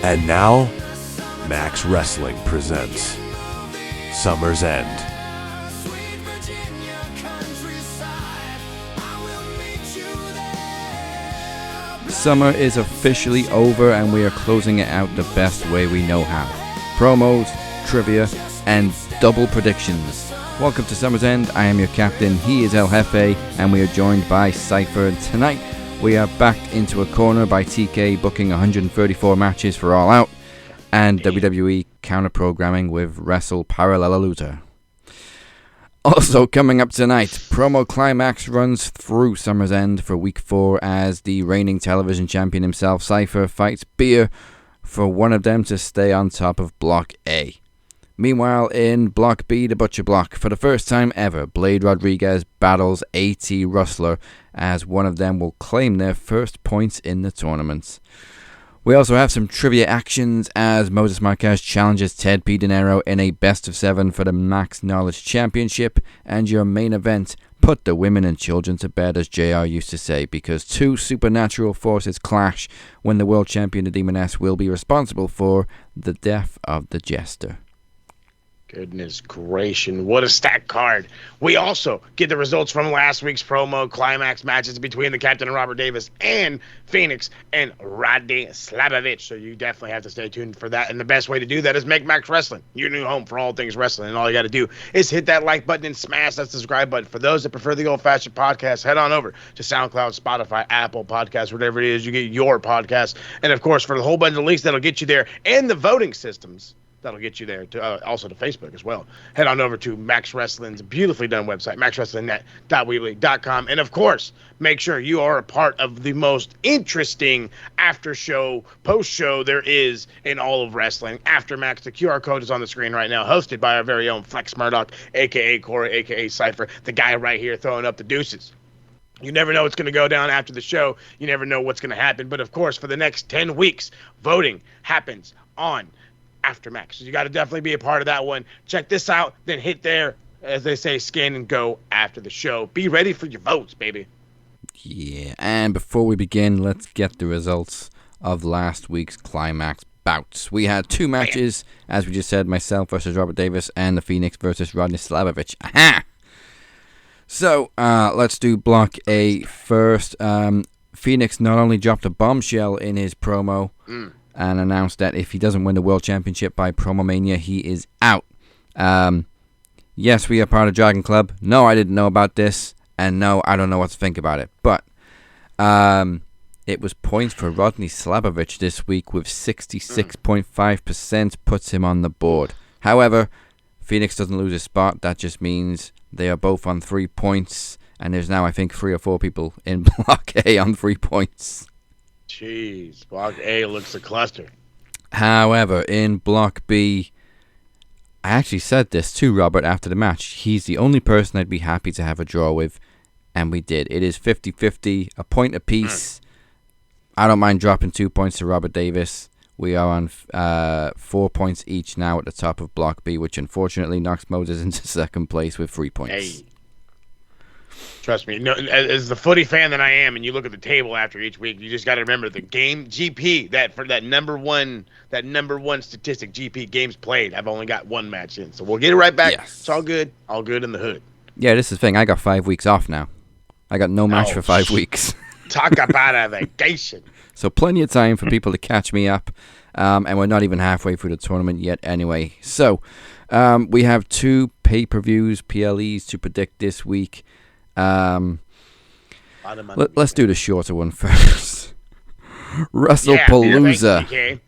And now, Max Wrestling presents Summer's End. Summer is officially over and we are closing it out the best way we know how. Promos, trivia, and double predictions. Welcome to Summer's End. I am your captain, he is El Jefe, and we are joined by Cypher. And tonight we are backed into a corner by TK booking 134 matches for All Out and WWE counter-programming with WrestlePalooza. Also coming up tonight, Promo Climax runs through Summer's End for Week 4 as the reigning television champion himself, Cypher, fights Beer for one of them to stay on top of Block A. Meanwhile, in Block B, the Butcher Block, for the first time ever, Blade Rodriguez battles AT Rustlar as one of them will claim their first points in the tournament. We also have some trivia actions as Moses Marquez challenges Tedd P Dinero in a best of 7 for the Max Knowledge Championship, and your main event, put the women and children to bed, as JR used to say, because two supernatural forces clash when the world champion, the Demoness, will be responsible for the Death of the Jester. Goodness gracious, what a stacked card. We also get the results from last week's promo climax matches between the Captain and Robert Davis and Phoenix and Rodney Slabovich. So you definitely have to stay tuned for that. And the best way to do that is make Max Wrestling your new home for all things wrestling. And all you got to do is hit that like button and smash that subscribe button. For those that prefer the old-fashioned podcast, head on over to SoundCloud, Spotify, Apple Podcasts, whatever it is you get your podcast. And, of course, for the whole bunch of links that'll get you there and the voting systems, that'll get you there, to also to Facebook as well. Head on over to Max Wrestling's beautifully done website, maxwrestlingnet.weebly.com. And, of course, make sure you are a part of the most interesting after-show, post-show there is in all of wrestling. Aftermax, the QR code is on the screen right now, hosted by our very own Flex Murdoch, a.k.a. Corey, a.k.a. Cypher, the guy right here throwing up the deuces. You never know what's going to go down after the show. You never know what's going to happen. But, of course, for the next 10 weeks, voting happens on Aftermax. So you got to definitely be a part of that one. Check this out, then hit there, as they say, scan and go after the show. Be ready for your votes, baby. Yeah, and before we begin, let's get the results of last week's Climax bouts. We had two matches, as we just said, myself versus Robert Davis and the Phoenix versus Rodney Slabovich. Aha! So, let's do Block A first. Phoenix not only dropped a bombshell in his promo, and announced that if he doesn't win the World Championship by Promomania, he is out. Yes, we are part of Dragon Club. No, I didn't know about this. And no, I don't know what to think about it. But it was points for Rodney Slabovich this week with 66.5% puts him on the board. However, Phoenix doesn't lose his spot. That just means they are both on 3 points. And there's now, I think, 3 or 4 people in Block A on 3 points. Jeez, Block A looks a cluster. However, in Block B, I actually said this to Robert after the match. He's the only person I'd be happy to have a draw with, and we did. It is 50-50, a point apiece. I don't mind dropping 2 points to Robert Davis. We are on 4 points each now at the top of Block B, which unfortunately knocks Moses into second place with 3 points. Hey. Trust me, no, as the footy fan that I am, and you look at the table after each week, you just got to remember the game GP, that for that number one statistic, GP games played. I've only got one match in, so we'll get it right back. Yes. It's all good in the hood. Yeah, this is the thing. I got 5 weeks off now. I got no match for 5 weeks. Talk about a vacation. So plenty of time for people to catch me up, and we're not even halfway through the tournament yet anyway. So we have 2 pay-per-views, PLEs, to predict this week. Let's do the shorter one first. WrestlePalooza.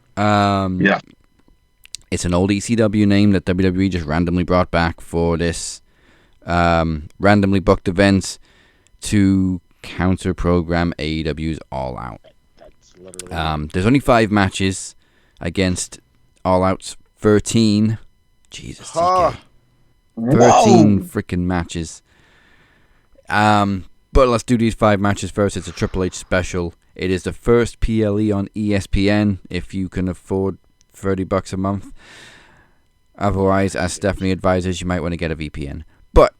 It's an old ECW name that WWE just randomly brought back for this randomly booked event to counter-program AEW's All Out. There's only 5 matches against All Out's 13. Jesus, TK. 13 freaking matches. But let's do these 5 matches first. It's a Triple H special. It is the first PLE on ESPN if you can afford $30 a month. Otherwise, as Stephanie advises, you might want to get a VPN. But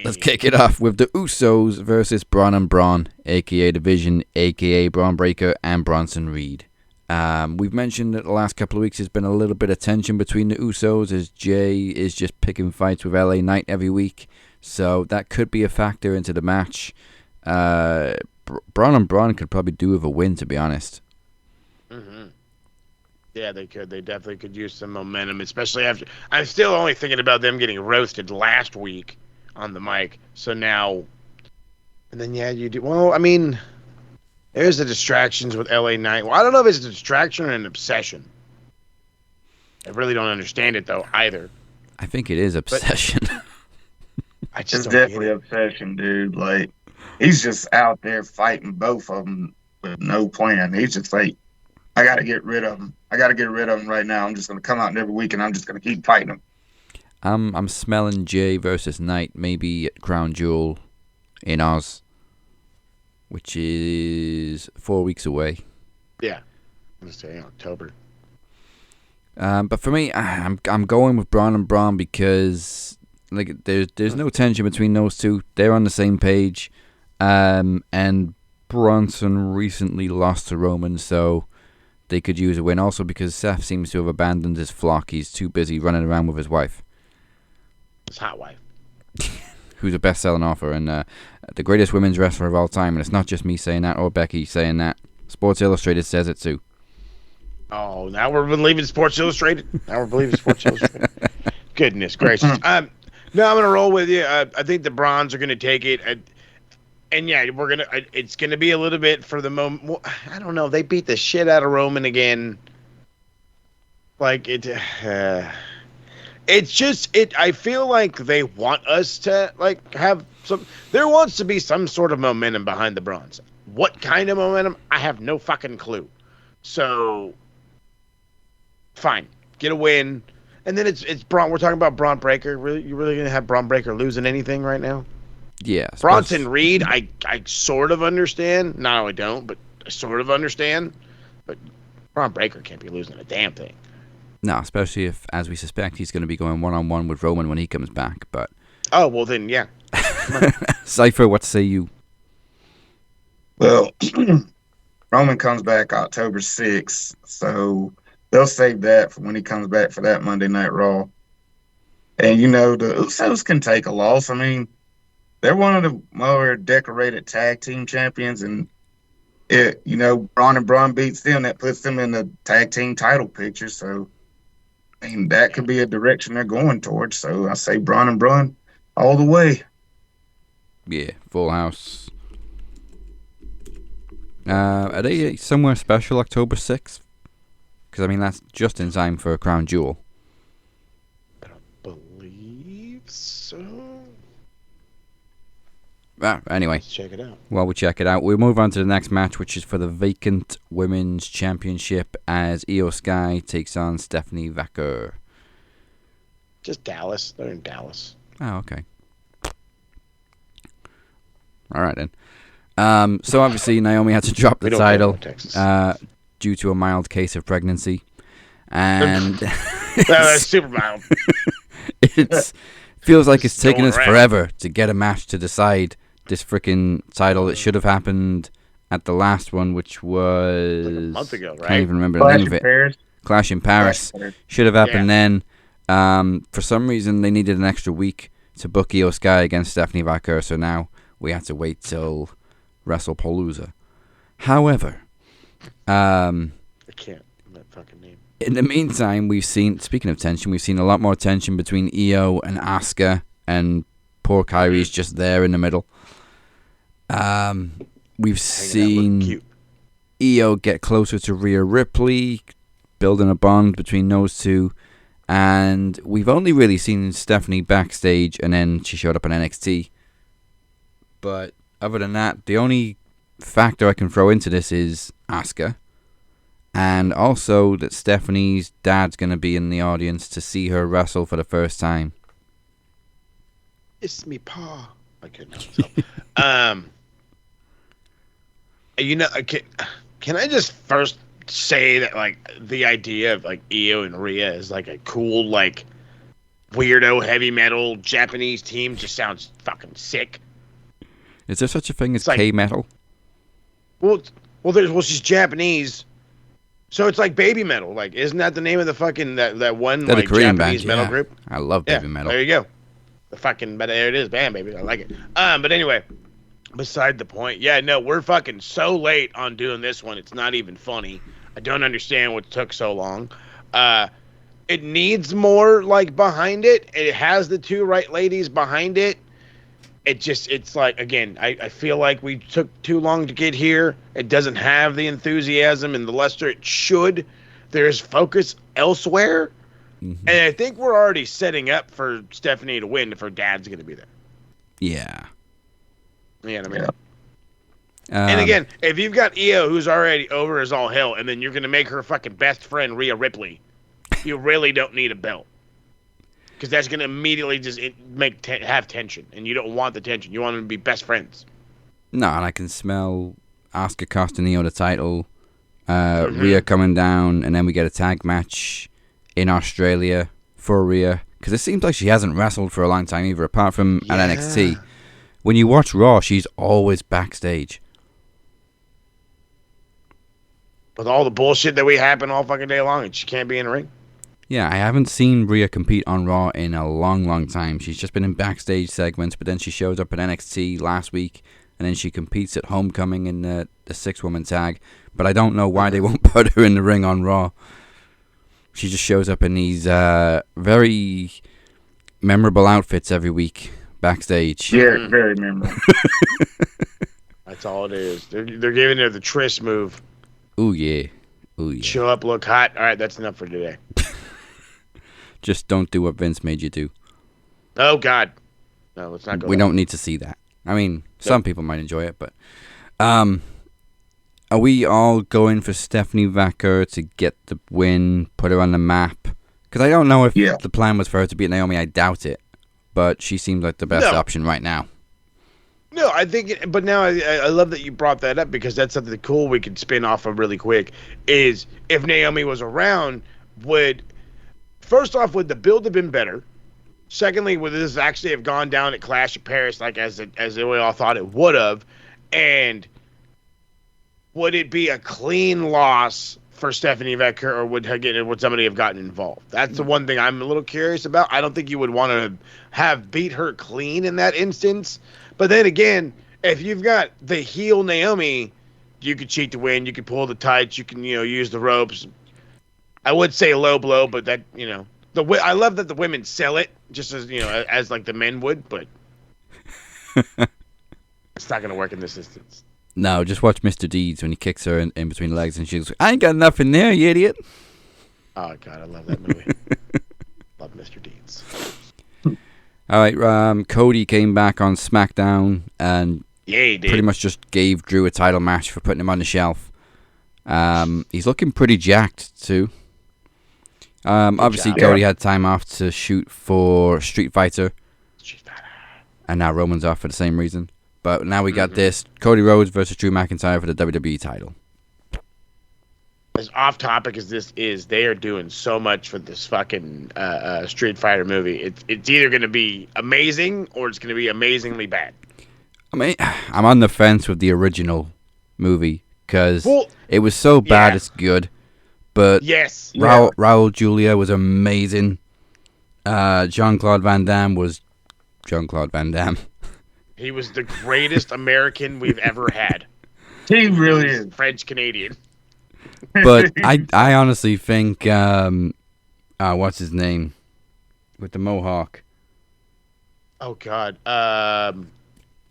let's kick it off with the Usos versus Braun and Braun, a.k.a. Division, a.k.a. Braun Breaker and Bronson Reed. We've mentioned that the last couple of weeks there's been a little bit of tension between the Usos as Jay is just picking fights with LA Knight every week. So that could be a factor into the match. Braun and Braun could probably do with a win, to be honest. Mm-hmm. Yeah, they could. They definitely could use some momentum, especially after. I'm still only thinking about them getting roasted last week on the mic. So now, and then you do. Well, I mean, there's the distractions with LA Knight. Well, I don't know if it's a distraction or an obsession. I really don't understand it though either. I think it is obsession. It's definitely obsession, dude. Like, he's just out there fighting both of them with no plan. He's just like, I got to get rid of them. I got to get rid of them right now. I'm just going to come out every week and I'm just going to keep fighting them. I'm smelling Jay versus Knight, maybe at Crown Jewel in Oz, which is 4 weeks away. Yeah, I'm going to say October. But for me, I'm going with Braun and Braun because like there's no tension between those two. They're on the same page, and Bronson recently lost to Roman, so they could use a win. Also because Seth seems to have abandoned his flock. He's too busy running around with his wife. His hot wife. Who's a best-selling author and the greatest women's wrestler of all time. And it's not just me saying that or Becky saying that. Sports Illustrated says it too. Oh, now we're believing Sports Illustrated? Now we're believing Sports Illustrated? Goodness gracious. No, I'm going to roll with you. I think the Browns are going to take it. And yeah, it's going to be a little bit for the moment. Well, I don't know. They beat the shit out of Roman again. Like, it's just, I feel like they want us to, like, have some, there wants to be some sort of momentum behind the Browns. What kind of momentum? I have no fucking clue. So, fine. Get a win. And then it's Braun. We're talking about Braun Breaker. Really, you really gonna have Braun Breaker losing anything right now? Yeah. Bronson Reed, I sort of understand. No, I don't, but I sort of understand. But Braun Breaker can't be losing a damn thing. No, especially if, as we suspect, he's going to be going one-on-one with Roman when he comes back. But oh well, then yeah. Cypher, what say you? Well, Roman comes back October 6th, so they'll save that for when he comes back for that Monday Night Raw. And, you know, the Usos can take a loss. I mean, they're one of the more decorated tag team champions, and, Braun and Braun beats them. That puts them in the tag team title picture. So, I mean, that could be a direction they're going towards. So, I say Braun and Braun all the way. Yeah, Full House. Are they somewhere special October 6th? Because, I mean, that's just in time for a Crown Jewel. I don't believe so. Anyway. Let's check it out. Well, we'll check it out. We'll move on to the next match, which is for the vacant Women's Championship as Io Sky takes on Stephanie Vaquer. Just Dallas. They're in Dallas. Oh, okay. All right, then. So, obviously, Naomi had to drop the title due to a mild case of pregnancy. And that's super mild. It feels like it's taken us around. forever to get a match to decide this freaking title. It should have happened at the last one, which was like a month ago, right? Can't even remember the name of it. Paris. Clash in Paris. Should have happened then. For some reason, they needed an extra week to book Io Sky against Stephanie Vaquer, so now we had to wait till WrestlePalooza. However, I can't. That fucking name. In the meantime, speaking of tension, we've seen a lot more tension between Io and Asuka, and poor Kyrie's just there in the middle. We've seen Io get closer to Rhea Ripley, building a bond between those two, and we've only really seen Stephanie backstage, and then she showed up on NXT. But other than that, the only factor I can throw into this is Asuka. And also that Stephanie's dad's going to be in the audience to see her wrestle for the first time. It's me, Pa. I couldn't help. Can I just first say that, like, the idea of, like, Io and Rhea is, like, a cool, like, weirdo heavy metal Japanese team just sounds fucking sick. Is there such a thing as like, K-metal? Well, she's Japanese. So it's like Baby Metal. Like, isn't that the name of the fucking that one They're like the Korean Japanese band, metal yeah. group? I love Baby Metal. There you go. The fucking, but there it is, band, baby. I like it. But anyway, beside the point. Yeah, no, we're fucking so late on doing this one. It's not even funny. I don't understand what took so long. It needs more like behind it. It has the two right ladies behind it. It's like, again, I feel like we took too long to get here. It doesn't have the enthusiasm and the luster it should. There's focus elsewhere. Mm-hmm. And I think we're already setting up for Stephanie to win if her dad's going to be there. Yeah. You know what I mean? Yeah. And again, if you've got Io who's already over as all hell, and then you're going to make her fucking best friend Rhea Ripley, you really don't need a belt. Because that's going to immediately just have tension, and you don't want the tension. You want them to be best friends. No, and I can smell Asuka costing Io the title, Rhea coming down, and then we get a tag match in Australia for Rhea. Because it seems like she hasn't wrestled for a long time either, apart from at NXT. When you watch Raw, she's always backstage. With all the bullshit that we happen all fucking day long, and she can't be in the ring. Yeah, I haven't seen Rhea compete on Raw in a long, long time. She's just been in backstage segments, but then she shows up at NXT last week, and then she competes at Homecoming in the 6-woman tag. But I don't know why they won't put her in the ring on Raw. She just shows up in these very memorable outfits every week backstage. Yeah, very memorable. That's all it is. They're giving her the Trish move. Ooh, yeah. Ooh, yeah. Show up, look hot. All right, that's enough for today. Just don't do what Vince made you do. Oh, God. No, let's not go We there. don't need to see that. I mean, some people might enjoy it, but... are we all going for Stephanie Vacker to get the win, put her on the map? Because I don't know if the plan was for her to beat Naomi. I doubt it. But she seems like the best option right now. No, I think... But now I love that you brought that up, because that's something cool we could spin off of really quick, is if Naomi was around, First off, would the build have been better? Secondly, would this actually have gone down at Clash of Paris like as we all thought it would have? And would it be a clean loss for Stephanie Vacker, or would somebody have gotten involved? That's the one thing I'm a little curious about. I don't think you would want to have beat her clean in that instance. But then again, if you've got the heel Naomi, you could cheat to win. You could pull the tights. You can use the ropes. I would say low blow, but that, I love that the women sell it just as, as like the men would, but it's not going to work in this instance. No, just watch Mr. Deeds when he kicks her in between the legs and she goes, I ain't got nothing there, you idiot. Oh, God, I love that movie. Love Mr. Deeds. All right, Cody came back on SmackDown and he did. Pretty much just gave Drew a title match for putting him on the shelf. He's looking pretty jacked, too. Obviously, Cody had time off to shoot for Street Fighter. And now Roman's off for the same reason. But now we got this. Cody Rhodes versus Drew McIntyre for the WWE title. As off topic as this is, they are doing so much for this fucking Street Fighter movie. It's either going to be amazing or it's going to be amazingly bad. I mean, I'm on the fence with the original movie because it was so bad it's good. But Raul Julia was amazing. Jean-Claude Van Damme was Jean-Claude Van Damme. He was the greatest American we've ever had. He really is. French-Canadian. But I honestly think, what's his name? With the mohawk. Oh, God.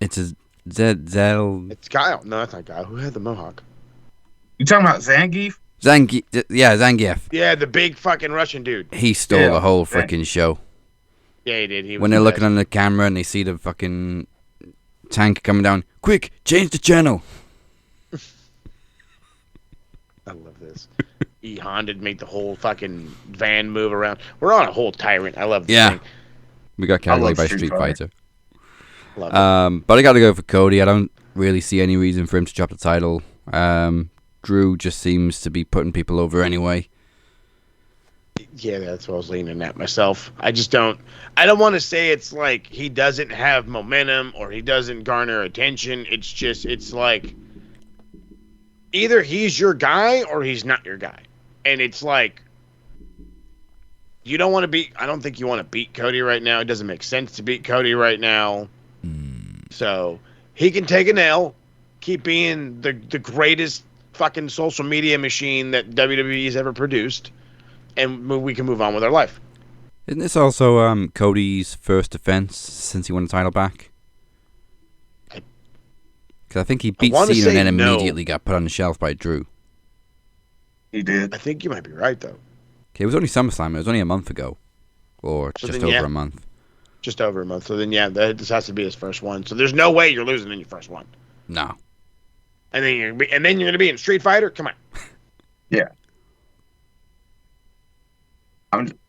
It's a Zell. It's Kyle. No, that's not Kyle. Who had the mohawk? You talking about Zangief? Zangief. Yeah, the big fucking Russian dude. He stole the whole freaking show. Yeah, he did. When they're looking on the camera and they see the fucking tank coming down, quick, change the channel. I love this. E Honda make the whole fucking van move around. We're on a whole tyrant. I love this thing. We got carried away by Street Fighter. Love it. But I got to go for Cody. I don't really see any reason for him to drop the title. Drew just seems to be putting people over anyway. Yeah, that's what I was leaning at myself. I don't want to say it's like he doesn't have momentum or he doesn't garner attention. It's like either he's your guy or he's not your guy. And it's like, you don't want to beat. I don't think you want to beat Cody right now. It doesn't make sense to beat Cody right now. So he can take an L, keep being the greatest fucking social media machine that WWE has ever produced, and we can move on with our life. Isn't this also Cody's first defense since he won the title back? Because I think he beat Cena and then immediately got put on the shelf by Drew. He did. I think you might be right, though. Okay, it was only SummerSlam. It was only a month ago. Or so just over a month. Just over a month. So then, yeah, this has to be his first one. So there's no way you're losing in your first one. No. And then you're going to be in Street Fighter? Come on. Yeah.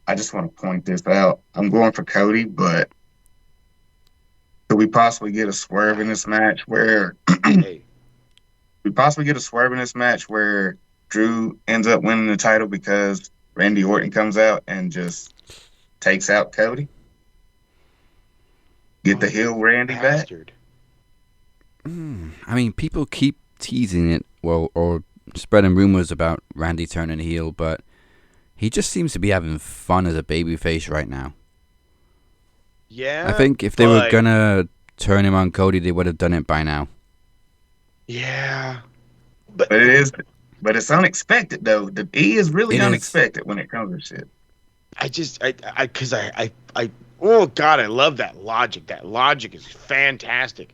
I just want to point this out. I'm going for Cody, but could we possibly get a swerve in this match where Drew ends up winning the title because Randy Orton comes out and just takes out Cody? Get the heel Randy bastard back? I mean, people keep teasing it, or spreading rumors about Randy turning heel, but he just seems to be having fun as a babyface right now. Yeah. I think if they were going to turn him on Cody, they would have done it by now. Yeah. But it's unexpected, though. He is really unexpected when it comes to shit. Oh, God, I love that logic. That logic is fantastic.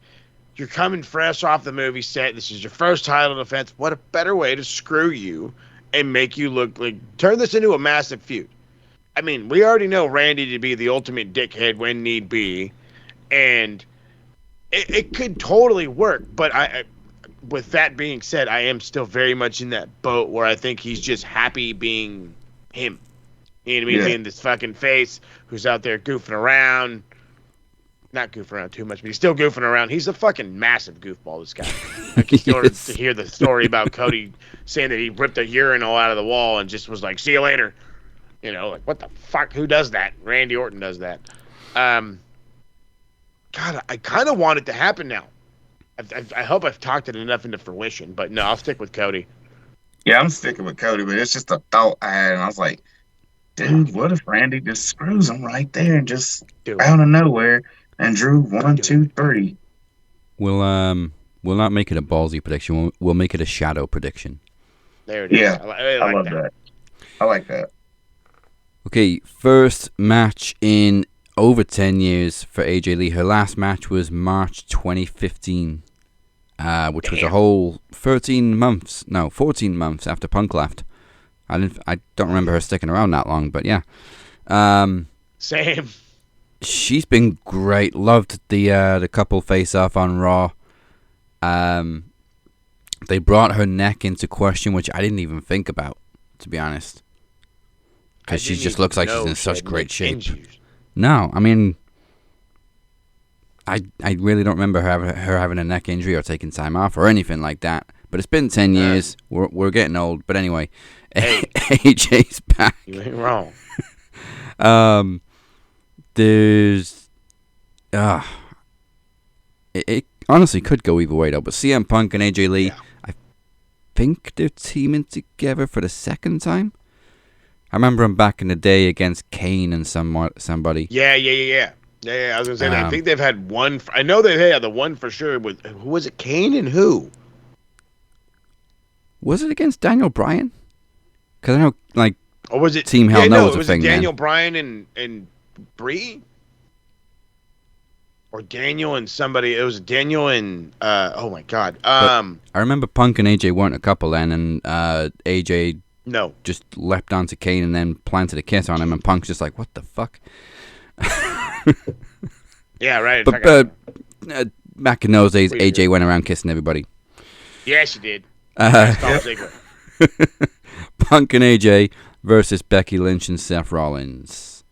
You're coming fresh off the movie set. This is your first title defense. What a better way to screw you and make you look like, turn this into a massive feud. I mean, we already know Randy to be the ultimate dickhead when need be, and it could totally work. But with that being said, I am still very much in that boat where I think he's just happy being him. You know what I mean? Being this fucking face who's out there goofing around. Not goofing around too much, but he's still goofing around. He's a fucking massive goofball, this guy. Like, you started to hear the story about Cody saying that he ripped a urinal out of the wall and just was like, see you later. You know, like, what the fuck? Who does that? Randy Orton does that. God, I kind of want it to happen now. I hope I've talked it enough into fruition, but no, I'll stick with Cody. Yeah, I'm sticking with Cody, but it's just a thought I had, and I was like, dude, what if Randy just screws him right there and just out of nowhere and Drew 1, 2, 3? We'll not make it a ballsy prediction. We'll make it a shadow prediction. There it is. Yeah, I love that. I like that. Okay, first match in over 10 years for AJ Lee. Her last match was March 2015, which was a whole 14 months after Punk left. I don't remember her sticking around that long, but yeah. Same. She's been great. Loved the couple face off on Raw. They brought her neck into question, which I didn't even think about, to be honest, because she just looks like she's in such great shape. Injuries. No, I mean, I really don't remember her having a neck injury or taking time off or anything like that. But it's been 10 years. We're getting old. But anyway, hey. AJ's back. You ain't wrong. There's it honestly could go either way though. But CM Punk and AJ Lee, I think they're teaming together for the second time. I remember them back in the day against Kane and somebody. Yeah. I was gonna say, I think they've had one. I know they've had the one for sure. With who was it? Kane and who? Was it against Daniel Bryan? Because I know, like, or was it Team Hell No was a thing. Was it Daniel then. Bryan and Bree? Or Daniel and somebody? It was Daniel and oh my God. I remember Punk and AJ weren't a couple then, and AJ just leapt onto Kane and then planted a kiss on him, and Punk's just like, what the fuck? Yeah, right. But back in those days, AJ went around kissing everybody. Yeah, she did. Punk and AJ versus Becky Lynch and Seth Rollins.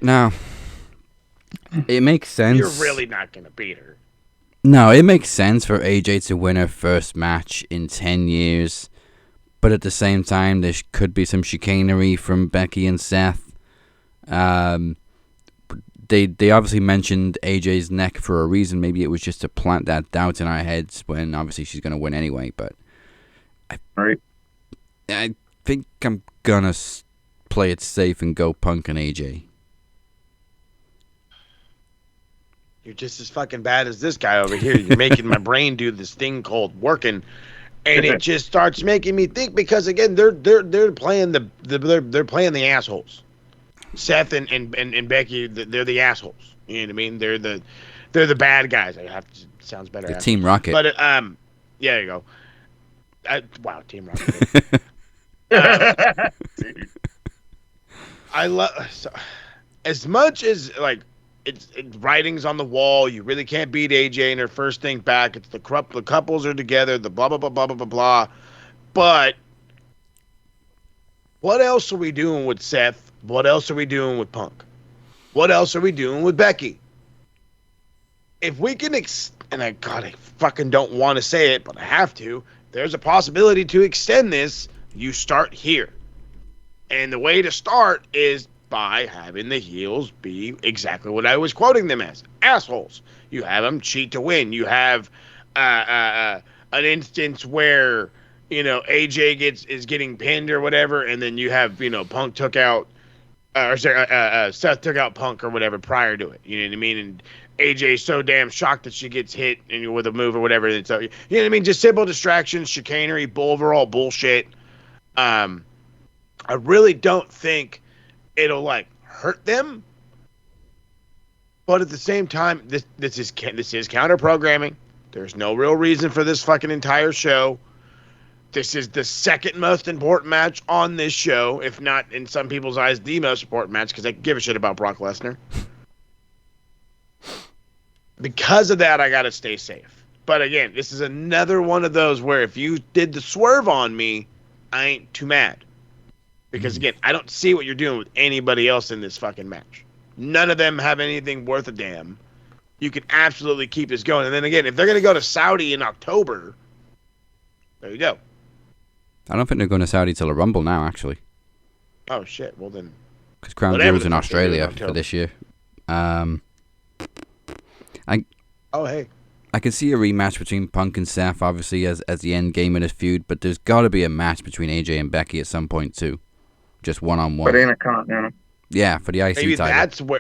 Now, it makes sense. You're really not going to beat her. No, it makes sense for AJ to win her first match in 10 years. But at the same time, there could be some chicanery from Becky and Seth. They obviously mentioned AJ's neck for a reason. Maybe it was just to plant that doubt in our heads when obviously she's going to win anyway. But right? I think I'm gonna play it safe and go Punk and AJ. You're just as fucking bad as this guy over here. You're making my brain do this thing called working, and it just starts making me think because again they're playing they're playing the assholes. Seth and Becky, they're the assholes. You know what I mean? They're the bad guys. I have to sounds better. The Team Rocket. But yeah, there you go. Wow, Team Rocket. I love as much as like it's writings on the wall. You really can't beat AJ in her first thing back. It's the couples are together. The blah blah blah blah blah blah blah. But what else are we doing with Seth? What else are we doing with Punk? What else are we doing with Becky? If we can, and I fucking don't want to say it, but I have to. There's a possibility to extend this. You start here. And the way to start is by having the heels be exactly what I was quoting them as. Assholes. You have them cheat to win. You have an instance where, AJ is getting pinned or whatever, and then you have, Punk took out, Seth took out Punk or whatever prior to it. You know what I mean? And AJ's so damn shocked that she gets hit with a move or whatever. And so, you know what I mean? Just simple distractions, chicanery, overall bullshit. I really don't think it'll hurt them, but at the same time, this is counter programming. There's no real reason for this fucking entire show. This is the second most important match on this show, if not in some people's eyes the most important match, because they give a shit about Brock Lesnar. Because of that, I gotta stay safe. But again, this is another one of those where if you did the swerve on me, I ain't too mad. Because again, I don't see what you're doing with anybody else in this fucking match. None of them have anything worth a damn. You can absolutely keep this going. And then again, if they're going to go to Saudi in October, there you go. I don't think they're going to Saudi till the Rumble now, actually. Oh, shit. Well, then. Because Crown Jewel's in Australia for this year. Hey. I can see a rematch between Punk and Seth, obviously, as the end game of this feud, but there's got to be a match between AJ and Becky at some point, too. Just one-on-one. But Intercontinental. Yeah, for the IC title.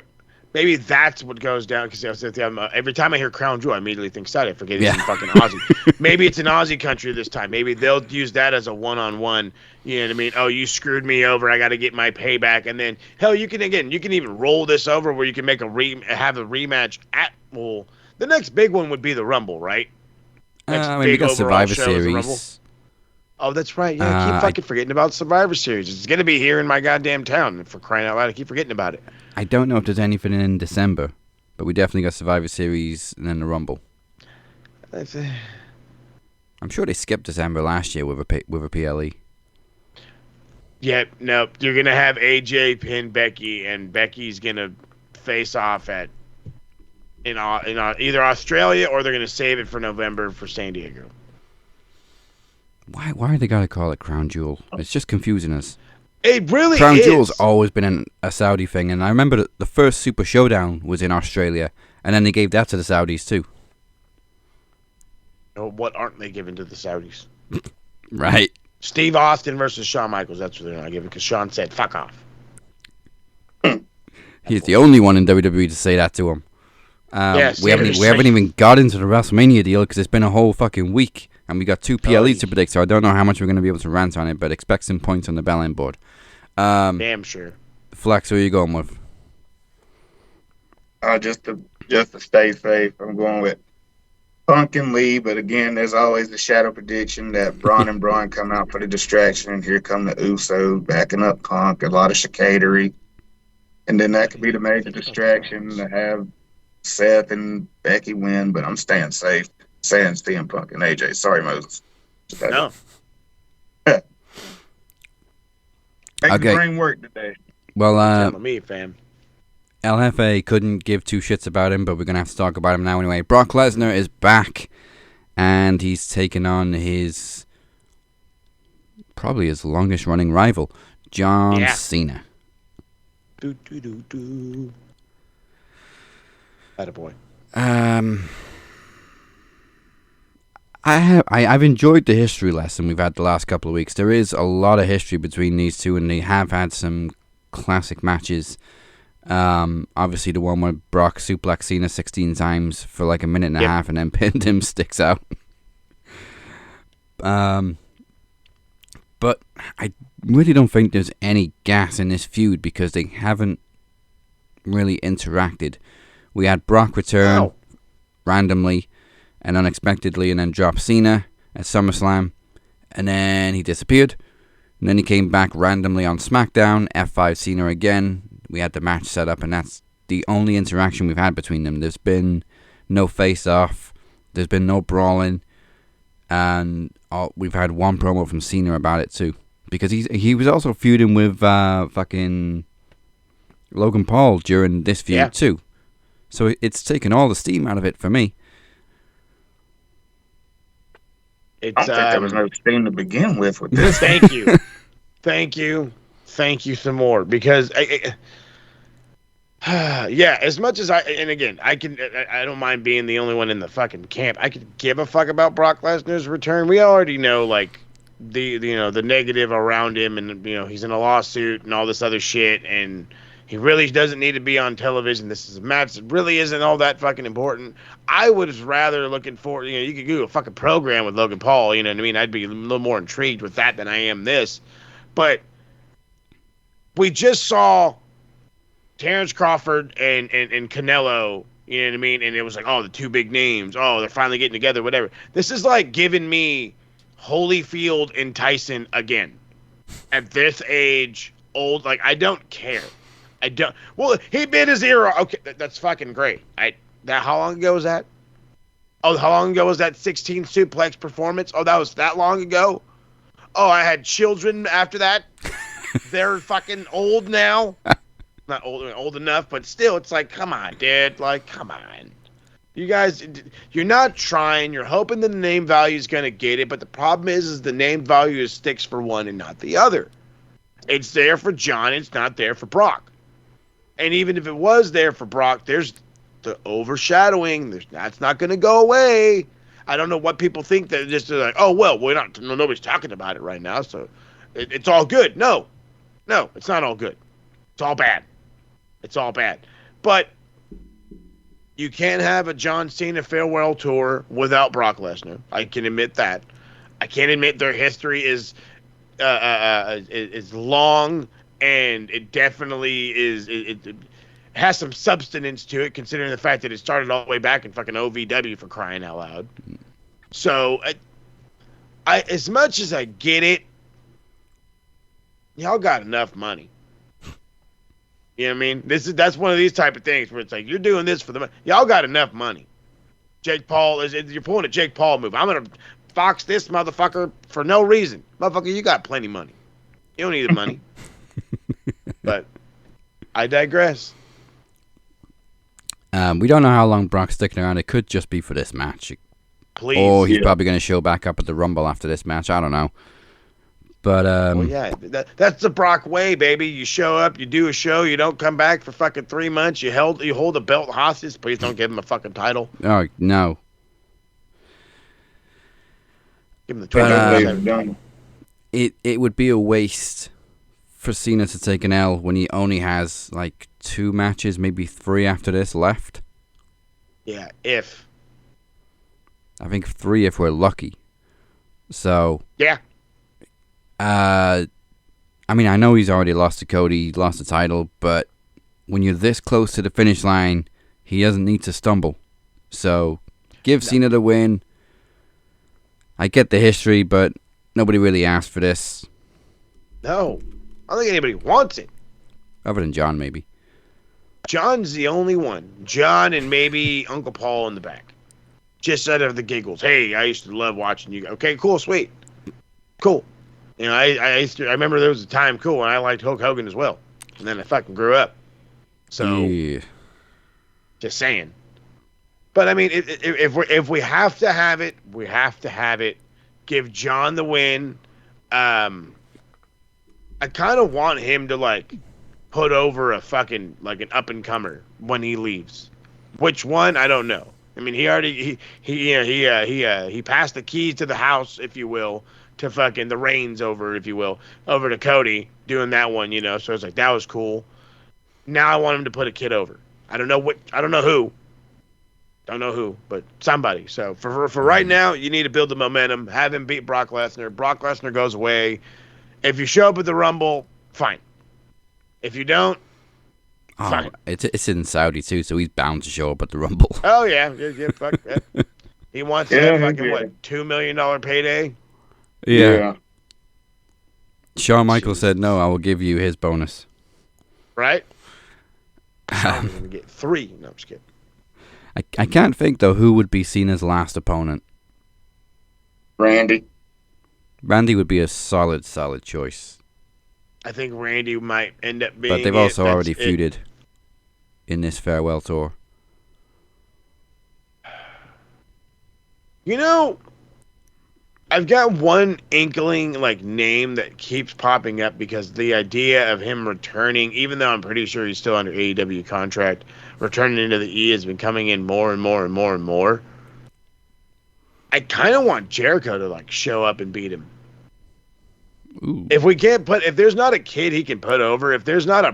Maybe that's what goes down, because every time I hear Crown Jewel, I immediately think Saudi. I forget it's in fucking Aussie. Maybe it's an Aussie country this time. Maybe they'll use that as a one-on-one. You know what I mean? Oh, you screwed me over. I got to get my payback. And then, hell, you can even roll this over where you can make have a rematch at, well, the next big one would be the Rumble, right? We got Survivor Series. Oh, that's right. Yeah, I keep fucking forgetting about Survivor Series. It's going to be here in my goddamn town. For crying out loud, I keep forgetting about it. I don't know if there's anything in December, but we definitely got Survivor Series and then the Rumble. That's it. I'm sure they skipped December last year with a PLE. Yeah, no, you're going to have AJ pin Becky, and Becky's going to face off in either Australia, or they're going to save it for November for San Diego. Why they gotta call it Crown Jewel? It's just confusing us. It really Crown is. Jewel's always been a Saudi thing, and I remember that the first Super Showdown was in Australia, and then they gave that to the Saudis too. What aren't they giving to the Saudis? Right. Steve Austin versus Shawn Michaels. That's what they're not giving, because Shawn said, fuck off. He's the only one in WWE to say that to him. We haven't even got into the WrestleMania deal because it's been a whole fucking week, and we got two PLEs to predict, so I don't know how much we're going to be able to rant on it, but expect some points on the bell end board. Damn sure. Flex, who are you going with? Just to stay safe, I'm going with Punk and Lee, but again, there's always the shadow prediction that Braun and Braun come out for the distraction, and here come the Uso backing up Punk, a lot of chicanery, and then that could be the major distraction to have Seth and Becky win, but I'm staying safe, saying CM Punk and AJ. Sorry, Moses. No. Make Okay. the brain work today. Well, Telling me, fam. El Jefe couldn't give two shits about him, but we're going to have to talk about him now anyway. Brock Lesnar is back, and he's taken on probably his longest running rival, John Cena. Attaboy. I've enjoyed the history lesson we've had the last couple of weeks. There is a lot of history between these two, and they have had some classic matches. Obviously the one where Brock suplexed Cena 16 times for like a minute and a half and then pinned him sticks out. But I really don't think there's any gas in this feud because they haven't really interacted. We had Brock return randomly and unexpectedly and then drop Cena at SummerSlam, and then he disappeared, and then he came back randomly on SmackDown, F5 Cena again. We had the match set up, and that's the only interaction we've had between them. There's been no face-off, there's been no brawling, and we've had one promo from Cena about it too, because he was also feuding with fucking Logan Paul during this feud too. So it's taken all the steam out of it for me. I don't think there was no steam to begin with this. Thank you. Thank you some more, because as much as I don't mind being the only one in the fucking camp. I could give a fuck about Brock Lesnar's return. We already know like the negative around him, and he's in a lawsuit and all this other shit, and he really doesn't need to be on television. This is a match that really isn't all that fucking important. I was rather looking for, you could do a fucking program with Logan Paul, you know what I mean? I'd be a little more intrigued with that than I am this. But we just saw Terrence Crawford and Canelo, you know what I mean? And it was like, oh, the two big names. Oh, they're finally getting together, whatever. This is like giving me Holyfield and Tyson again. At this age, old, like, I don't care. I don't. Well, he bit his ear. Okay, that's fucking great. How long ago was that? Oh, how long ago was that 16 suplex performance? Oh, that was that long ago? Oh, I had children after that. They're fucking old now. Not old enough, but still, it's like, come on, dude. Like, come on. You guys, you're not trying. You're hoping the name value is going to get it, but the problem is the name value sticks for one and not the other. It's there for John. It's not there for Brock. And even if it was there for Brock, there's the overshadowing. That's not going to go away. I don't know what people think that they're like, oh, well, nobody's talking about it right now, so it's all good. No, it's not all good. It's all bad. It's all bad. But you can't have a John Cena farewell tour without Brock Lesnar. I can admit that. I can't admit their history is long, and it definitely is. It has some substance to it, considering the fact that it started all the way back in fucking OVW, for crying out loud. So, I as much as I get it, y'all got enough money. You know what I mean? That's one of these type of things where it's like, you're doing this for the money. Y'all got enough money. Jake Paul you're pulling a Jake Paul move. I'm gonna Fox this motherfucker for no reason. Motherfucker, you got plenty money. You don't need the money. But I digress. We don't know how long Brock's sticking around. It could just be for this match. Please. Or he's probably going to show back up at the Rumble after this match. I don't know. But that's the Brock way, baby. You show up, you do a show, you don't come back for fucking 3 months. You hold a belt hostage. Please don't give him a fucking title. Oh no. Give him the 20. It would be a waste for Cena to take an L when he only has like 2 matches, maybe 3 after this left. Yeah, I think 3 if we're lucky. So yeah. I mean, I know he's already lost to Cody, lost the title, but when you're this close to the finish line, he doesn't need to stumble. So give Cena the win. I get the history, but nobody really asked for this. No. I don't think anybody wants it. Other than John, maybe. John's the only one. John and maybe Uncle Paul in the back. Just out of the giggles. Hey, I used to love watching you. Okay, cool, sweet. Cool. You know, I remember there was a time, cool, when I liked Hulk Hogan as well. And then I fucking grew up. So, just saying. But, I mean, if we have to have it, we have to have it. Give John the win. I kind of want him to, like, put over a fucking, like, an up-and-comer when he leaves. Which one? I don't know. I mean, he passed the keys to the house, if you will, to fucking the reins over, if you will, over to Cody doing that one, So it's like that was cool. Now I want him to put a kid over. I don't know who, but somebody. So for right now, you need to build the momentum. Have him beat Brock Lesnar. Brock Lesnar goes away. If you show up at the Rumble, fine. If you don't, fine. It's in Saudi too, so he's bound to show up at the Rumble. Oh yeah, fuck that. He wants that fucking $2 million payday. Yeah. Shawn Michaels said no. I will give you his bonus. Right. I'm gonna get 3. No, I'm just kidding. I can't think, though, who would be Cena's last opponent. Randy. Randy would be a solid choice. I think Randy might end up being. But they've also already feuded in this farewell tour. I've got one inkling, name that keeps popping up because the idea of him returning, even though I'm pretty sure he's still under AEW contract, returning into the E has been coming in more and more and more and more. I kind of want Jericho to, show up and beat him. Ooh. If there's not a kid he can put over, if there's not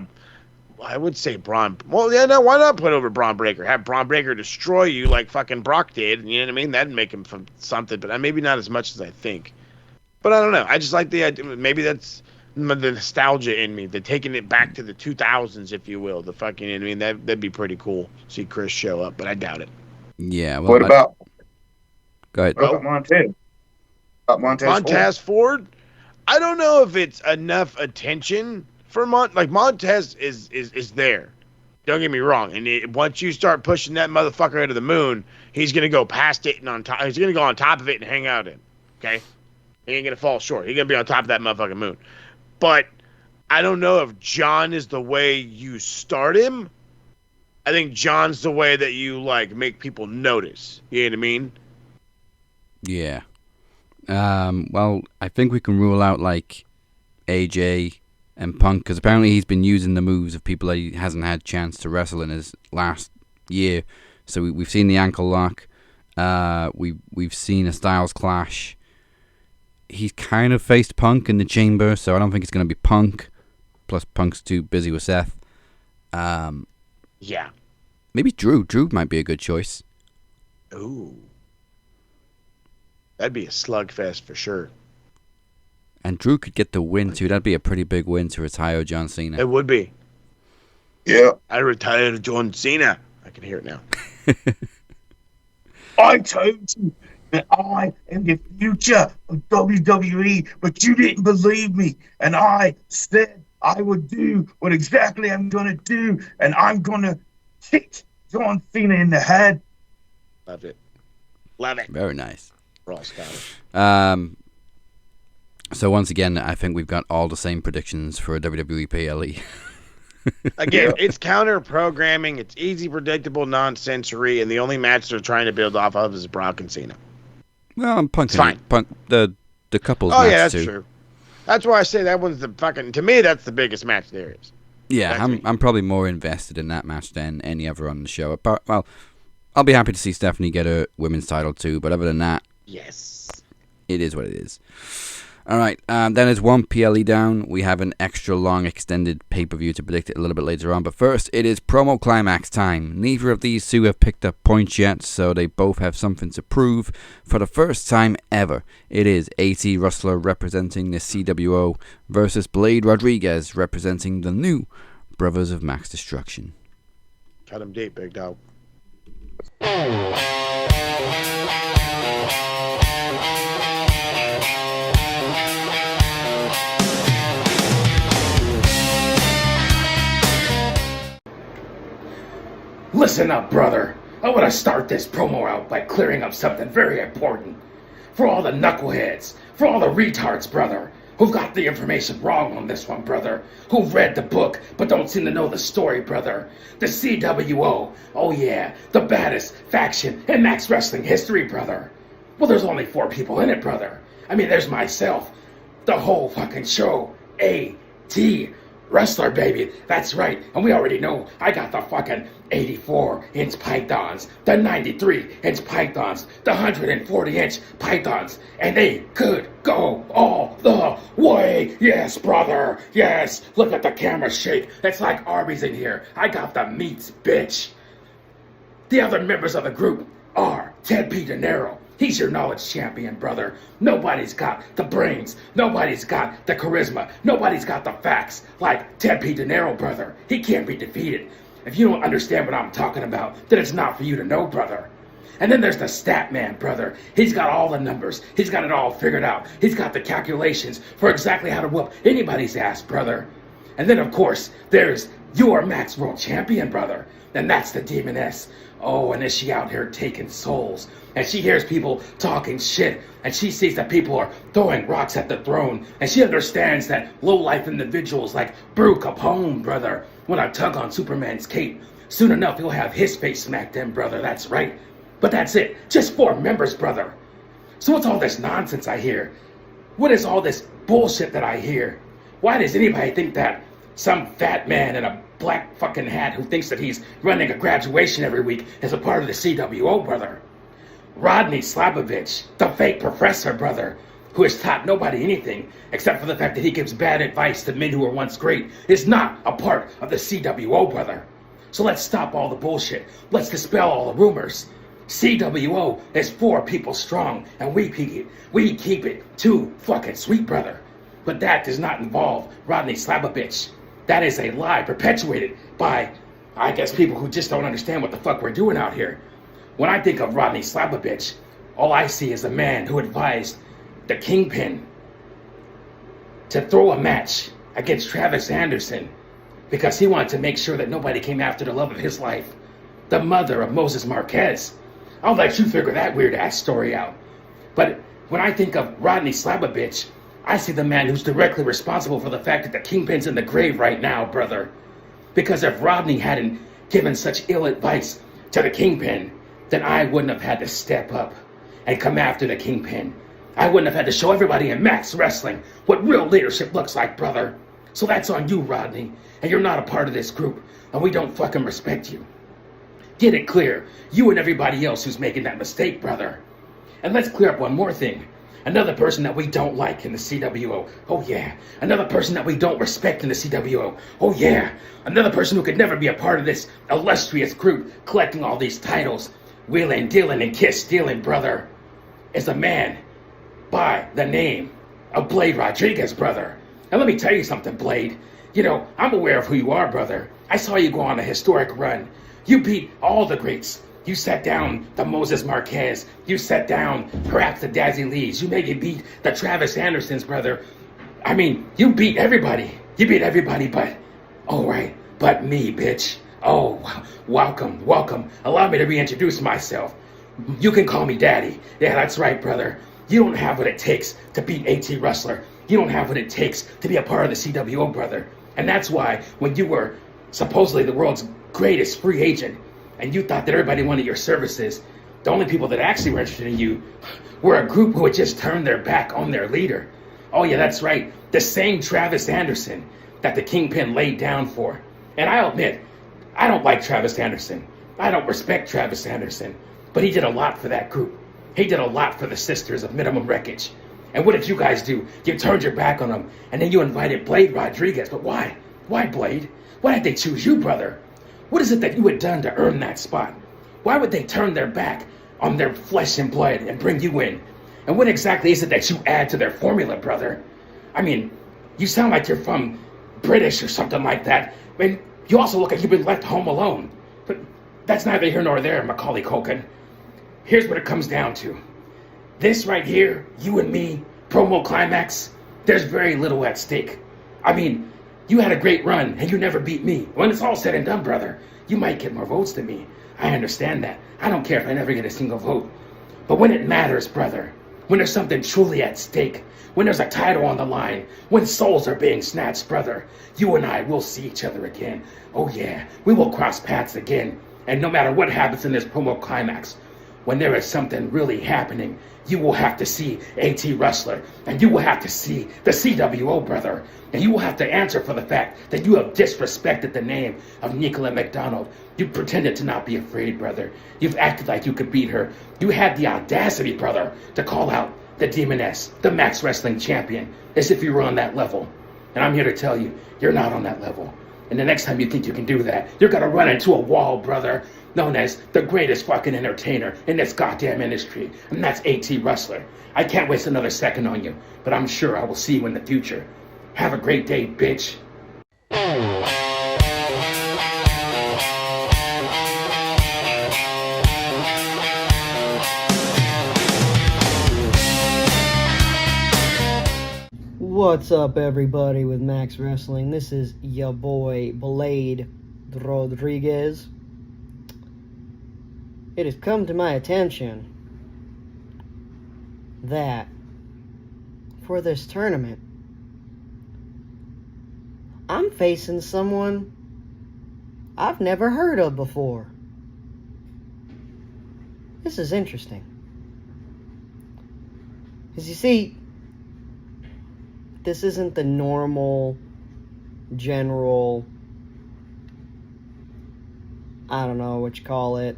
I would say Braun. Well, yeah, no, why not put over Braun Breaker? Have Braun Breaker destroy you like fucking Brock did. You know what I mean? That'd make him something, but maybe not as much as I think. But I don't know. I just like the idea. Maybe that's the nostalgia in me. The taking it back to the 2000s, if you will. The fucking, you know what I mean? That'd be pretty cool. See Chris show up, but I doubt it. Yeah. Well, What about? Go ahead. What about Montez? Montez Ford? I don't know if it's enough attention for Montez is there. Don't get me wrong. And once you start pushing that motherfucker into the moon, he's gonna go past it and on top. He's gonna go on top of it and hang out in. Okay, he ain't gonna fall short. He's gonna be on top of that motherfucking moon. But I don't know if John is the way you start him. I think John's the way that you make people notice. You know what I mean? Yeah. Well, I think we can rule out AJ and Punk, because apparently he's been using the moves of people that he hasn't had chance to wrestle in his last year. So we've seen the ankle lock. We've seen a Styles Clash. He's kind of faced Punk in the chamber, so I don't think it's going to be Punk. Plus, Punk's too busy with Seth. Yeah. Maybe Drew. Drew might be a good choice. Ooh. That'd be a slugfest for sure. And Drew could get the win, too. That'd be a pretty big win to retire John Cena. It would be. Yeah. I retired John Cena. I can hear it now. I told you that I am the future of WWE, but you didn't believe me. And I said I would do what exactly I'm going to do, and I'm going to kick John Cena in the head. Love it. Love it. Very nice. We're all Scottish. So once again, I think we've got all the same predictions for WWE PLE. Again, it's counter programming. It's easy, predictable, nonsensory, and the only match they're trying to build off of is Brock and Cena. Well, I'm punking fine. The couples match. Oh yeah, that's too. True. That's why I say that one's the fucking. To me, that's the biggest match there is. Yeah, I'm probably more invested in that match than any other on the show. But, well, I'll be happy to see Stephanie get a women's title too. But other than that, yes, it is what it is. All right, then is one PLE down. We have an extra long extended pay-per-view to predict it a little bit later on. But first, it is promo climax time. Neither of these two have picked up points yet, so they both have something to prove. For the first time ever, it is AT Rustlar representing the CWO versus Blade Rodriguez representing the new Brothers of Max Destruction. Cut him deep, big dog. Listen up, brother. I want to start this promo out by clearing up something very important. For all the knuckleheads, for all the retards, brother, who've got the information wrong on this one, brother, who've read the book but don't seem to know the story, brother. The CWO, oh yeah, the baddest faction in Max Wrestling history, brother. Well, there's only 4 people in it, brother. I mean, there's myself, the whole fucking show, AT Rustlar, baby. That's right. And we already know I got the fucking 84-inch pythons, the 93-inch pythons, the 140-inch pythons, and they could go all the way. Yes, brother. Yes. Look at the camera shake. It's like Arby's in here. I got the meats, bitch. The other members of the group are Tedd P Dinero. He's your knowledge champion, brother. Nobody's got the brains. Nobody's got the charisma. Nobody's got the facts like Tedd P Dinero, brother. He can't be defeated. If you don't understand what I'm talking about, then it's not for you to know, brother. And then there's the stat man, brother. He's got all the numbers. He's got it all figured out. He's got the calculations for exactly how to whoop anybody's ass, brother. And then, of course, there's your Max World Champion, brother. And that's the Demoness. Oh, and is she out here taking souls? And she hears people talking shit, and she sees that people are throwing rocks at the throne, and she understands that low-life individuals like Brew Capone, brother, when I tug on Superman's cape, soon enough he'll have his face smacked in, brother, that's right. But that's it, just 4 members, brother. So what's all this nonsense I hear? What is all this bullshit that I hear? Why does anybody think that some fat man in a black fucking hat who thinks that he's running a graduation every week is a part of the CWO, brother? Rodney Slabovich, the fake professor, brother, who has taught nobody anything except for the fact that he gives bad advice to men who were once great, is not a part of the CWO, brother. So let's stop all the bullshit. Let's dispel all the rumors. CWO is 4 people strong, and we keep it too fucking sweet, brother. But that does not involve Rodney Slabovich. That is a lie perpetuated by, I guess, people who just don't understand what the fuck we're doing out here. When I think of Rodney Slabovich, all I see is a man who advised the Kingpin to throw a match against Travis Anderson because he wanted to make sure that nobody came after the love of his life, the mother of Moses Marquez. I'll let you figure that weird-ass story out. But when I think of Rodney Slabovich, I see the man who's directly responsible for the fact that the Kingpin's in the grave right now, brother. Because if Rodney hadn't given such ill advice to the Kingpin, then I wouldn't have had to step up and come after the Kingpin. I wouldn't have had to show everybody in Max Wrestling what real leadership looks like, brother. So that's on you, Rodney. And you're not a part of this group, and we don't fucking respect you. Get it clear, you and everybody else who's making that mistake, brother. And let's clear up one more thing. Another person that we don't like in the CWO. Oh yeah. Another person that we don't respect in the CWO. Oh yeah. Another person who could never be a part of this illustrious group collecting all these titles, wheeling, dealing, and kiss stealing, brother, is a man by the name of Blade Rodriguez, brother. And let me tell you something, Blade. You know, I'm aware of who you are, brother. I saw you go on a historic run. You beat all the greats. You set down the Moses Marquez. You set down perhaps the Dazzy Lees. You maybe beat the Travis Andersons, brother. I mean, you beat everybody. You beat everybody but, all right, but me, bitch. Oh, welcome, welcome. Allow me to reintroduce myself. You can call me Daddy. Yeah, that's right, brother. You don't have what it takes to beat AT Rustlar. You don't have what it takes to be a part of the CWO, brother. And that's why when you were supposedly the world's greatest free agent, and you thought that everybody wanted your services, the only people that actually were interested in you were a group who had just turned their back on their leader. Oh yeah, that's right. The same Travis Anderson that the Kingpin laid down for. And I'll admit, I don't like Travis Anderson. I don't respect Travis Anderson. But he did a lot for that group. He did a lot for the Sisters of Minimum Wreckage. And what did you guys do? You turned your back on them, and then you invited Blade Rodriguez. But why? Why, Blade? Why did they choose you, brother? What is it that you had done to earn that spot? Why would they turn their back on their flesh and blood and bring you in? And what exactly is it that you add to their formula, brother? I mean, you sound like you're from British or something like that. I mean, you also look like you've been left home alone. But that's neither here nor there, Macaulay Culkin. Here's what it comes down to. This right here, you and me, promo climax, there's very little at stake. I mean, you had a great run, and you never beat me. When it's all said and done, brother, you might get more votes than me. I understand that. I don't care if I never get a single vote. But when it matters, brother, when there's something truly at stake, when there's a title on the line, when souls are being snatched, brother, you and I will see each other again. Oh yeah, we will cross paths again. And no matter what happens in this promo climax, when there is something really happening, you will have to see AT Rustlar, and you will have to see the CWO, brother. And you will have to answer for the fact that you have disrespected the name of Nicola McDonald. You pretended to not be afraid, brother. You've acted like you could beat her. You had the audacity, brother, to call out the Demoness, the Max Wrestling Champion, as if you were on that level. And I'm here to tell you, you're not on that level. And the next time you think you can do that, you're gonna run into a wall, brother, known as the greatest fucking entertainer in this goddamn industry. And that's AT Rustlar. I can't waste another second on you, but I'm sure I will see you in the future. Have a great day, bitch. What's up, everybody, with Max Wrestling? This is your boy, Blade Rodriguez. It has come to my attention that for this tournament, I'm facing someone I've never heard of before. This is interesting. As you see, this isn't the normal, general, I don't know what you call it,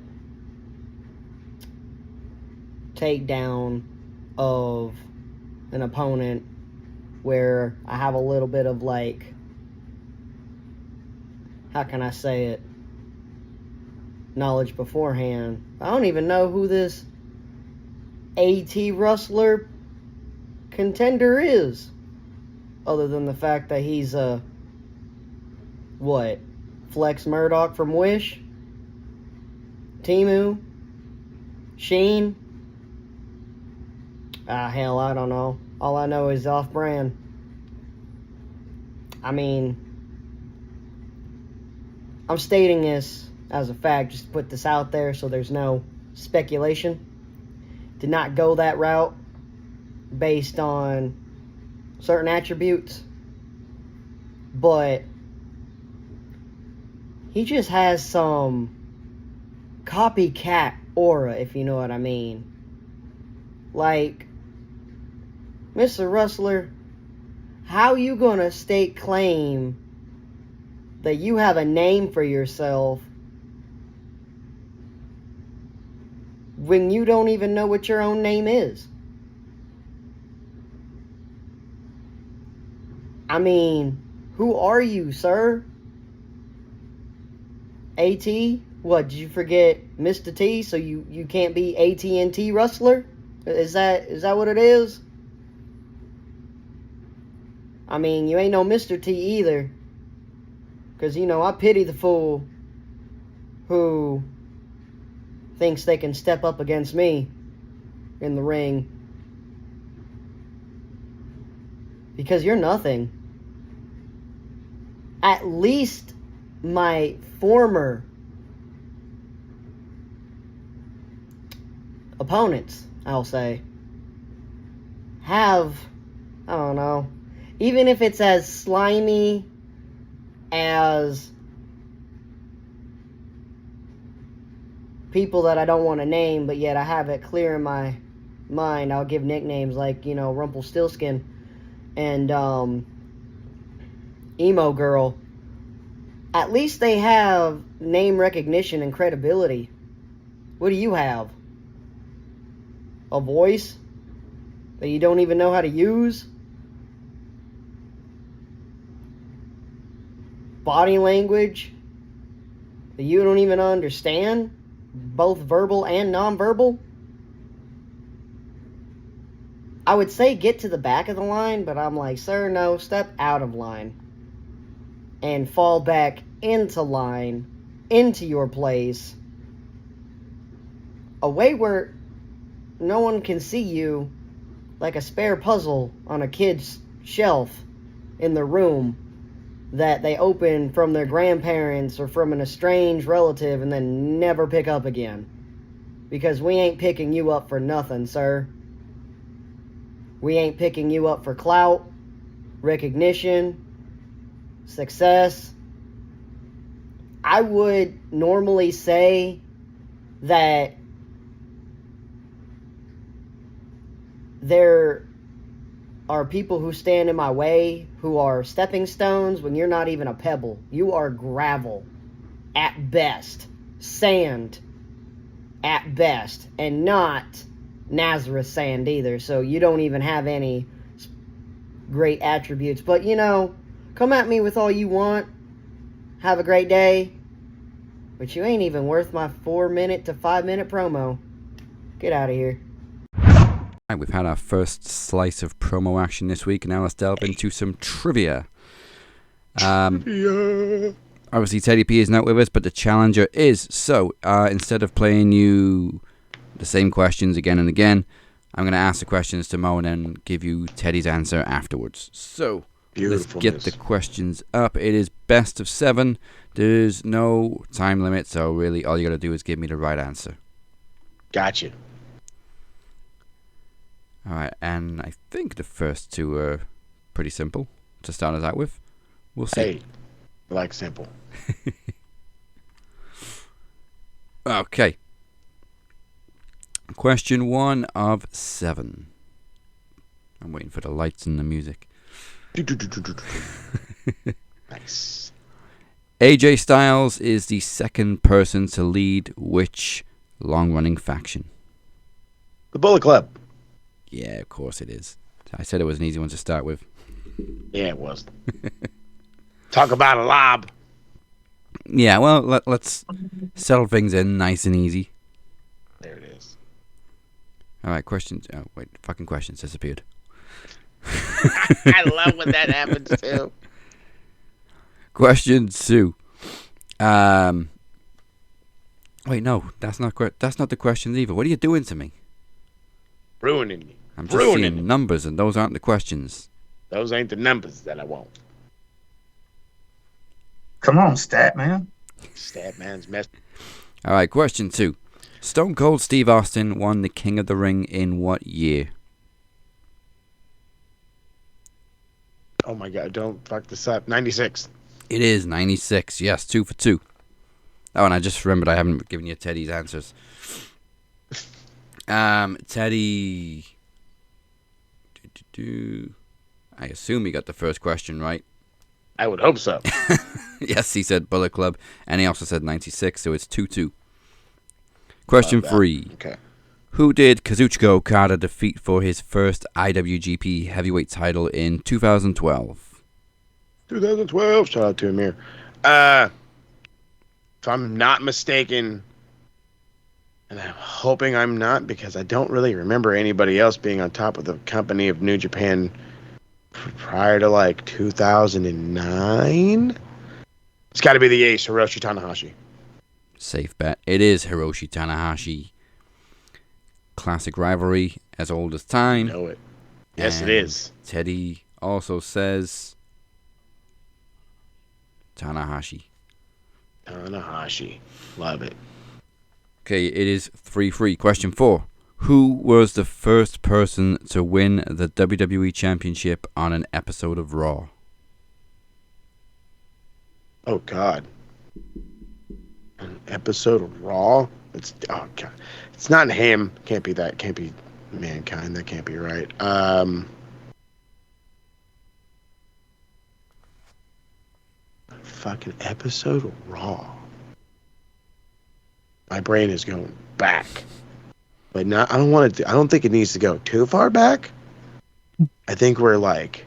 takedown of an opponent where I have a little bit of, like, how can I say it, knowledge beforehand. I don't even know who this AT Rustlar contender is, other than the fact that he's Flex Murdoch from Wish, Timu, Sheen. Hell, I don't know. All I know is off-brand. I mean, I'm stating this as a fact, just to put this out there so there's no speculation. Did not go that route based on certain attributes, but he just has some copycat aura, if you know what I mean. Like, Mr. Rustler, how you gonna state claim that you have a name for yourself when you don't even know what your own name is? I mean, who are you, sir? AT? What, did you forget Mr. T, so you can't be AT&T Rustler? Is that what it is? I mean, you ain't no Mr. T either. Because, you know, I pity the fool who thinks they can step up against me in the ring. Because you're nothing. At least my former opponents, I'll say, have, I don't know, even if it's as slimy as people that I don't want to name, but yet I have it clear in my mind, I'll give nicknames like, you know, Rumpelstiltskin and Emo Girl. At least they have name recognition and credibility. What do you have? A voice that you don't even know how to use? Body language that you don't even understand? Both verbal and nonverbal? I would say get to the back of the line, but I'm like, sir, no, step out of line and fall back into line, into your place, a way where no one can see you, like a spare puzzle on a kid's shelf in the room that they open from their grandparents or from an estranged relative and then never pick up again. Because we ain't picking you up for nothing, sir. We ain't picking you up for clout, recognition, success. I would normally say that there are people who stand in my way who are stepping stones when you're not even a pebble. You are gravel at best, sand at best, and not Nazareth sand either. So you don't even have any great attributes. But come at me with all you want. Have a great day. But you ain't even worth my 4-minute to 5-minute promo. Get out of here. Right, we've had our first slice of promo action this week, and now let's delve into some trivia. Obviously, Teddy P is not with us, but the challenger is. So, instead of playing you the same questions again and again, I'm going to ask the questions to Mo and then give you Teddy's answer afterwards. So, let's get the questions up. It is best of 7. There's no time limit, so really all you got to do is give me the right answer. Gotcha. Alright, and I think the first two are pretty simple to start us out with. We'll see. Hey, I like simple. Okay. Question 1 of 7. I'm waiting for the lights and the music. Nice. AJ Styles is the second person to lead which long-running faction? The Bullet Club. Yeah, of course it is. I said it was an easy one to start with. Yeah, it was. Talk about a lob. Yeah, well, let's settle things in nice and easy. There it is. Alright, questions. Oh, wait, fucking questions disappeared. I love when that happens, too. Question 2. Wait, no, that's not the questions either. What are you doing to me? Ruining me. I'm just seeing numbers, and those aren't the questions. Those ain't the numbers that I want. Come on, stat man. Stat man's mess. All right, question 2. Stone Cold Steve Austin won the King of the Ring in what year? Oh my God! Don't fuck this up. 96. It is 96. Yes, 2 for 2. Oh, and I just remembered I haven't given you Teddy's answers. Teddy. I assume he got the first question right. I would hope so. Yes, he said Bullet Club, and he also said 96, so it's 2-2. Question 3. Okay. Who did Kazuchika Okada defeat for his first IWGP Heavyweight title in 2012? 2012. Shout out to Amir. If I'm not mistaken, and I'm hoping I'm not, because I don't really remember anybody else being on top of the company of New Japan prior to like 2009. It's got to be the ace, Hiroshi Tanahashi. Safe bet. It is Hiroshi Tanahashi. Classic rivalry, as old as time. Know it. Yes, And it is. Teddy also says Tanahashi. Tanahashi. Love it. Okay, it is 3-3. Question 4. Who was the first person to win the WWE Championship on an episode of Raw? Oh, God. An episode of Raw? Oh, God. It's not him. Can't be that. Can't be Mankind. That can't be right. Fucking episode of Raw. My brain is going back. But not, I don't think it needs to go too far back. I think we're like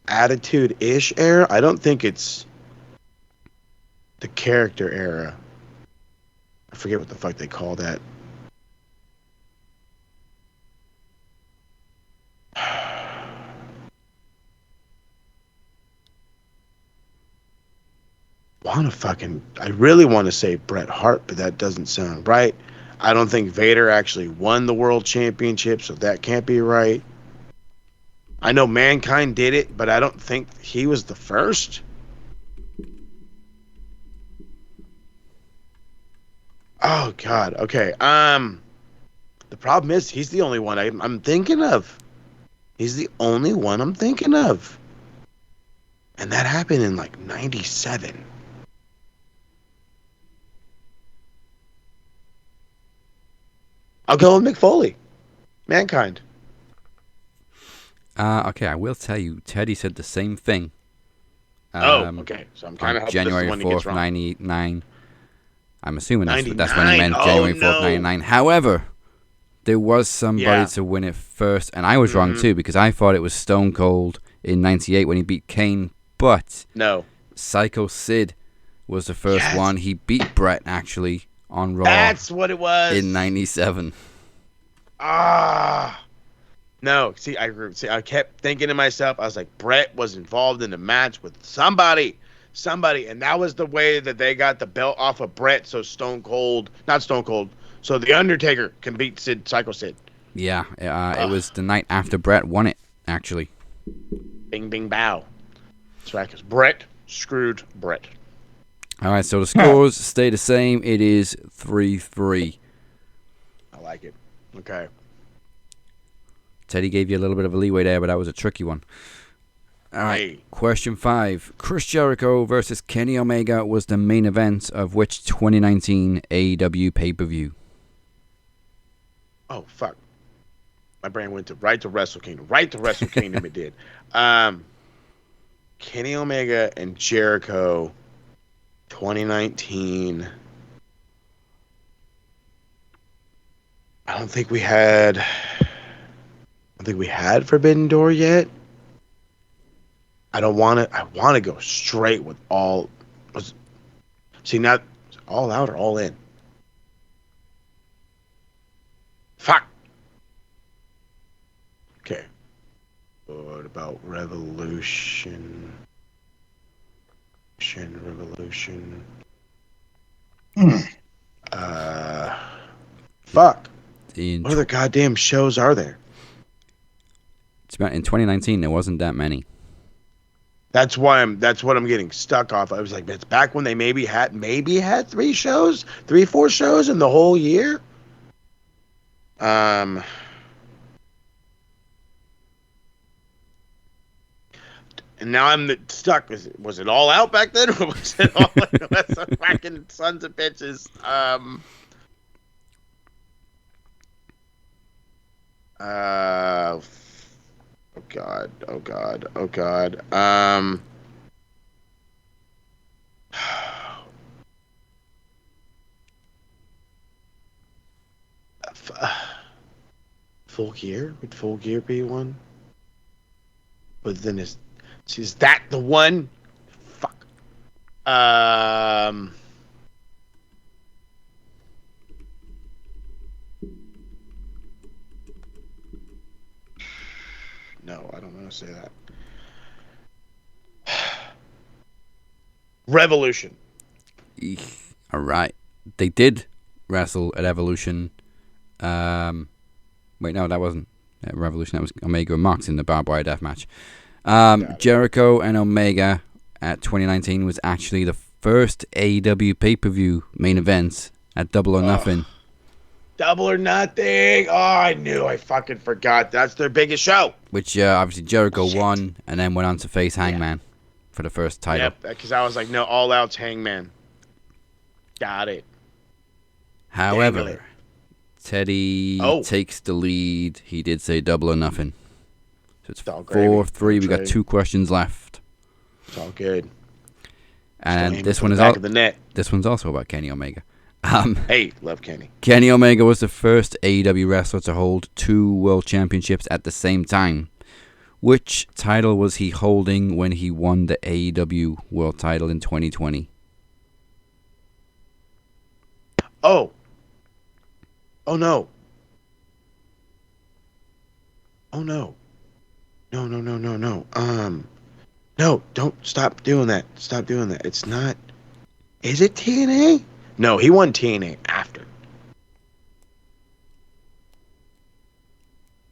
Attitude-ish era. I don't think it's the character era. I forget what the fuck they call that. I really want to say Bret Hart, but that doesn't sound right. I don't think Vader actually won the world championship, so that can't be right. I know Mankind did it, but I don't think he was the first. Oh, God. Okay. The problem is he's the only one I'm thinking of. He's the only one I'm thinking of. And that happened in like 97. I'll go with Mick Foley. Mankind. Okay, I will tell you, Teddy said the same thing. Okay. So I'm kind of hoping January this is the one he gets 4th, wrong. 99. I'm assuming that's when he 99? meant Oh, January 4th, no. 99. However, there was somebody Yeah. to win it first, and I was wrong too, because I thought it was Stone Cold in 98 when he beat Kane, but No. Psycho Sid was the first Yes. one. He beat Brett, actually, on Raw That's what it was. in 97. Ah. No. See, I kept thinking to myself, I was like, Brett was involved in a match with somebody, and that was the way that they got the belt off of Brett, so not Stone Cold, so the Undertaker can beat Psycho Sid. Yeah, it was the night after Brett won it, actually. Bing, bing, bow. That's right, because Brett screwed Brett. All right, so the scores stay the same. It is 3-3. I like it. Okay. Teddy gave you a little bit of a leeway there, but that was a tricky one. All right, Hey. question 5. Chris Jericho versus Kenny Omega was the main event of which 2019 AEW pay-per-view? Oh, fuck. My brain went right to Wrestle Kingdom. Right to Wrestle Kingdom it did. Kenny Omega and Jericho 2019. I don't think we had Forbidden Door yet. I want to go straight with all. See, now all out or all in? Fuck. Okay. What about Revolution? Revolution. Fuck. What other goddamn shows are there? In 2019, there wasn't that many. That's what I'm getting stuck off. I was like, it's back when they maybe had 3 shows, 4 shows in the whole year. And now I'm stuck. Was it all out back then, or was it all like some fucking sons of bitches? Oh God. Full Gear? Would Full Gear be one? But then is that the one? Fuck. No, I don't want to say that. Revolution. All right. They did wrestle at Evolution. Wait, no, that wasn't at Revolution. That was Omega and Mox in the barbed wire death match. Jericho and Omega at 2019 was actually the first AEW pay-per-view main event at Double or Nothing. Double or Nothing. Oh, I knew. I fucking forgot. That's their biggest show. Which obviously Jericho won and then went on to face Hangman for the first title. Yep, because I was like, no, All Out's Hangman. Got it. However, Teddy takes the lead. He did say Double or Nothing. So it's 4-3. We got 2 questions left. It's all good. And this one is this one's also about Kenny Omega. Hey, love Kenny. Kenny Omega was the first AEW wrestler to hold 2 world championships at the same time. Which title was he holding when he won the AEW world title in 2020? Oh no. No, don't stop doing that. Stop doing that. It's not. Is it TNA? No, he won TNA after.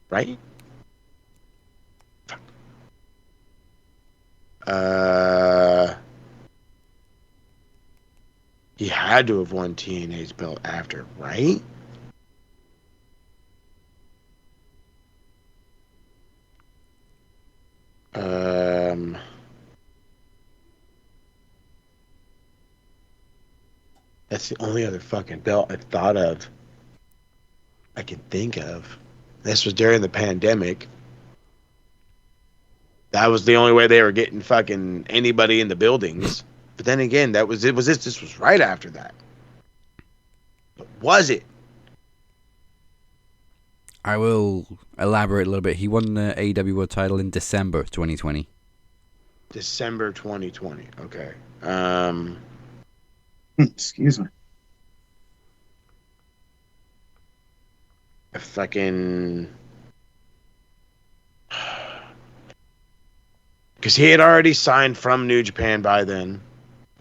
Right? Fuck. He had to have won TNA's belt after, right? That's the only other fucking belt I've thought of. I can think of. This was during the pandemic. That was the only way they were getting fucking anybody in the buildings. But then again, this was right after that. But was it? I will elaborate a little bit. He won the AEW World title in December 2020. December 2020. Okay. Excuse me. Fucking. Because he had already signed from New Japan by then,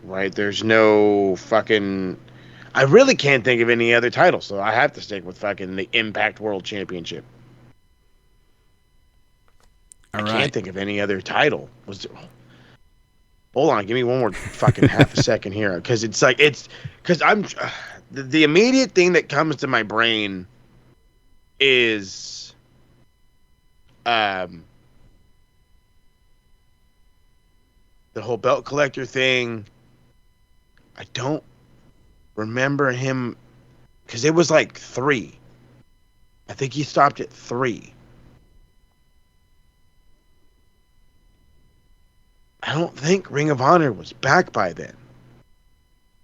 right? There's no fucking. I really can't think of any other title, so I have to stick with fucking the Impact World Championship. I can't think of any other title. Hold on, give me one more fucking half a second here, because I'm the immediate thing that comes to my brain is the whole belt collector thing. I don't remember him, because it was like 3. I think he stopped at 3. I don't think Ring of Honor was back by then.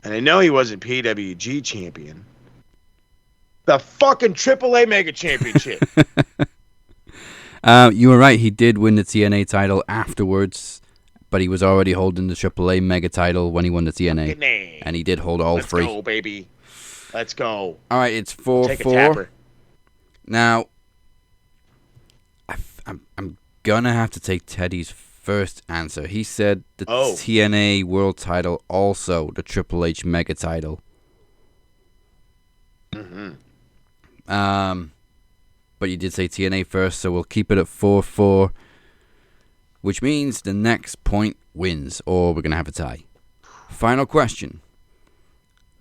And I know he wasn't PWG champion. The fucking AAA Mega Championship. You were right. He did win the TNA title afterwards, but he was already holding the AAA Mega title when he won the TNA. And he did hold all 3. Let's go, baby. Let's go. All right, it's 4-4. Take a tapper. Now, I'm going to have to take Teddy's first answer. He said the TNA World title, also the Triple H Mega title. Mm-hmm. But you did say TNA first, so we'll keep it at 4-4, which means the next point wins, or we're going to have a tie. Final question.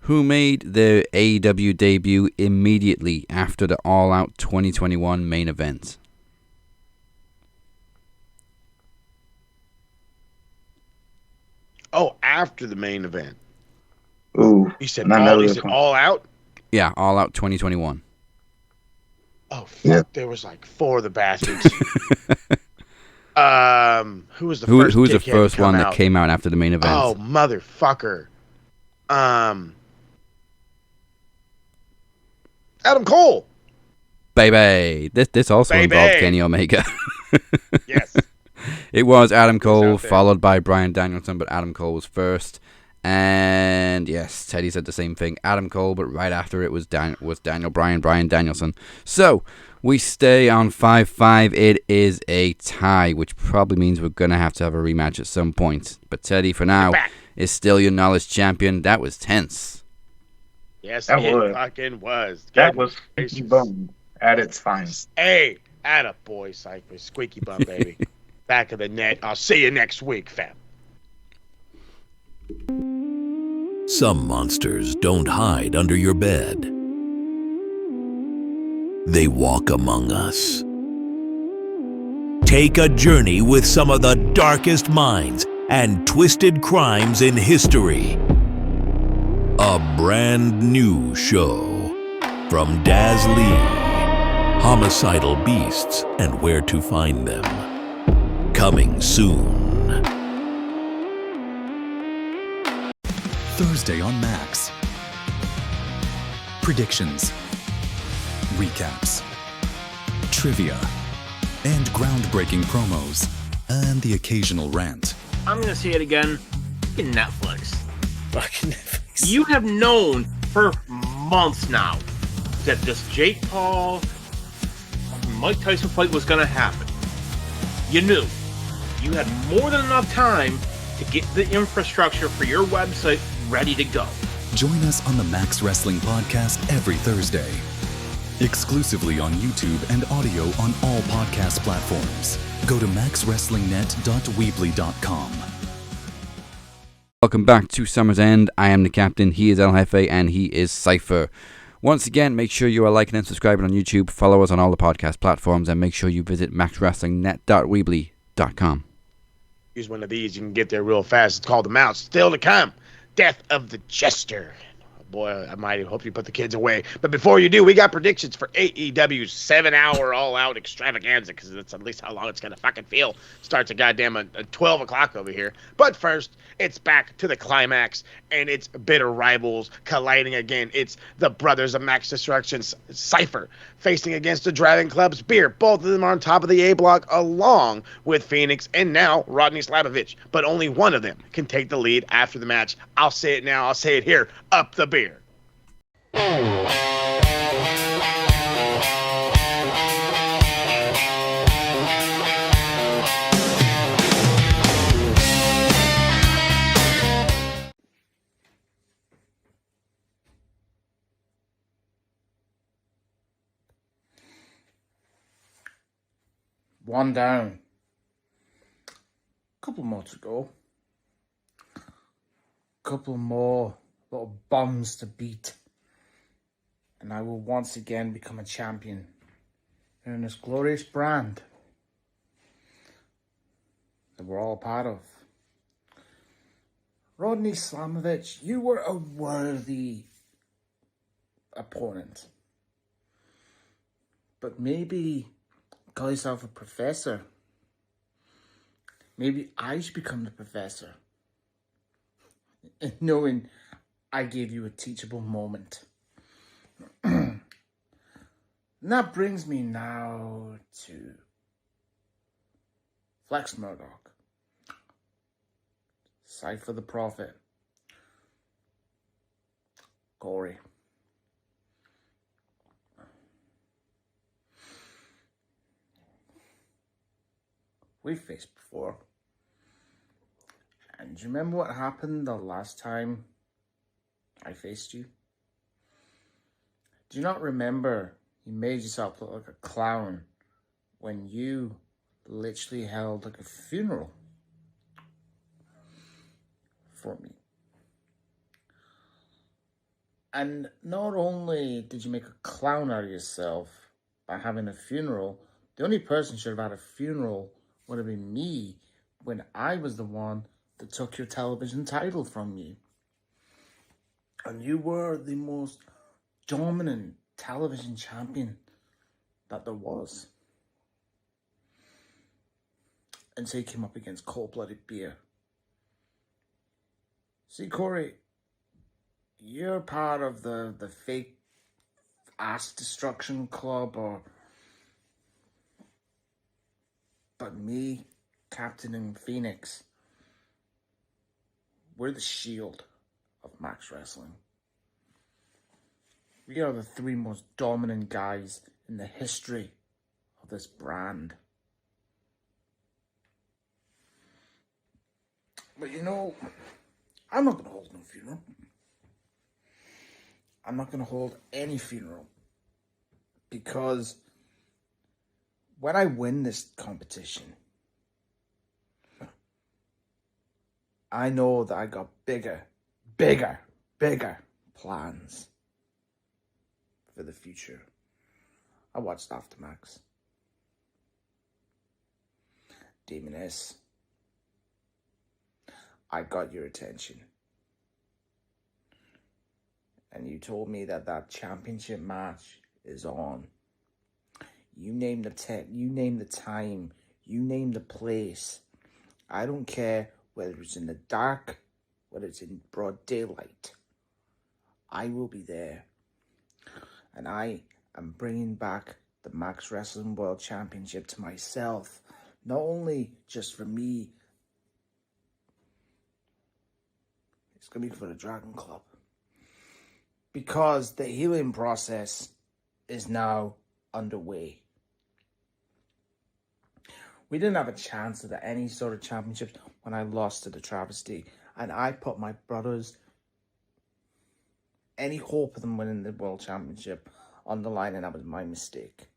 Who made their AEW debut immediately after the All Out 2021 main event? Oh, after the main event. Ooh. You said All Out? Yeah, All Out 2021. Oh, fuck. Yeah. There was like 4 of the bastards. Who was the first? Who was the dickhead first to come one out? that came out after the main event? Oh, motherfucker. Adam Cole. Baby. This also involved Kenny Omega. Yes. It was Adam Cole, followed by Bryan Danielson, but Adam Cole was first. And yes, Teddy said the same thing. Adam Cole, but right after it was Daniel Bryan, Bryan Danielson. So, we stay on 5-5. It is a tie, which probably means we're going to have a rematch at some point. But Teddy, for now, is still your knowledge champion. That was tense. Yes, it fucking was. That was squeaky bum at its finest. Hey, atta boy, Cypher. Squeaky bum, baby. Back of the net. I'll see you next week, fam. Some monsters don't hide under your bed. They walk among us. Take a journey with some of the darkest minds and twisted crimes in history. A brand new show from Daz Lee, Homicidal Beasts and Where to Find Them. Coming soon. Thursday on Max. Predictions, recaps, trivia, and groundbreaking promos, and the occasional rant. I'm gonna say it again. Fucking Netflix. Fucking Netflix. You have known for months now that this Jake Paul, Mike Tyson fight was gonna happen. You knew. You had more than enough time to get the infrastructure for your website ready to go. Join us on the Max Wrestling Podcast every Thursday. Exclusively on YouTube and audio on all podcast platforms. Go to maxwrestlingnet.weebly.com. Welcome back to Summer's End. I am the captain, he is El Jefe, and he is Cypher. Once again, make sure you are liking and subscribing on YouTube, follow us on all the podcast platforms, and make sure you visit maxwrestlingnet.weebly.com. Use one of these, you can get there real fast. It's called the Mouse. Still to come, Death of the Jester. boy, I might hope you put the kids away. But before you do, we got predictions for AEW's 7-hour all-out extravaganza, because that's at least how long it's going to fucking feel. Starts at goddamn at 12 o'clock over here. But first, it's back to the climax, and it's bitter rivals colliding again. It's the Brothers of Max Destruction's Cypher facing against the Dragon Club's Beer. Both of them are on top of the A block, along with Phoenix and now Rodney Slavovich. But only one of them can take the lead after the match. I'll say it now, I'll say it here. Up the beer. One down. Couple more to go. Couple more little bums to beat. And I will once again become a champion in this glorious brand that we're all a part of. Rodney Slamovich, you were a worthy opponent. But maybe call yourself a professor. Maybe I should become the professor. Knowing I gave you a teachable moment. And that brings me now to Flex Murdoch, Cypher the Prophet, Corey. We've faced before. And do you remember what happened the last time I faced you? Do you not remember you made yourself look like a clown when you literally held like a funeral for me? And not only did you make a clown out of yourself by having a funeral, the only person who should have had a funeral would have been me when I was the one that took your television title from you. And you were the most dominant television champion that there was. And so he came up against Cold-Blooded Beer. See, Corey, you're part of the fake ass destruction club, but me, Captain and Phoenix, we're the shield of Max Wrestling. We are the three most dominant guys in the history of this brand. But you know, I'm not going to hold no funeral. I'm not going to hold any funeral. Because when I win this competition, I know that I got bigger plans for the future. I watched Aftermax. Demoness. I got your attention. And you told me that that championship match is on. You name the you name the time, you name the place. I don't care whether it's in the dark, whether it's in broad daylight. I will be there. And I am bringing back the Max Wrestling World Championship to myself. Not only just for me, it's going to be for the Dragon Club. Because the healing process is now underway. We didn't have a chance at any sort of championships when I lost to the Travesty. And I put my brothers, any hope of them winning the World Championship on the line, and that was my mistake.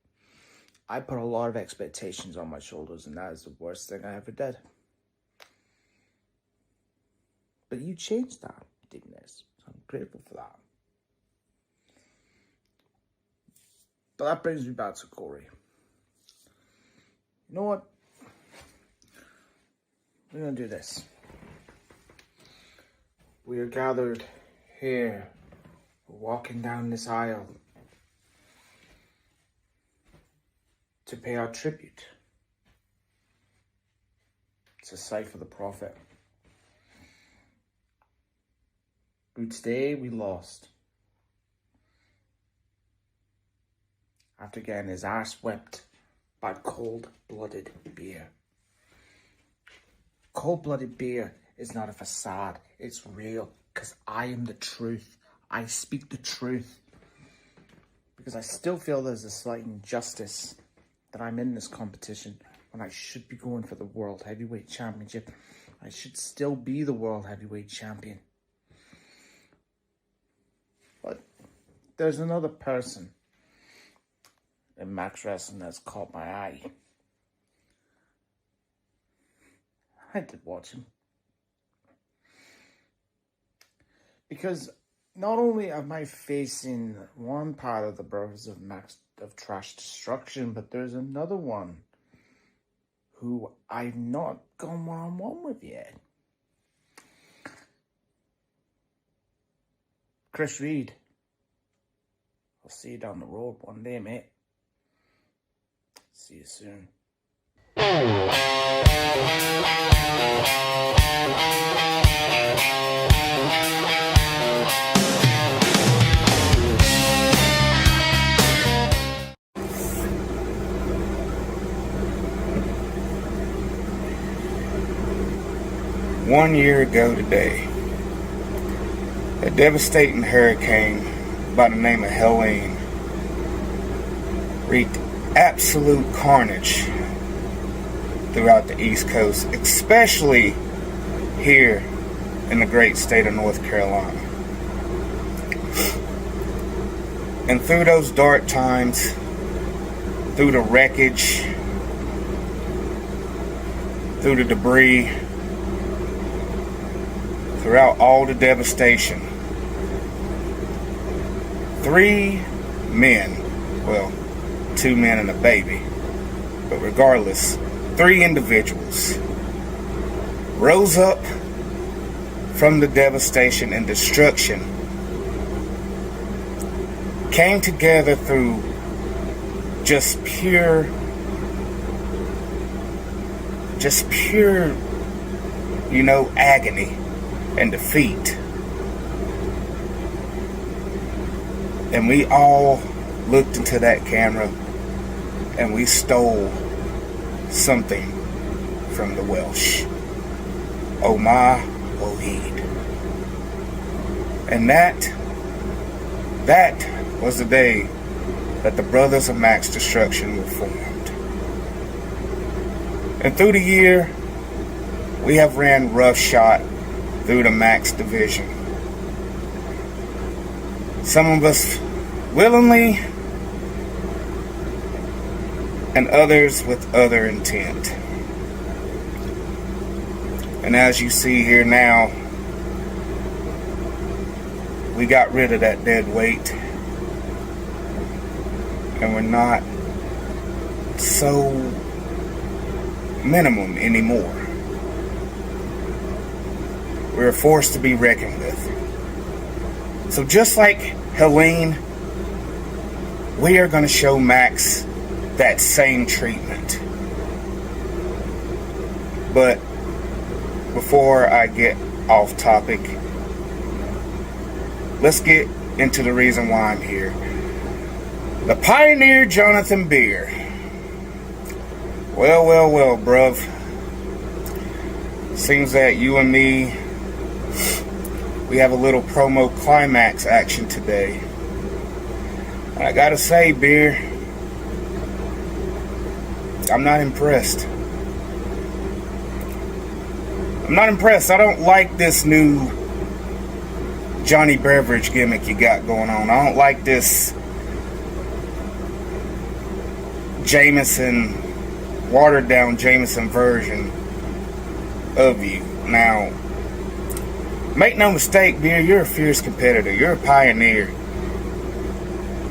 I put a lot of expectations on my shoulders, and that is the worst thing I ever did. But you changed that, Demoness. So I'm grateful for that. But that brings me back to Corey. You know what? We're going to do this. We are gathered here walking down this aisle to pay our tribute to Cypher the Prophet, who today we lost after getting his ass whipped by cold-blooded beer. Cold-blooded beer is not a facade, it's real, because I am the truth. I speak the truth. Because I still feel there's a slight injustice that I'm in this competition when I should be going for the World Heavyweight Championship. I should still be the World Heavyweight Champion. But there's another person in Max Wrestling that's caught my eye. I did watch him. Because not only am I facing one part of the Brothers of Trash Destruction, but there's another one who I've not gone one-on-one with yet. Chris Reed. I'll see you down the road one day, mate. See you soon. One year ago today, a devastating hurricane by the name of Helene wreaked absolute carnage throughout the East Coast, especially here in the great state of North Carolina. And through those dark times, through the wreckage, through the debris, throughout all the devastation, 3 men, well, 2 men and a baby, but regardless, 3 individuals rose up from the devastation and destruction, came together through just pure, agony and defeat. And we all looked into that camera and we stole something from the Welsh. Oh my, oh heed. And that was the day that the Brothers of Max Destruction were formed. And through the year, we have ran roughshod through the Max division. Some of us willingly, and others with other intent. And as you see here now, we got rid of that dead weight, and we're not so minimum anymore. We're a force to be reckoned with. So just like Helene, we are going to show Max that same treatment. But before I get off topic, let's get into the reason why I'm here. The Pioneer Jonathan Beer. Well, bruv. Seems that you and me, we have a little promo climax action today. And I gotta say, Beer, I'm not impressed. I don't like this new Johnny Beverage gimmick you got going on. I don't like this Jameson, watered down Jameson version of you. Now, make no mistake, Beer, you're a fierce competitor. You're a pioneer.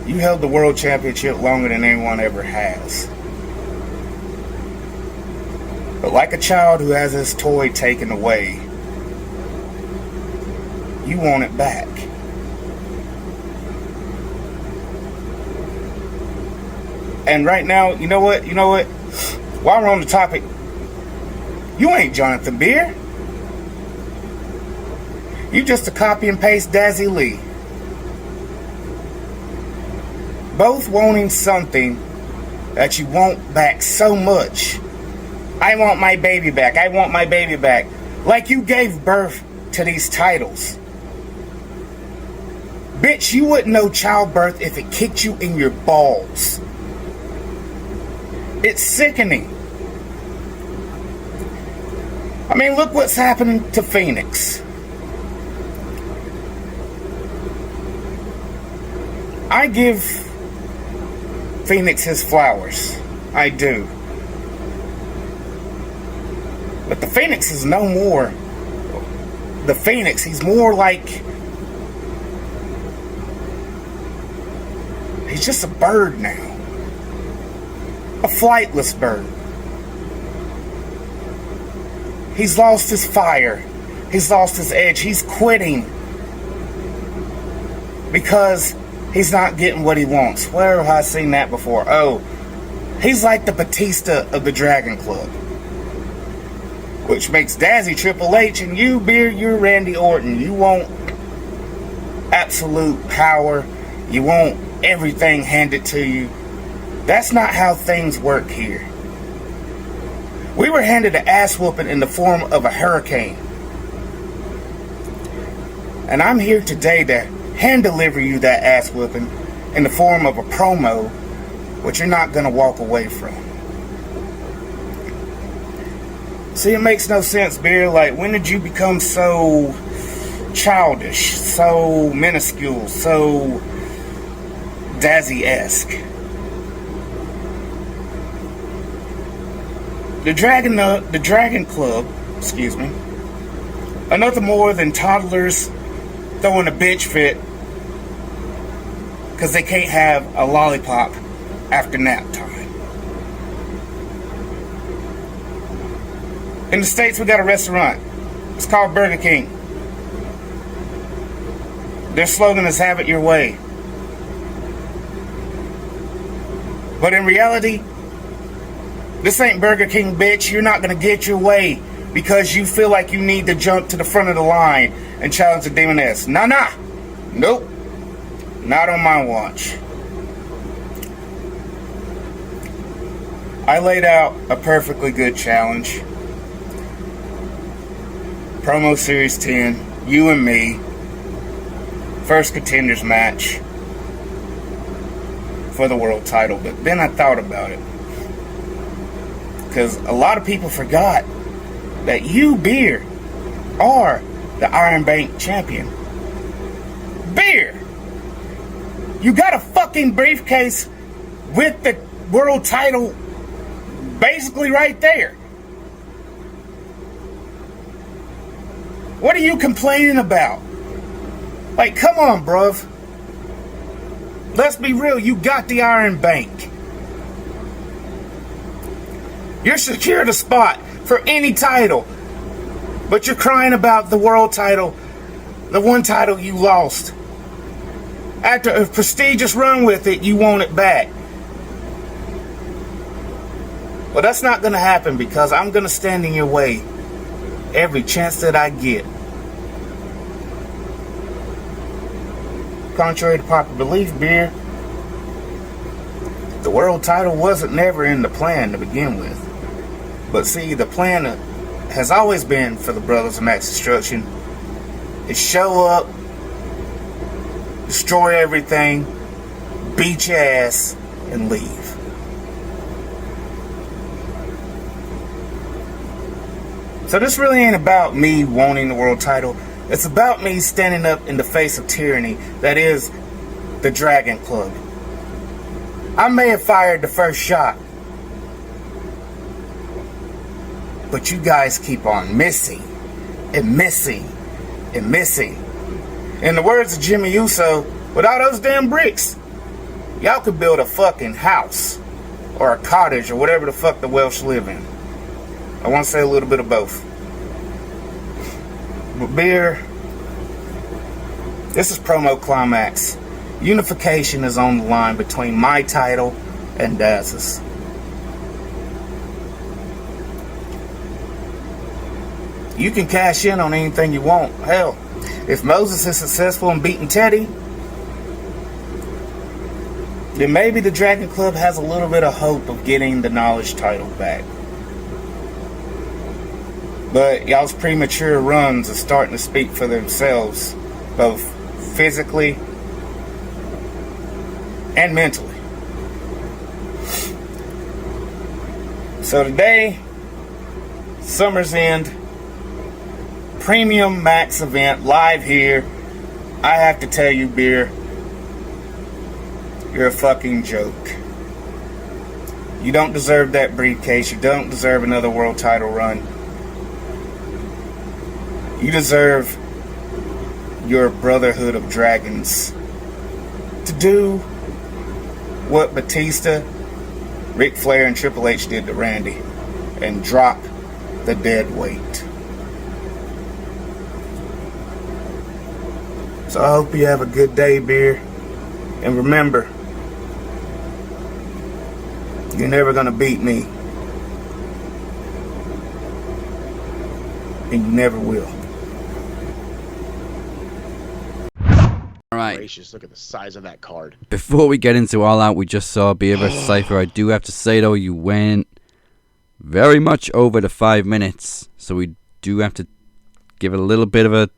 You held the world championship longer than anyone ever has. But like a child who has his toy taken away, you want it back. And right now, you know what? While we're on the topic, you ain't Jonathan Beer. You just a copy and paste Dazzy Lee. Both wanting something that you want back so much. I want my baby back. I want my baby back. Like you gave birth to these titles. Bitch, you wouldn't know childbirth if it kicked you in your balls. It's sickening. I mean, look what's happening to Phoenix. I give Phoenix his flowers. I do. But the Phoenix is no more the Phoenix. He's more like... he's just a bird now. A flightless bird. He's lost his fire. He's lost his edge. He's quitting because he's not getting what he wants. Where have I seen that before? Oh, he's like the Batista of the Dragon Club. Which makes Dazzy Triple H, and you, Beer, you're Randy Orton. You want absolute power. You want everything handed to you. That's not how things work here. We were handed an ass whooping in the form of a hurricane. And I'm here today to hand deliver you that ass whooping in the form of a promo, which you're not going to walk away from. See, it makes no sense, Beer. Like, when did you become so childish, so minuscule, so Dazzy-esque? The Dragon Club, excuse me, are nothing more than toddlers throwing a bitch fit because they can't have a lollipop after nap time. In the States, we got a restaurant. It's called Burger King. Their slogan is "Have it your way." But in reality, this ain't Burger King, bitch. You're not gonna get your way because you feel like you need to jump to the front of the line and challenge the Demoness. Nah. Nope. Not on my watch. I laid out a perfectly good challenge. Promo Series 10, you and me. First contenders match for the world title. But then I thought about it. Because a lot of people forgot that you, Beer, are the Iron Bank champion. Beer! You got a fucking briefcase with the world title basically right there. What are you complaining about? Like, come on, bruv. Let's be real, you got the Iron Bank. You're secured a spot for any title. But you're crying about the world title, the one title you lost. After a prestigious run with it, you want it back. Well, that's not going to happen because I'm going to stand in your way every chance that I get. Contrary to popular belief, Beer, the world title wasn't never in the plan to begin with. But see, the plan has always been for the Brothers of Max Destruction is show up, destroy everything, beat your ass, and leave. So this really ain't about me wanting the world title. It's about me standing up in the face of tyranny that is the Dragon Club. I may have fired the first shot, but you guys keep on missing and missing and missing. In the words of Jimmy Uso, without those damn bricks, y'all could build a fucking house or a cottage or whatever the fuck the Welsh live in. I want to say a little bit of both. But Beer, this is promo climax. Unification is on the line between my title and dazzles. You can cash in on anything you want. Hell, if Moses is successful in beating Teddy, then maybe the Dragon Club has a little bit of hope of getting the Knowledge title back. But y'all's premature runs are starting to speak for themselves, both physically and mentally. So today, Summer's End Premium Max event live here. I have to tell you, Beer, you're a fucking joke. You don't deserve that briefcase. You don't deserve another world title run. You deserve your Brotherhood of Dragons to do what Batista, Ric Flair, and Triple H did to Randy and drop the dead weight. So I hope you have a good day, Beer. And remember, you're never gonna beat me. And you never will. All right. Gracious, look at the size of that card. Before we get into All Out, we just saw Beer vs. Cypher. I do have to say, though, you went very much over the 5 minutes. So we do have to give it a little bit of a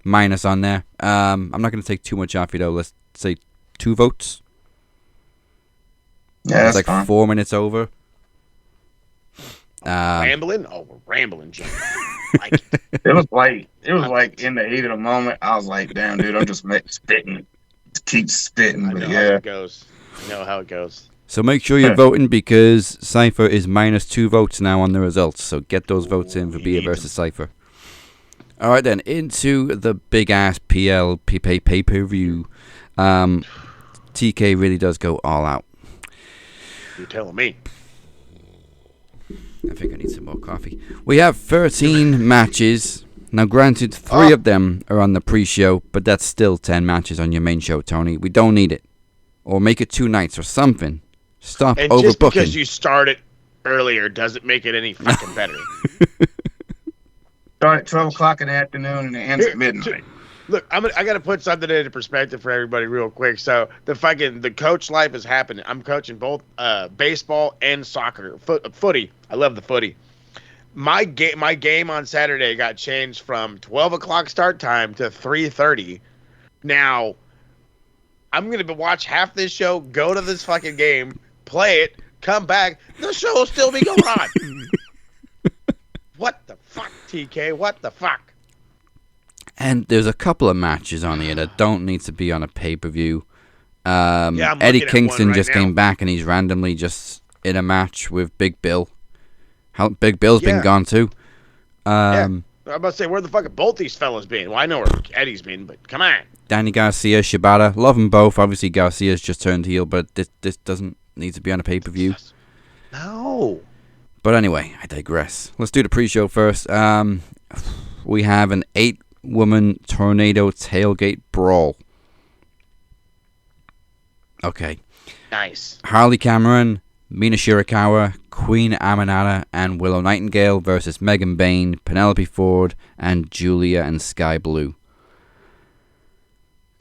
minus on there. I'm not going to take too much off you, though. Let's say 2 votes. Yeah, that's like fine. 4 minutes over. Rambling? Oh, we're rambling, Jim. It was like in the heat of the moment. I was like, "Damn, dude, I'm just spitting, keep spitting." I But know how yeah, it goes. I know how it goes. So make sure you're voting because Cypher is minus 2 votes now on the results. So get those votes in for Beer versus Cypher. All right, then into the big ass pay-per-view. TK really does go all out. You're telling me. I think I need some more coffee. We have 13 matches. Now, granted, 3 of them are on the pre-show, but that's still 10 matches on your main show, Tony. We don't need it. Or make it 2 nights or something. Stop And overbooking. just because you started earlier doesn't make it any fucking better. start at 12 o'clock in the afternoon and it ends at midnight. Look, I got to put something into perspective for everybody real quick. So the coach life is happening. I'm coaching both baseball and soccer, footy. I love the footy. My game on Saturday got changed from 12 o'clock start time to 3:30. Now, I'm gonna watch half this show, go to this fucking game, play it, come back. The show will still be going on. What the fuck, TK? What the fuck? And there's a couple of matches on here that don't need to be on a pay-per-view. I'm Eddie looking at Kingston one just right came now. back and he's randomly just in a match with Big Bill. Big Bill's been Yeah. gone too. I'm about to say, where the fuck have both these fellas been? Well, I know where Eddie's been, but come on. Danny Garcia, Shibata, love them both. Obviously, Garcia's just turned heel, but this doesn't need to be on a pay-per-view. No. But anyway, I digress. Let's do the pre-show first. We have an 8-woman tornado tailgate brawl. Okay. Nice. Harley Cameron, Mina Shirakawa, Queen Aminata, and Willow Nightingale versus Megan Bayne, Penelope Ford, and Julia and Sky Blue.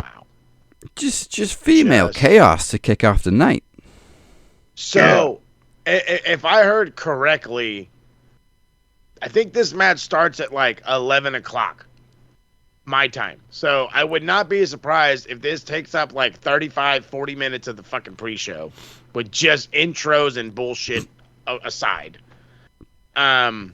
Wow. Just female chaos to kick off the night. So, if I heard correctly, I think this match starts at like 11 o'clock my time. So I would not be surprised if this takes up like 35, 40 minutes of the fucking pre-show with just intros and bullshit aside. What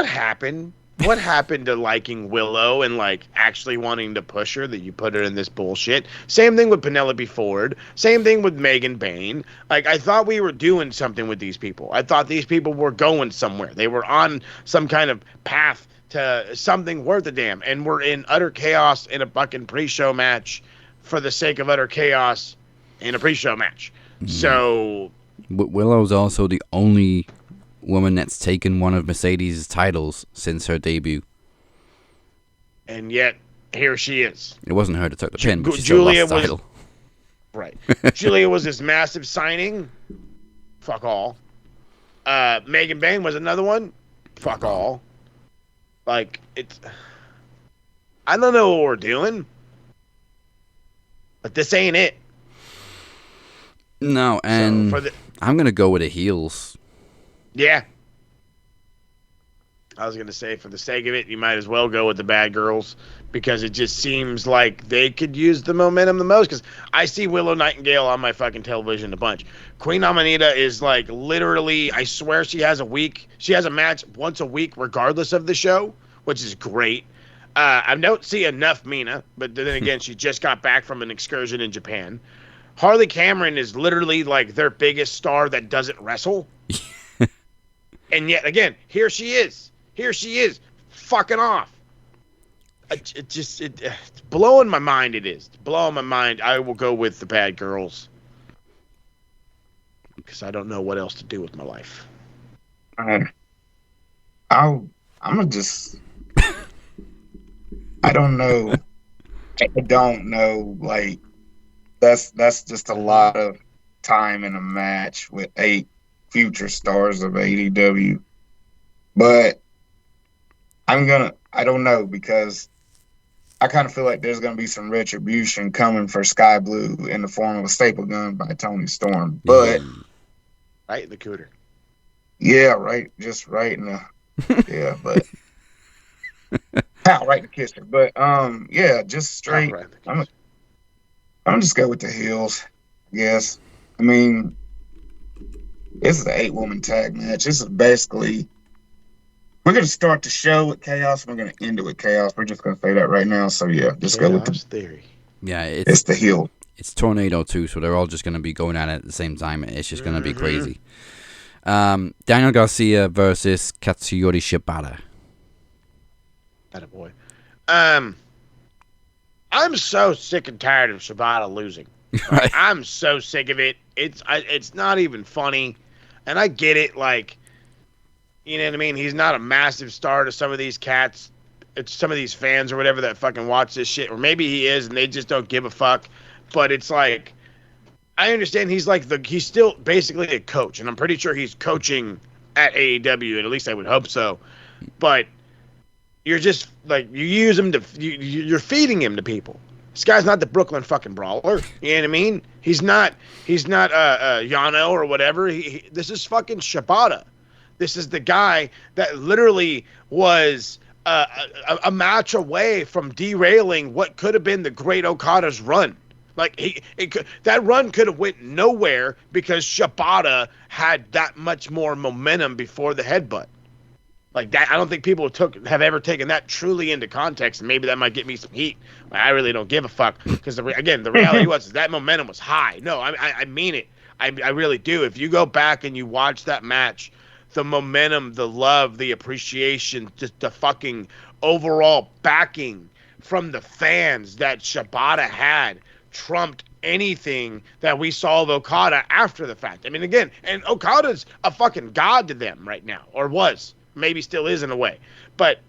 happened? What happened to liking Willow and like actually wanting to push her that you put her in this bullshit? Same thing with Penelope Ford. Same thing with Megan Bayne. Like, I thought we were doing something with these people. I thought these people were going somewhere. They were on some kind of path to something worth a damn. And we're in utter chaos in a fucking pre-show match for the sake of utter chaos in a pre-show match. So Willow's also the only woman that's taken one of Mercedes' titles since her debut. And yet, here she is. It wasn't her that took the pin, but she still lost the title. Right. Julia was this massive signing. Fuck all. Megan Bain was another one. Fuck all. Like, it's... I don't know what we're doing. But this ain't it. No, and I'm going to go with the heels. Yeah. I was going to say, for the sake of it, you might as well go with the bad girls, because it just seems like they could use the momentum the most, because I see Willow Nightingale on my fucking television a bunch. Queen Amanita is like literally, I swear she has a match once a week regardless of the show, which is great. I don't see enough Mina, but then again, she just got back from an excursion in Japan. Harley Cameron is literally like their biggest star that doesn't wrestle. And yet again, here she is, fucking off. It's blowing my mind. It is blowing my mind. I will go with the bad girls because I don't know what else to do with my life. I'm gonna just. I don't know. Like, that's just a lot of time in a match with 8 future stars of AEW. But I don't know, because I kind of feel like there's going to be some retribution coming for Sky Blue in the form of a staple gun by Tony Storm. But right in the cooter. Yeah, right. Just right in the yeah, but right in the kisser. But yeah, just straight. I'm just go with the heels, I guess. I mean, this is an 8-woman tag match. This is basically, we're going to start the show with chaos. We're going to end it with chaos. We're just going to say that right now. So yeah, just go with the theory. Yeah, it's the heel. It's Tornado too, so they're all just going to be going at it at the same time. It's just going to be crazy. Daniel Garcia versus Katsuyori Shibata. Attaboy. I'm so sick and tired of Shibata losing. Right. I'm so sick of it. It's not even funny, and I get it. Like, you know what I mean? He's not a massive star to some of these cats. It's some of these fans or whatever that fucking watch this shit, or maybe he is and they just don't give a fuck. But it's like, I understand he's still basically a coach, and I'm pretty sure he's coaching at AEW, and at least I would hope so. But you're just like, you use him to, you're feeding him to people. This guy's not the Brooklyn fucking Brawler. You know what I mean? He's not Yano or whatever. This is fucking Shibata. This is the guy that literally was a match away from derailing what could have been the Great Okada's run. Like, that run could have went nowhere because Shibata had that much more momentum before the headbutt. Like that, I don't think people have ever taken that truly into context, and maybe that might get me some heat. I really don't give a fuck, because the reality was that momentum was high. No, I mean it. I really do. If you go back and you watch that match, the momentum, the love, the appreciation, just the fucking overall backing from the fans that Shibata had trumped anything that we saw of Okada after the fact. I mean, again, and Okada's a fucking god to them right now, or was. Maybe still is in a way, but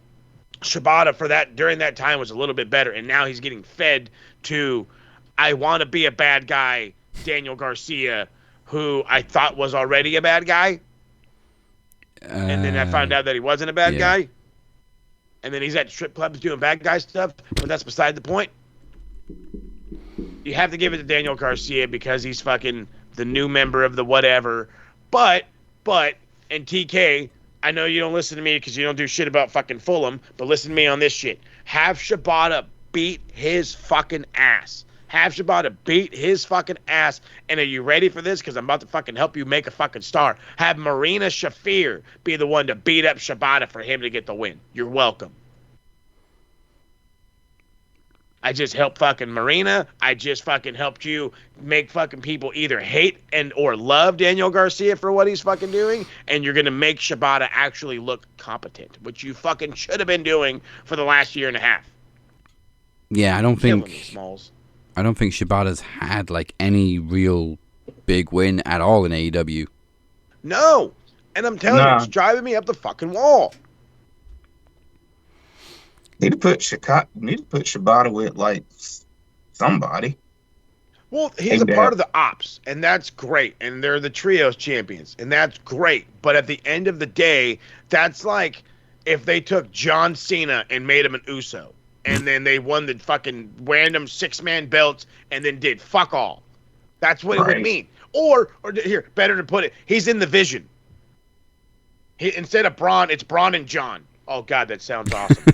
Shibata during that time was a little bit better, and now he's getting fed to, I want to be a bad guy, Daniel Garcia, who I thought was already a bad guy, and then I found out that he wasn't a bad guy, and then he's at strip clubs doing bad guy stuff, but that's beside the point. You have to give it to Daniel Garcia because he's fucking the new member of the whatever, but and TK, I know you don't listen to me because you don't do shit about fucking Fulham, but listen to me on this shit. Have Shibata beat his fucking ass. Have Shibata beat his fucking ass. And are you ready for this? Because I'm about to fucking help you make a fucking star. Have Marina Shafir be the one to beat up Shibata for him to get the win. You're welcome. I just helped fucking Marina. I just fucking helped you make fucking people either hate or love Daniel Garcia for what he's fucking doing, and you're gonna make Shibata actually look competent, which you fucking should have been doing for the last year and a half. Yeah, I don't think Smalls. Shibata's had like any real big win at all in AEW. No, and I'm telling you, it's driving me up the fucking wall. Need to put Shibata with like somebody. Well, he's a part of the Ops, and that's great. And they're the Trios champions, and that's great. But at the end of the day, that's like if they took John Cena and made him an Uso, and then they won the fucking random 6-man belts and then did fuck all. That's what it would mean. Or here, better to put it, he's in the Vision. Instead of Braun, it's Braun and John. Oh, God, that sounds awesome.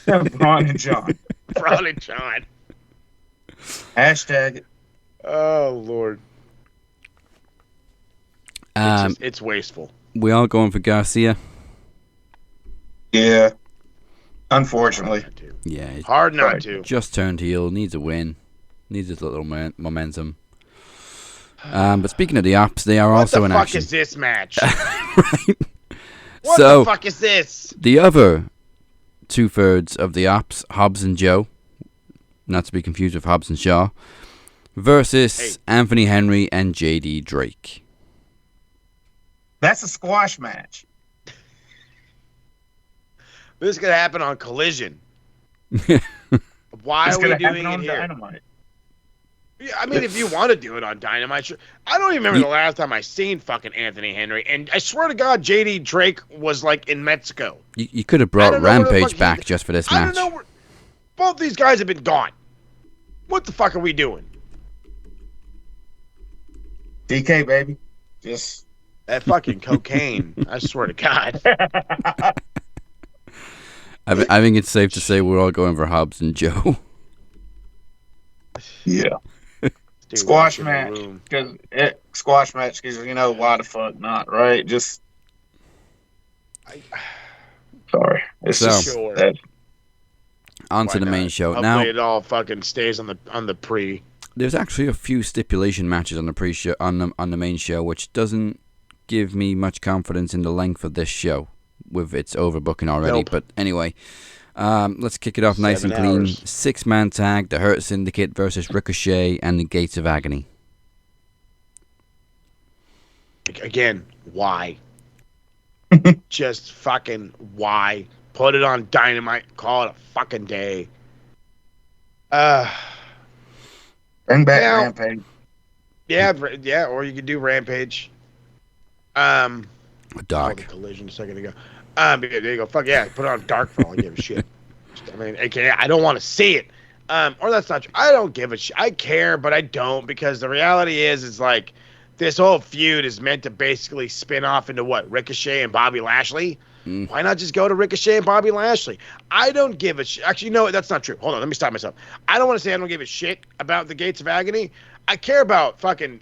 Braun and John. Braun and John. Hashtag it. Oh, Lord. It's wasteful. We all going for Garcia? Yeah. Unfortunately. Yeah. Hard not to. Just turned heel. Needs a win. Needs a little momentum. But speaking of the Ops, they are also in action. What the fuck is this match? Right? What the fuck is this? The other 2/3 of the Ops, Hobbs and Joe, not to be confused with Hobbs and Shaw, versus Anthony Henry and JD Drake. That's a squash match. This could happen on Collision. Why are we doing it here? Dynamite. Yeah, I mean, if you want to do it on Dynamite, sure. I don't even remember the last time I seen fucking Anthony Henry, and I swear to God, JD Drake was like in Mexico. You could have brought Rampage back just for this match. I don't know. Both these guys have been gone. What the fuck are we doing? DK, baby. Just that fucking cocaine. I swear to God. I think it's safe to say we're all going for Hobbs and Joe. Yeah. Squash match. Squash match because, why the fuck not, right? Just. Sorry. It's just sure. On to the main show. Hopefully now it all fucking stays on the pre. There's actually a few stipulation matches on the pre-show on the main show, which doesn't give me much confidence in the length of this show with its overbooking already. Nope. But anyway, let's kick it off nice and clean. 6-man tag: the Hurt Syndicate versus Ricochet and the Gates of Agony. Again, why? Just fucking why? Put it on Dynamite. Call it a fucking day. Bring back Rampage. Yeah, or you could do Rampage. Dark. Collision a second ago. There you go. Fuck yeah, put it on Dark for all I give a shit. I mean, AKA, I don't want to see it. Or that's not true. I don't give a shit. I care, but I don't, because the reality is like this whole feud is meant to basically spin off into what? Ricochet and Bobby Lashley? Why not just go to Ricochet and Bobby Lashley? I don't give a shit. Actually, no, that's not true. Hold on, let me stop myself. I don't want to say I don't give a shit about the Gates of Agony. I care about fucking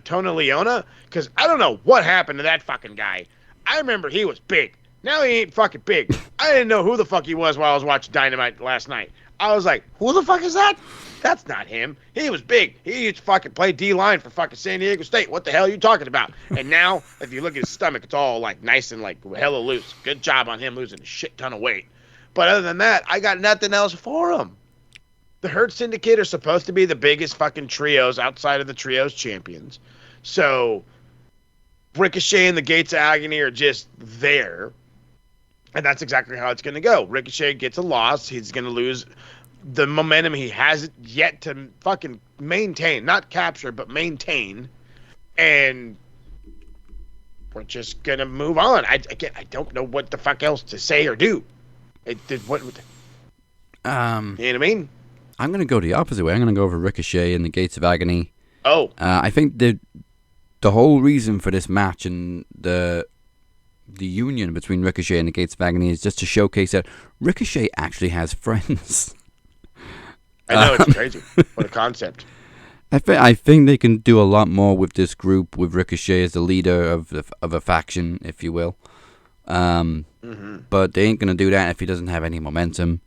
Tony Leona, because I don't know what happened to that fucking guy. I remember he was big. Now he ain't fucking big. I didn't know who the fuck he was while I was watching Dynamite last night. I was like, who the fuck is that? That's not him. He was big. He used to fucking play D-line for fucking San Diego State. What the hell are you talking about? And now, if you look at his stomach, it's all like nice and like hella loose. Good job on him losing a shit ton of weight. But other than that, I got nothing else for him. The Hurt Syndicate are supposed to be the biggest fucking trios outside of the trios champions. So Ricochet and the Gates of Agony are just there. And that's exactly how it's going to go. Ricochet gets a loss. He's going to lose the momentum he hasn't yet to fucking maintain. Not capture, but maintain. And we're just going to move on. I don't know what the fuck else to say or do. You know what I mean? I'm going to go the opposite way. I'm going to go for Ricochet and the Gates of Agony. Oh. I think the whole reason for this match and the union between Ricochet and the Gates of Agony is just to showcase that Ricochet actually has friends. I know, it's crazy. What a concept. I think they can do a lot more with this group, with Ricochet as the leader of a faction, if you will. But they ain't going to do that if he doesn't have any momentum.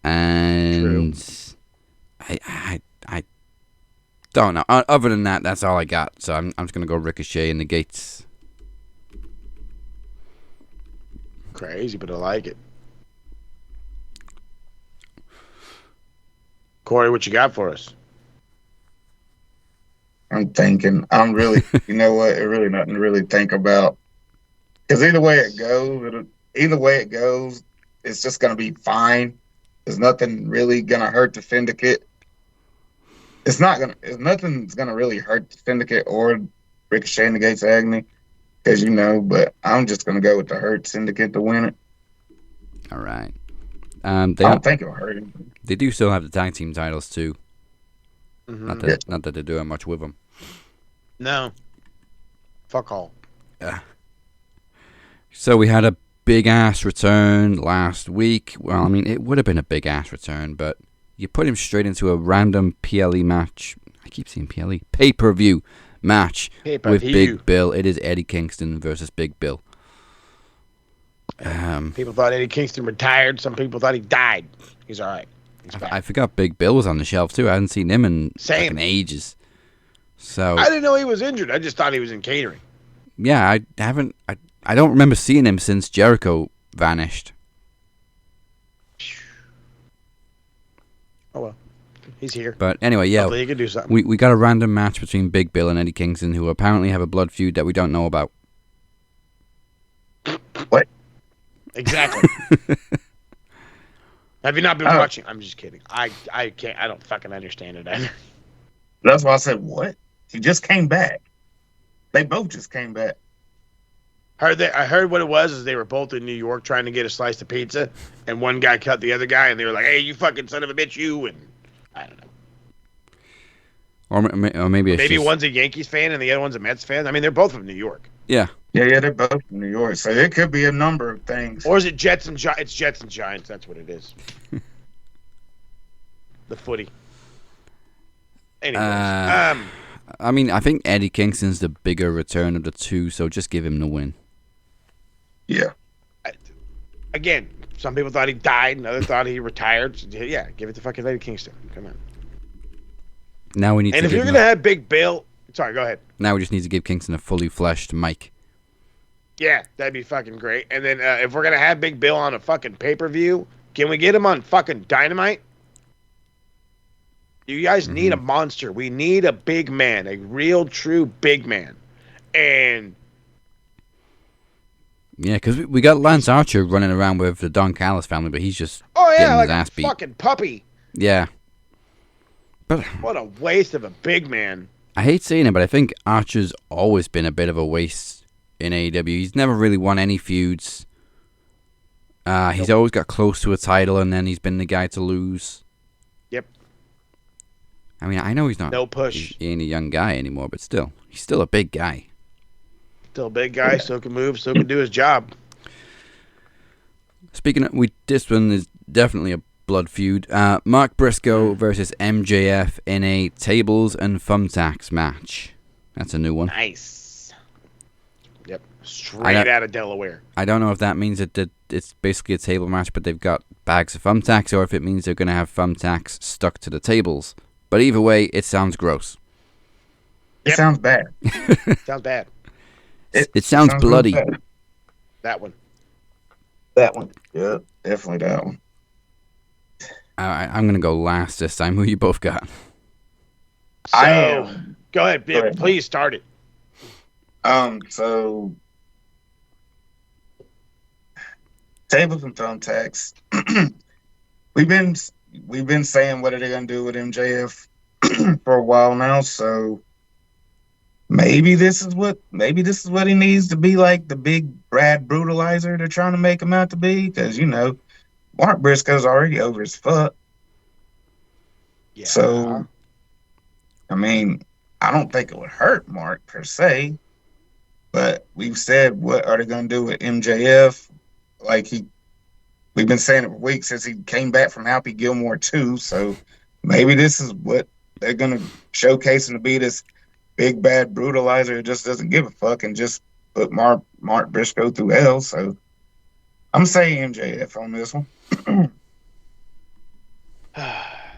And true. I don't know. Other than that, that's all I got. So I'm just going to go Ricochet and the Gates. Crazy, but I like it. Corey, what you got for us? I'm thinking. I'm really, you know what? It's really nothing to really think about. Because either way it goes, it's just going to be fine. There's nothing really going to hurt the Syndicate. nothing's gonna really hurt the Syndicate or Ricochet negates Agony, because but I'm just gonna go with the Hurt Syndicate to win it. All right. I don't think it'll hurt him. They do still have the tag team titles too. Mm-hmm. Not that they're doing much with them. No. Fuck all. So we had a big ass return last week. Well, I mean, it would have been a big ass return, but you put him straight into a random PLE match. I keep saying PLE. Pay-per-view match with Big Bill. It is Eddie Kingston versus Big Bill. People thought Eddie Kingston retired. Some people thought he died. He's all right. He's back. I forgot Big Bill was on the shelf too. I hadn't seen him in fucking ages. So I didn't know he was injured. I just thought he was in catering. Yeah, I don't remember seeing him since Jericho vanished. Oh well, he's here. But anyway, yeah, hopefully he can do something. We got a random match between Big Bill and Eddie Kingston, who apparently have a blood feud that we don't know about. What? Exactly. Have you not been watching? I'm just kidding. I can't. I don't fucking understand it either. That's why I said, what? He just came back. They both just came back. I heard what it was is they were both in New York trying to get a slice of pizza, and one guy cut the other guy, and they were like, "Hey, you fucking son of a bitch, you!" And I don't know. Or maybe one's a Yankees fan and the other one's a Mets fan. I mean, they're both from New York. Yeah. Yeah, they're both from New York, so it could be a number of things. Or is it Jets and Giants? It's Jets and Giants. That's what it is. The footy. Anyways, I mean, I think Eddie Kingston's the bigger return of the two, so just give him the win. Yeah. Again, some people thought he died, and others thought he retired. So, yeah, give it to fucking Eddie Kingston. Come on. Now we need. And if you're gonna have Big Bill, sorry, go ahead. Now we just need to give Kingston a fully fleshed mic. Yeah, that'd be fucking great. And then if we're gonna have Big Bill on a fucking pay-per-view, can we get him on fucking Dynamite? You guys need a monster. We need a big man, a real, true big man. And yeah, because we got Lance Archer running around with the Don Callis family, but he's just getting his ass beat. Fucking puppy. Yeah. But what a waste of a big man. I hate saying it, but I think Archer's always been a bit of a waste in AEW. He's never really won any feuds. He's always got close to a title, and then he's been the guy to lose. Yep. I mean, I know he's not. No push. He ain't a young guy anymore, but still, he's still a big guy. Still a big guy, still can move, still can do his job. Speaking of, this one is definitely a blood feud. Mark Briscoe versus MJF in a tables and thumbtacks match. That's a new one. Nice. Yep. Straight out of Delaware. I don't know if that means that it's basically a table match, but they've got bags of thumbtacks, or if it means they're going to have thumbtacks stuck to the tables. But either way, it sounds gross. It sounds bad. Sounds bad. It sounds bloody. Really that one. Yeah, definitely that one. I'm going to go last this time. Who you both got? So, go ahead, Bib. Please start it. So tables and thumbtacks. we've been saying what are they gonna do with MJF for a while now, so maybe this is what he needs to be, like the big Brad brutalizer they're trying to make him out to be, because Mark Briscoe's already over his fuck. Yeah. So I mean, I don't think it would hurt Mark per se, but we've said, what are they going to do with MJF? We've been saying it for weeks since he came back from Happy Gilmore 2, so maybe this is what they're going to showcase him to be, this big bad brutalizer who just doesn't give a fuck and just put Mark Briscoe through hell. So I'm saying MJF on this one.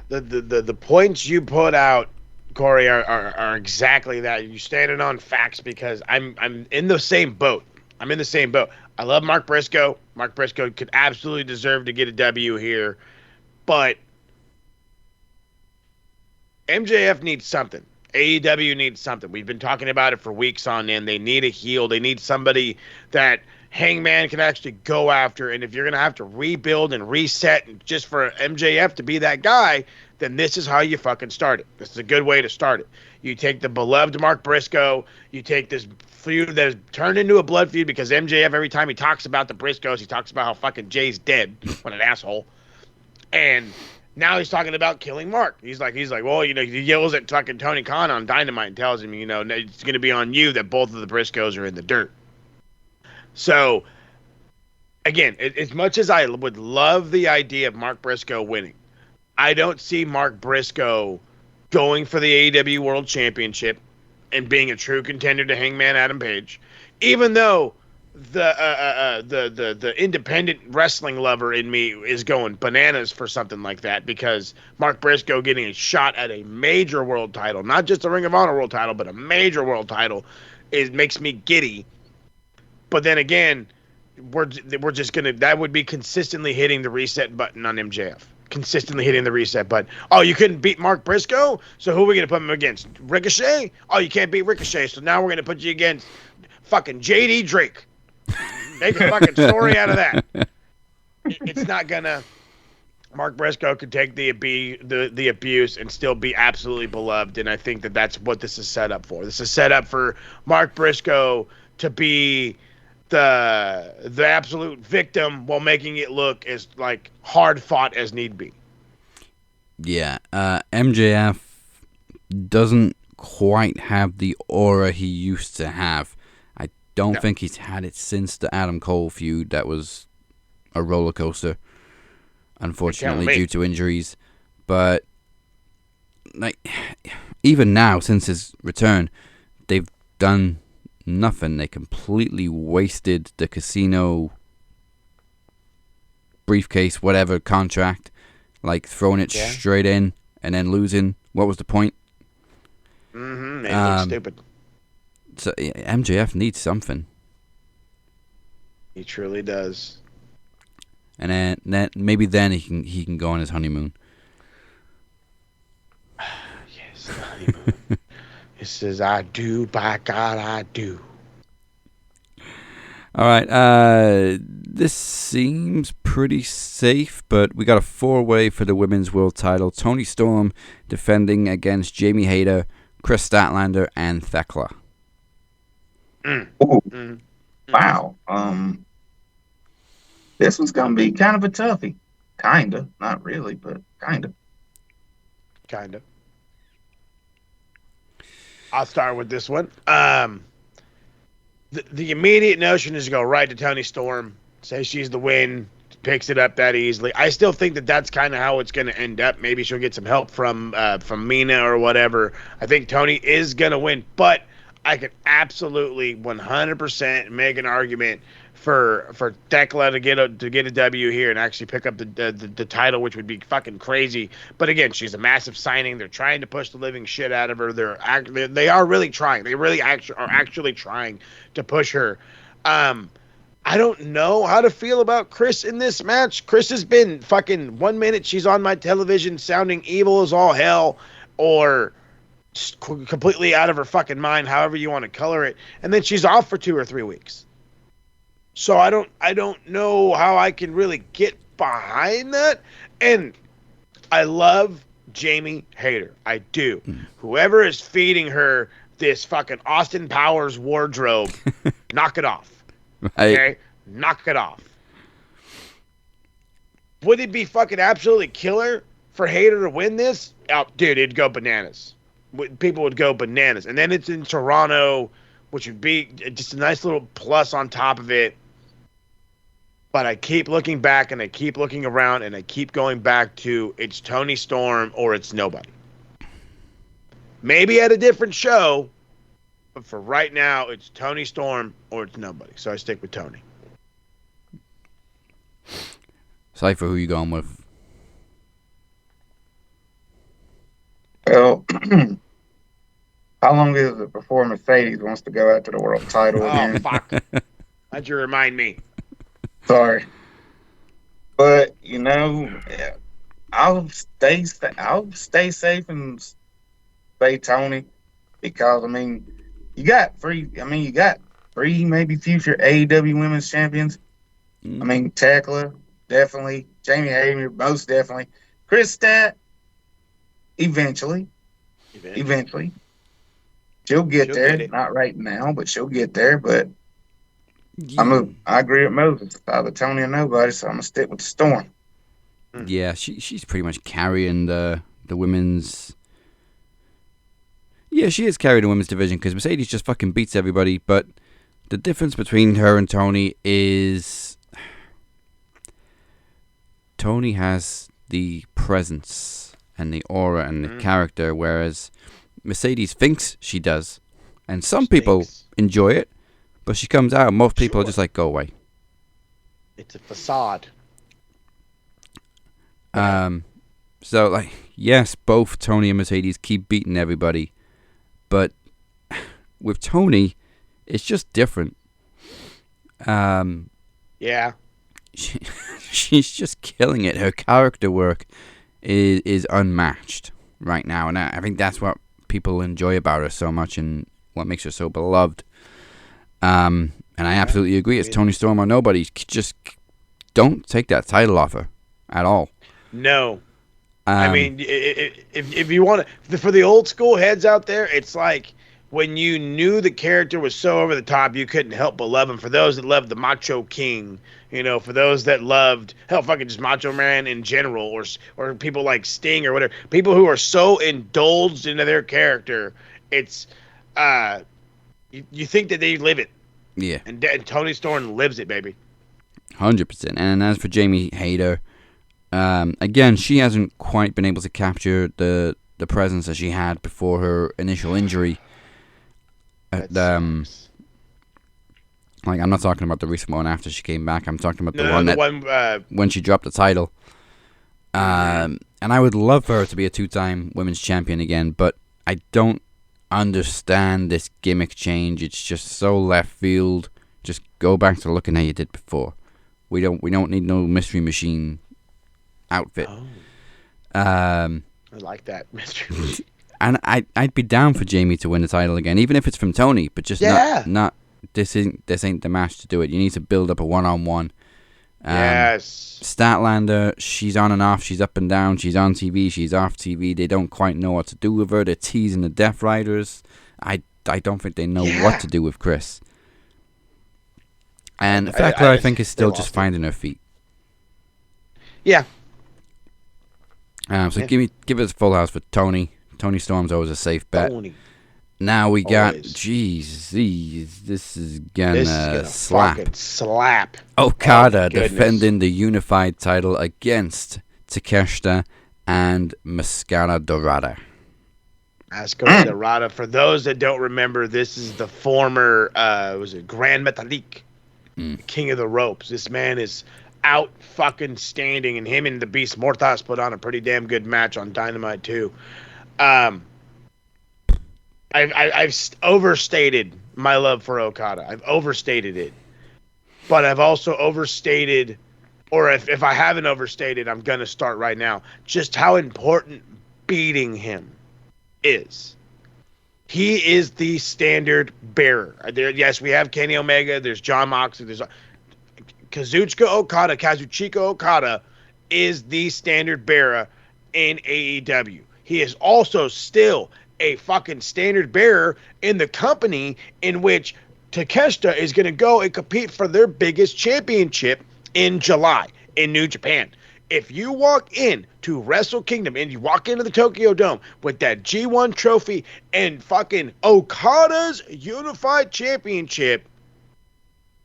The points you put out, Corey, are exactly that. You standing on facts, because I'm in the same boat. I love Mark Briscoe. Mark Briscoe could absolutely deserve to get a W here, but MJF needs something. AEW needs something. We've been talking about it for weeks on end. They need a heel. They need somebody that Hangman can actually go after. And if you're going to have to rebuild and reset and just for MJF to be that guy, then this is how you fucking start it. This is a good way to start it. You take the beloved Mark Briscoe. You take this feud that has turned into a blood feud because MJF, every time he talks about the Briscoes, he talks about how fucking Jay's dead. What an asshole. And now he's talking about killing Mark. He's like, well, you know, he yells at fucking Tony Khan on Dynamite and tells him, you know, it's going to be on you that both of the Briscoes are in the dirt. So, again, as much as I would love the idea of Mark Briscoe winning, I don't see Mark Briscoe going for the AEW World Championship and being a true contender to Hangman Adam Page, even though the independent wrestling lover in me is going bananas for something like that, because Mark Briscoe getting a shot at a major world title, not just a Ring of Honor world title, but a major world title, makes me giddy. But then again, we're just gonna, that would be consistently hitting the reset button on MJF. Consistently hitting the reset button. Oh, you couldn't beat Mark Briscoe? So who are we going to put him against? Ricochet? Oh, you can't beat Ricochet, so now we're going to put you against fucking J.D. Drake. Make a fucking story out of that. It's not going to... Mark Briscoe could take the abuse and still be absolutely beloved, and I think that that's what this is set up for. This is set up for Mark Briscoe to be the absolute victim while making it look as like hard fought as need be. Yeah, MJF doesn't quite have the aura he used to have. I don't think he's had it since the Adam Cole feud. That was a roller coaster, unfortunately, due to injuries. But like, even now, since his return, they've done nothing. They completely wasted the casino briefcase, whatever contract, like throwing it straight in and then losing. What was the point? They look stupid. So MJF needs something. He truly does. And then maybe then he can go on his honeymoon. Yes, honeymoon. It says, I do, by God, I do. All right, this seems pretty safe, but we got a 4-way for the Women's World title. Toni Storm defending against Jamie Hayter, Chris Statlander, and Thekla. Wow. This one's going to be kind of a toughie. Kind of. Not really, but kind of. Kind of. I'll start with this one. The immediate notion is to go right to Toni Storm, say she's the win, picks it up that easily. I still think that that's kind of how it's going to end up. Maybe she'll get some help from Mina or whatever. I think Toni is going to win, but I could absolutely 100% make an argument for Thekla to get a W here and actually pick up the title, which would be fucking crazy. But again, she's a massive signing. They're trying to push the living shit out of her. They are really trying. They really are actually trying to push her. I don't know how to feel about Chris in this match. Chris has been fucking 1 minute she's on my television sounding evil as all hell, or completely out of her fucking mind, however you want to color it, and then she's off for 2 or 3 weeks. So I don't know how I can really get behind that. And I love Jamie Hayter. I do. Whoever is feeding her this fucking Austin Powers wardrobe, knock it off. Okay? Knock it off. Would it be fucking absolutely killer for Hayter to win this? Oh, dude, it'd go bananas. People would go bananas. And then it's in Toronto, which would be just a nice little plus on top of it. But I keep looking back and I keep looking around and I keep going back to it's Toni Storm or it's nobody. Maybe at a different show, but for right now, it's Toni Storm or it's nobody. So I stick with Toni. Cypher, who you going with? Well, how long is it before Mercedes wants to go after the world title again? Oh, fuck. Why'd you remind me? Sorry. But, you know, I'll stay safe and say Toni, because, I mean, you got 3 maybe future AEW Women's Champions. I mean, Tekla, definitely. Jamie Hayter, most definitely. Chris Stat, eventually. She'll get there. Not right now, but she'll get there. But I agree with Moses. It's either Tony or nobody, so I'm going to stick with the Storm. Yeah, she's pretty much carrying the women's... Yeah, she is carrying the women's division because Mercedes just fucking beats everybody, but the difference between her and Tony is... Tony has the presence and the aura and the character, whereas Mercedes thinks she does. And some people enjoy it, but she comes out and most people are just like, go away. It's a facade. So, like, yes, both Tony and Mercedes keep beating everybody, but with Tony, it's just different. Yeah. She's just killing it. Her character work is unmatched right now, and I think that's what people enjoy about her so much and what makes her so beloved. And I absolutely agree. It's Tony Storm or nobody. Just don't take that title off her at all. No. I mean, if you want to, for the old school heads out there, it's like when you knew the character was so over the top, you couldn't help but love him. For those that loved the Macho King, you know, for those that loved, hell, fucking just Macho Man in general, or people like Sting or whatever, people who are so indulged into their character, it's, you think that they live it. Yeah. And Tony Storm lives it, baby. 100%. And as for Jamie Hayter, again, she hasn't quite been able to capture the presence that she had before her initial injury. Like, I'm not talking about the recent one after she came back. I'm talking about the one when she dropped the title. And I would love for her to be a 2-time women's champion again, but I don't understand this gimmick change. It's just so left field. Just go back to looking how you did before. We don't need no mystery machine outfit. I like that mystery. And I'd be down for Jamie to win the title again, even if it's from Tony, but just not this ain't the match to do it. You need to build up a one-on-one. Yes. Statlander, she's on and off, she's up and down, she's on TV, she's off TV. They don't quite know what to do with her. They're teasing the Death Riders. I don't think they know what to do with Chris. And Thekla, I think, is still just finding her feet. Yeah. So give us full house for Tony. Tony Storm's always a safe bet. Now we got, this is gonna slap. Okada defending the unified title against Takeshita and Mascara Dorada. Mascara Dorada. For those that don't remember, this is the former, Grand Metalik, King of the Ropes. This man is out fucking standing, and him and the Beast Mortas put on a pretty damn good match on Dynamite too. I've overstated my love for Okada. I've overstated it. But I've also overstated, or if I haven't overstated, I'm going to start right now, just how important beating him is. He is the standard bearer. Yes, we have Kenny Omega, there's John Moxley, there's Kazuchika Okada is the standard bearer in AEW. He is also still a fucking standard bearer in the company in which Takeshita is going to go and compete for their biggest championship in July in New Japan. If you walk in to Wrestle Kingdom and you walk into the Tokyo Dome with that G1 trophy and fucking Okada's Unified Championship,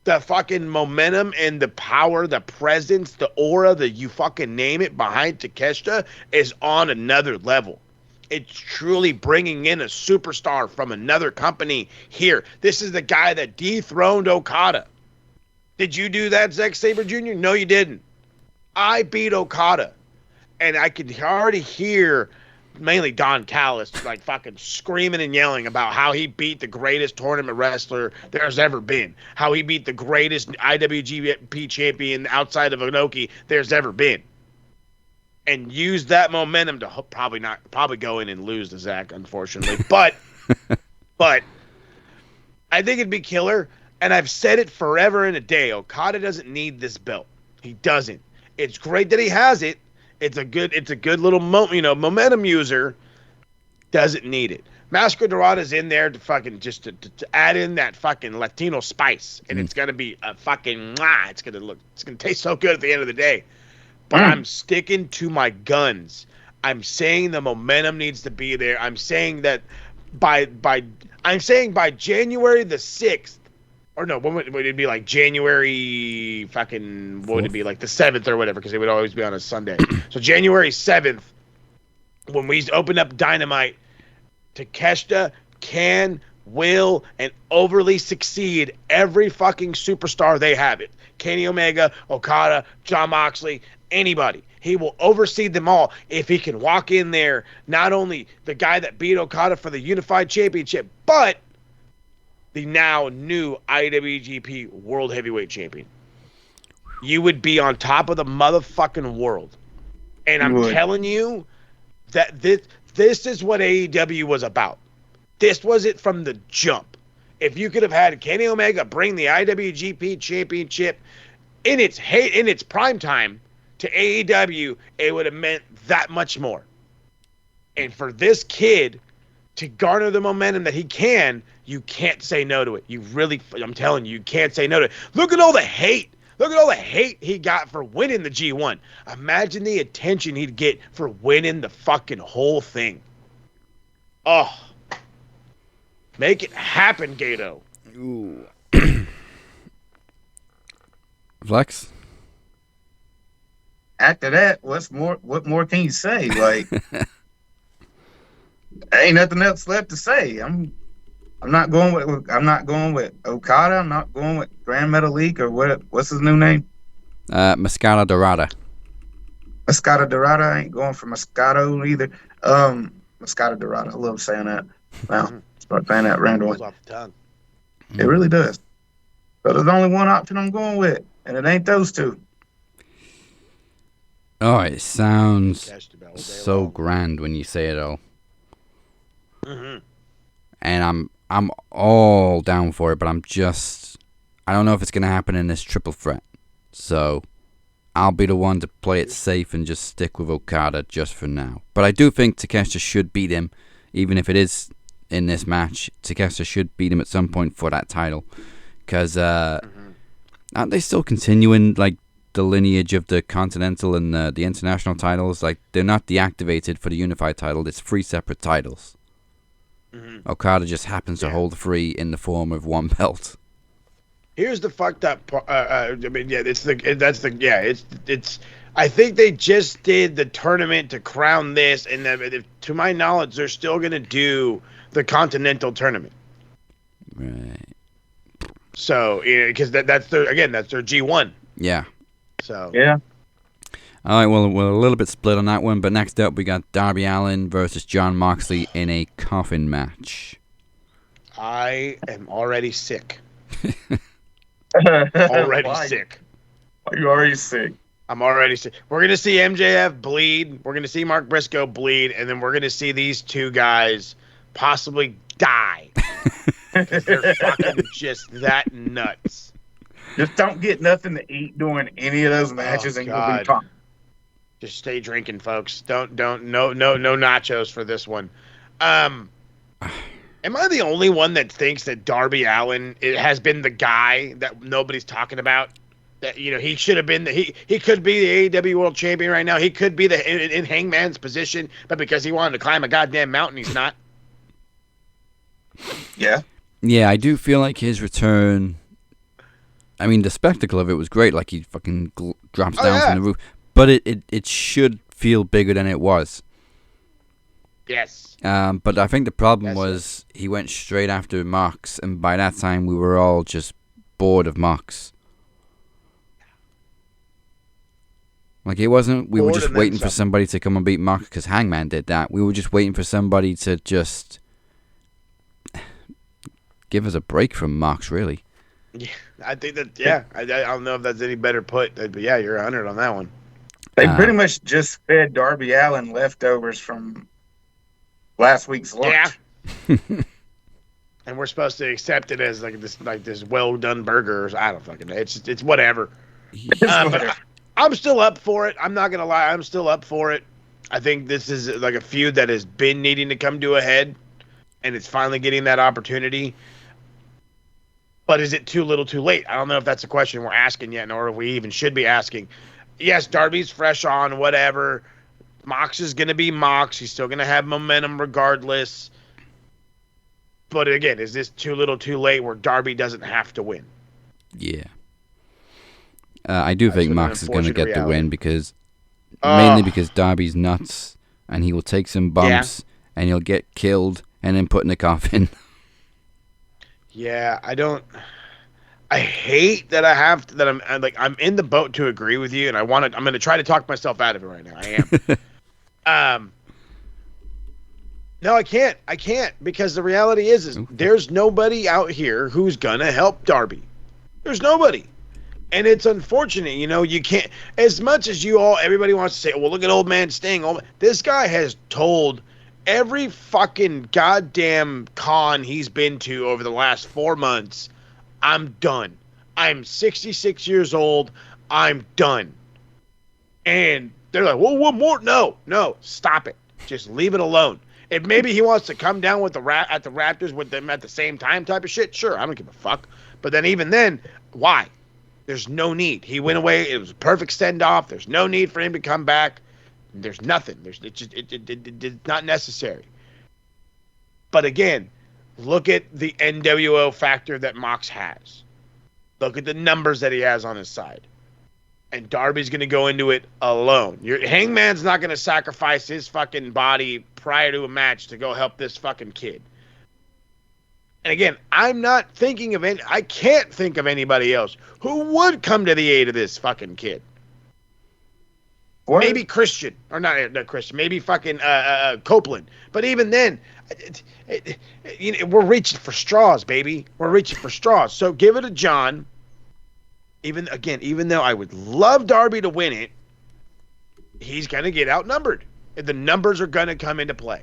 the fucking momentum and the power, the presence, the aura, you fucking name it, behind Takeshita is on another level. It's truly bringing in a superstar from another company here. This is the guy that dethroned Okada. Did you do that, Zack Sabre Jr.? No, you didn't. I beat Okada. And I could already hear mainly Don Callis like fucking screaming and yelling about how he beat the greatest tournament wrestler there's ever been. How he beat the greatest IWGP champion outside of Inoki there's ever been. And use that momentum to probably go in and lose to Zach, unfortunately. But I think it'd be killer. And I've said it forever and a day. Okada doesn't need this belt. He doesn't. It's great that he has it. It's a good little momentum user. Doesn't need it. Mascara Dorada's in there to fucking just to add in that fucking Latino spice, and it's gonna be a fucking it's gonna taste so good at the end of the day. But I'm sticking to my guns. I'm saying the momentum needs to be there. I'm saying that by January the 6th, or no, what would it be, like January fucking, what would it be, like the 7th or whatever, because it would always be on a Sunday. So January 7th, when we open up Dynamite, Takeshita will, and overly succeed every fucking superstar they have it. Kenny Omega, Okada, Jon Moxley, anybody. He will oversee them all if he can walk in there, not only the guy that beat Okada for the Unified Championship, but the now new IWGP World Heavyweight Champion. You would be on top of the motherfucking world. And I'm telling you that this is what AEW was about. This was it from the jump. If you could have had Kenny Omega bring the IWGP Championship in its prime time to AEW, it would have meant that much more. And for this kid to garner the momentum that he can, you can't say no to it. I'm telling you, you can't say no to it. Look at all the hate. Look at all the hate he got for winning the G1. Imagine the attention he'd get for winning the fucking whole thing. Oh. Make it happen, Gato. Ooh. Flex? After that, what more can you say? Like, ain't nothing else left to say. I'm not going with Okada. I'm not going with Grand Metalik or what's his new name? Mascara Dorada. Mascara Dorada. I ain't going for Moscato either. Mascara Dorada. I love saying that. Wow. Start saying that randomly. Off the tongue. It really does. But there's only one option I'm going with, and it ain't those two. Oh, it sounds so grand when you say it all. Mm-hmm. And I'm all down for it, but I don't know if it's going to happen in this triple threat. So I'll be the one to play it safe and just stick with Okada just for now. But I do think Takeshita should beat him, even if it is in this match. Takeshita should beat him at some point for that title. Because aren't they still continuing like the lineage of the Continental and the International titles? Like, they're not deactivated for the Unified title. It's 3 separate titles. Mm-hmm. Okada just happens to hold 3 in the form of 1 belt. Here's the fucked up part. I think they just did the tournament to crown this, and to my knowledge, they're still gonna do the Continental tournament. Right. So, because that's their G1. Yeah. So. Yeah. All right, well, we're a little bit split on that one, but next up we got Darby Allin versus Jon Moxley in a coffin match. I am already sick. Sick. Why? Are you already sick? I'm already sick. We're gonna see MJF bleed. We're gonna see Mark Briscoe bleed, and then we're gonna see these two guys possibly die. They're fucking just that nuts. Just don't get nothing to eat during any of those matches, and you'll be fine. Just stay drinking, folks. No nachos for this one. Am I the only one that thinks that Darby Allin has been the guy that nobody's talking about? That, he should have been he could be the AEW World Champion right now. He could be in Hangman's position, but because he wanted to climb a goddamn mountain, he's not. Yeah. Yeah, I do feel like his return. I mean, the spectacle of it was great. Like, he fucking drops down from the roof. But it should feel bigger than it was. Yes. But I think the problem was he went straight after Mox, and by that time we were all just bored of Mox. Like, it wasn't, we were just waiting for somebody to come and beat Mox because Hangman did that. We were just waiting for somebody to just give us a break from Mox, really. Yeah, I think that, yeah. I don't know if that's any better put, but yeah, you're 100 on that one. They pretty much just fed Darby Allin leftovers from last week's lunch. Yeah. and we're supposed to accept it as like this well done burger. I don't fucking know. It's whatever. But I'm still up for it. I'm not gonna lie. I'm still up for it. I think this is like a feud that has been needing to come to a head, and it's finally getting that opportunity. But is it too little, too late? I don't know if that's a question we're asking yet, nor if we even should be asking. Yes, Darby's fresh on whatever. Mox is gonna be Mox. He's still gonna have momentum regardless. But again, is this too little, too late where Darby doesn't have to win? Yeah. I do think Mox is going to get the win because mainly because Darby's nuts and he will take some bumps and he'll get killed and then put in a coffin. Yeah, I hate that I have to, that I'm in the boat to agree with you, and I'm going to try to talk myself out of it right now. I am. No, I can't. I can't, because the reality is there's nobody out here who's gonna help Darby. There's nobody. And it's unfortunate, you can't, as much as everybody wants to say, well, look at old man Sting. This guy has told every fucking goddamn con he's been to over the last 4 months, I'm done. I'm 66 years old. I'm done. And they're like, well, what more? No, stop it. Just leave it alone. If maybe he wants to come down with at the Raptors with them at the same time type of shit, sure, I don't give a fuck. But then even then, why? There's no need. He went away. It was a perfect send-off. There's no need for him to come back. There's nothing. It's not necessary. But again, look at the NWO factor that Mox has. Look at the numbers that he has on his side. And Darby's going to go into it alone. Hangman's not going to sacrifice his fucking body prior to a match to go help this fucking kid. And again, I'm not thinking of I can't think of anybody else who would come to the aid of this fucking kid. What? Maybe Christian, or not Christian, maybe fucking Copeland. But even then, we're reaching for straws, baby. We're reaching for straws. So give it to John. Even though I would love Darby to win it, he's going to get outnumbered. The numbers are going to come into play.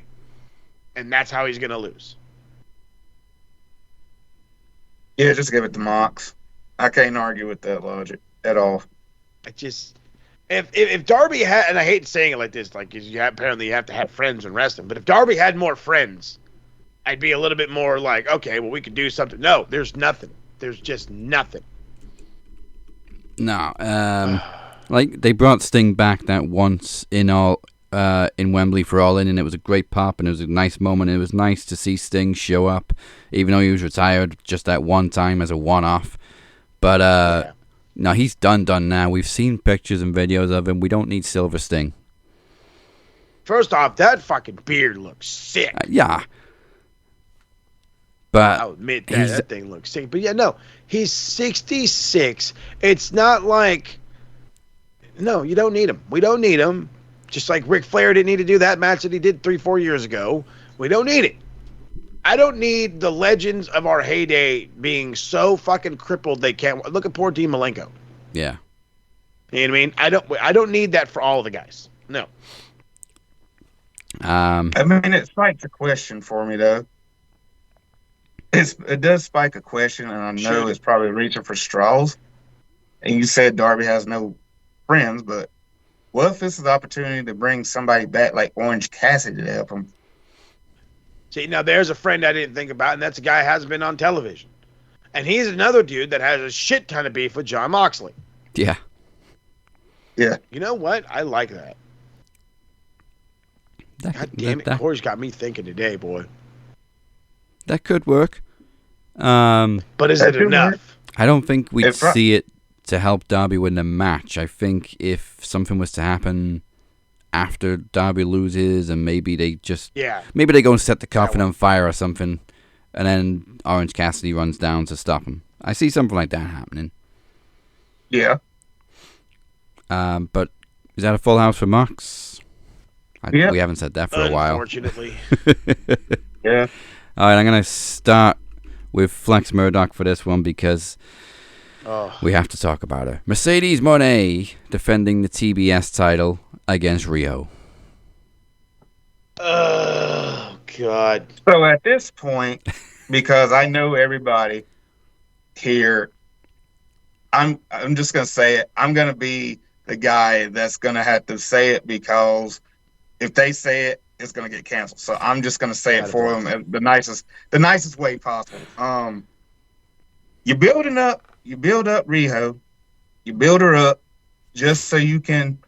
And that's how he's going to lose. Yeah, just give it to Mox. I can't argue with that logic at all. If Darby had, and I hate saying it like this, like apparently you have to have friends in wrestling, but if Darby had more friends, I'd be a little bit more like, okay, well, we could do something. No, there's nothing. There's just nothing. No, like they brought Sting back that once in Wembley for All In, and it was a great pop, and it was a nice moment. It was nice to see Sting show up, even though he was retired just that one time as a one-off. But no, he's done now. We've seen pictures and videos of him. We don't need Silver Sting. First off, that fucking beard looks sick. Yeah. But I'll admit that thing looks sick. But yeah, no, he's 66. It's not like, no, you don't need him. We don't need him. Just like Ric Flair didn't need to do that match that he did 3-4 years ago. We don't need it. I don't need the legends of our heyday being so fucking crippled they can't. Look at poor Dean Malenko. Yeah. You know what I mean? I don't need that for all of the guys. No. I mean, it spikes a question for me, though. It does spike a question, and I know it's probably reaching for straws. And you said Darby has no friends, but what if this is the opportunity to bring somebody back like Orange Cassidy to help him? See, now there's a friend I didn't think about, and that's a guy who hasn't been on television. And he's another dude that has a shit ton of beef with Jon Moxley. Yeah. Yeah. You know what? I like that. God damn it. Corey's got me thinking today, boy. That could work. But is it enough? I don't think we'd see it to help Darby win the match. I think if something was to happen after Darby loses and maybe they go and set the coffin on fire or something, and then Orange Cassidy runs down to stop him. I see something like that happening. Yeah. But is that a full house for Mox? We haven't said that for a while. Unfortunately. Yeah. All right, I'm going to start with Flex Murdoch for this one because we have to talk about her. Mercedes Moné defending the TBS title against Rio. Oh, God. So at this point, because I know everybody here. I'm just gonna say it. I'm gonna be the guy that's gonna have to say it because if they say it, it's gonna get canceled. So I'm just gonna say it for them the nicest way possible. You build up Riho, you build her up just so you can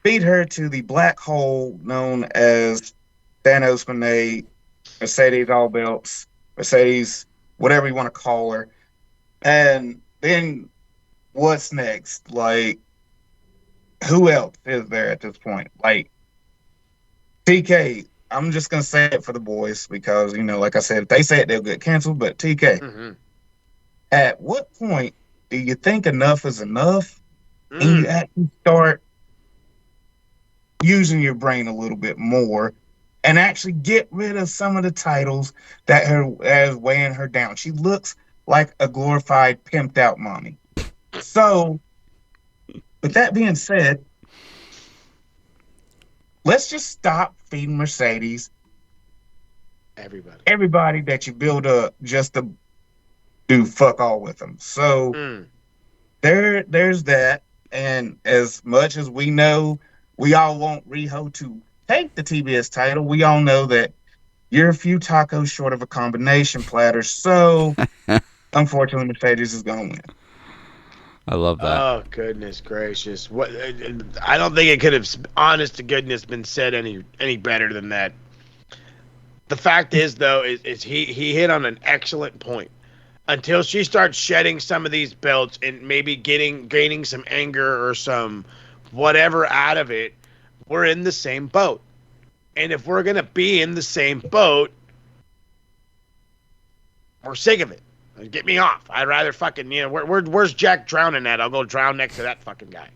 beat her to the black hole known as Thanos Monet, Mercedes All Belts, Mercedes, whatever you want to call her. And then what's next? Like, who else is there at this point? Like, TK, I'm just going to say it for the boys because, like I said, if they say it, they'll get canceled. But TK, at what point do you think enough is enough and you actually start using your brain a little bit more and actually get rid of some of the titles that are weighing her down? She looks like a glorified, pimped out mommy. So, with that being said, let's just stop feeding Mercedes everybody that you build up just to do fuck all with them. So there's that. And as much as we know, we all want Riho to take the TBS title. We all know that you're a few tacos short of a combination platter. So unfortunately, Mercedes is going to win. I love that. Oh, goodness gracious. What? I don't think it could have, honest to goodness, been said any better than that. The fact is, though, is he hit on an excellent point. Until she starts shedding some of these belts and maybe gaining some anger or some whatever out of it, we're in the same boat. And if we're going to be in the same boat, we're sick of it. Get me off. I'd rather fucking, where's Jack drowning at? I'll go drown next to that fucking guy.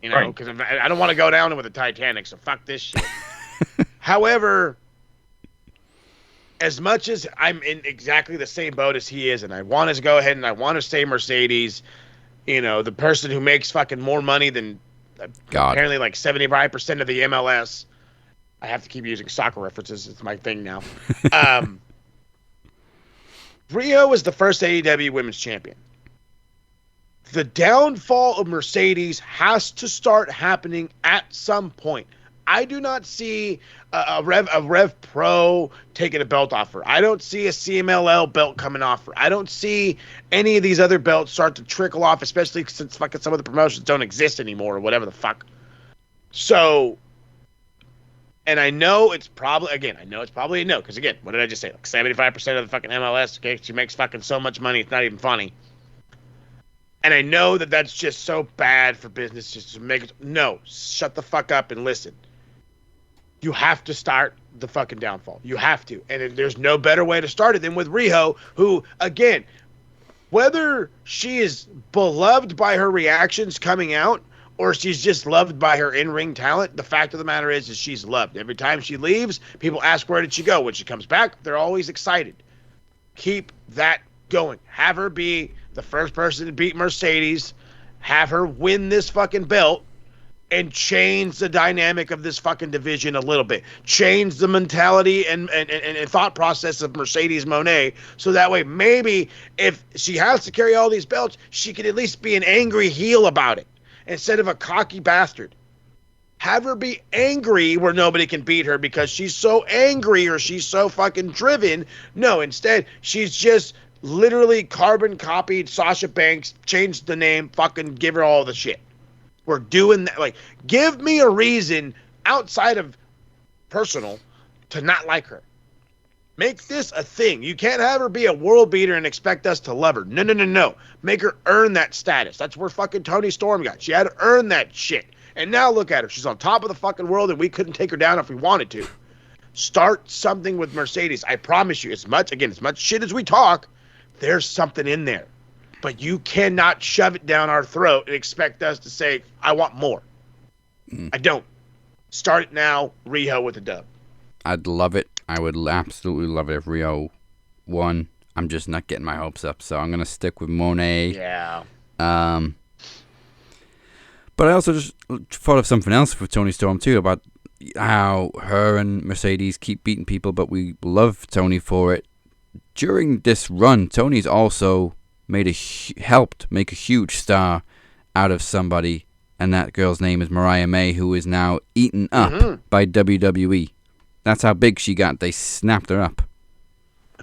Because I don't want to go down with the Titanic, so fuck this shit. However, as much as I'm in exactly the same boat as he is, and I want to go ahead and I want to say Mercedes, the person who makes fucking more money than apparently like 75% of the MLS. I have to keep using soccer references. It's my thing now. Riho was the first AEW Women's Champion. The downfall of Mercedes has to start happening at some point. I do not see a Rev Pro taking a belt off her. I don't see a CMLL belt coming off her. I don't see any of these other belts start to trickle off, especially since fucking some of the promotions don't exist anymore or whatever the fuck. So, and I know it's probably a no, because again, what did I just say? Like 75% of the fucking MLS, okay? She makes fucking so much money, it's not even funny. And I know that that's just so bad for business just to make it. No, shut the fuck up and listen. You have to start the fucking downfall. You have to. And there's no better way to start it than with Riho, who, again, whether she is beloved by her reactions coming out or she's just loved by her in-ring talent, the fact of the matter is she's loved. Every time she leaves, people ask, where did she go? When she comes back, they're always excited. Keep that going. Have her be the first person to beat Mercedes. Have her win this fucking belt. And change the dynamic of this fucking division a little bit. Change the mentality and thought process of Mercedes Moné, so that way maybe if she has to carry all these belts, she can at least be an angry heel about it instead of a cocky bastard. Have her be angry where nobody can beat her because she's so angry or she's so fucking driven. No, instead, she's just literally carbon copied Sasha Banks, changed the name, fucking give her all the shit. We're doing that. Like, give me a reason outside of personal to not like her. Make this a thing. You can't have her be a world beater and expect us to love her. No. Make her earn that status. That's where fucking Toni Storm got. She had to earn that shit. And now look at her. She's on top of the fucking world and we couldn't take her down if we wanted to. Start something with Mercedes. I promise you, as much shit as we talk, there's something in there. But you cannot shove it down our throat and expect us to say, I want more. I don't. Start it now, Riho with a dub. I'd love it. I would absolutely love it if Riho won. I'm just not getting my hopes up, so I'm going to stick with Monet. Yeah. But I also just thought of something else for Toni Storm, too, about how her and Mercedes keep beating people, but we love Toni for it. during this run, Tony's also helped make a huge star out of somebody, and that girl's name is Mariah May, who is now eaten up by WWE. That's how big she got. They snapped her up.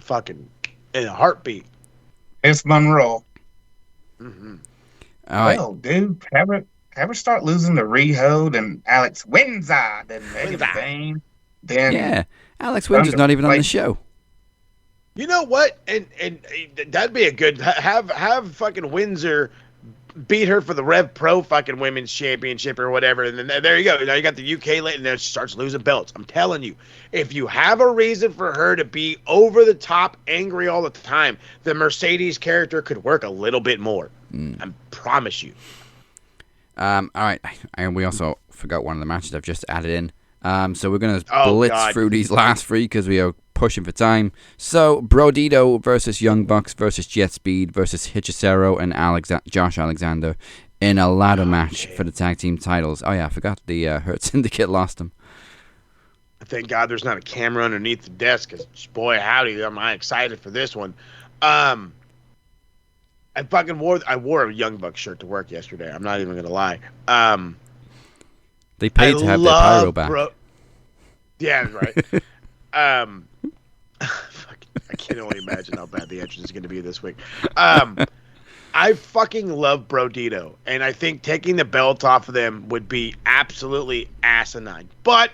Fucking in a heartbeat. It's Monroe. All right. Oh, dude, have her start losing to Riho and Alex Windsor, then Megan Thane, then Yeah, Alex Windsor's not even on the show. You know what? And that'd be a good have fucking Windsor beat her for the Rev Pro fucking Women's Championship or whatever, and then there you go. Now you got the UK late, and then she starts losing belts. I'm telling you, if you have a reason for her to be over the top, angry all the time, the Mercedes character could work a little bit more. I promise you. All right, and we also forgot one of the matches I've just added in. So we're gonna blitz through these last three because we are pushing for time. So Brodito versus Young Bucks versus Jet Speed versus Hechicero and Josh Alexander in a ladder match for the tag team titles. Oh yeah, I forgot the Hurt Syndicate lost them. Thank God there's not a camera underneath the desk, because boy howdy, am I excited for this one. I wore a Young Bucks shirt to work yesterday. I'm not even gonna lie. They paid to have their pyro back. Yeah, right. I can only imagine how bad the entrance is going to be this week. I fucking love Brodito, and I think taking the belt off of them would be absolutely asinine. But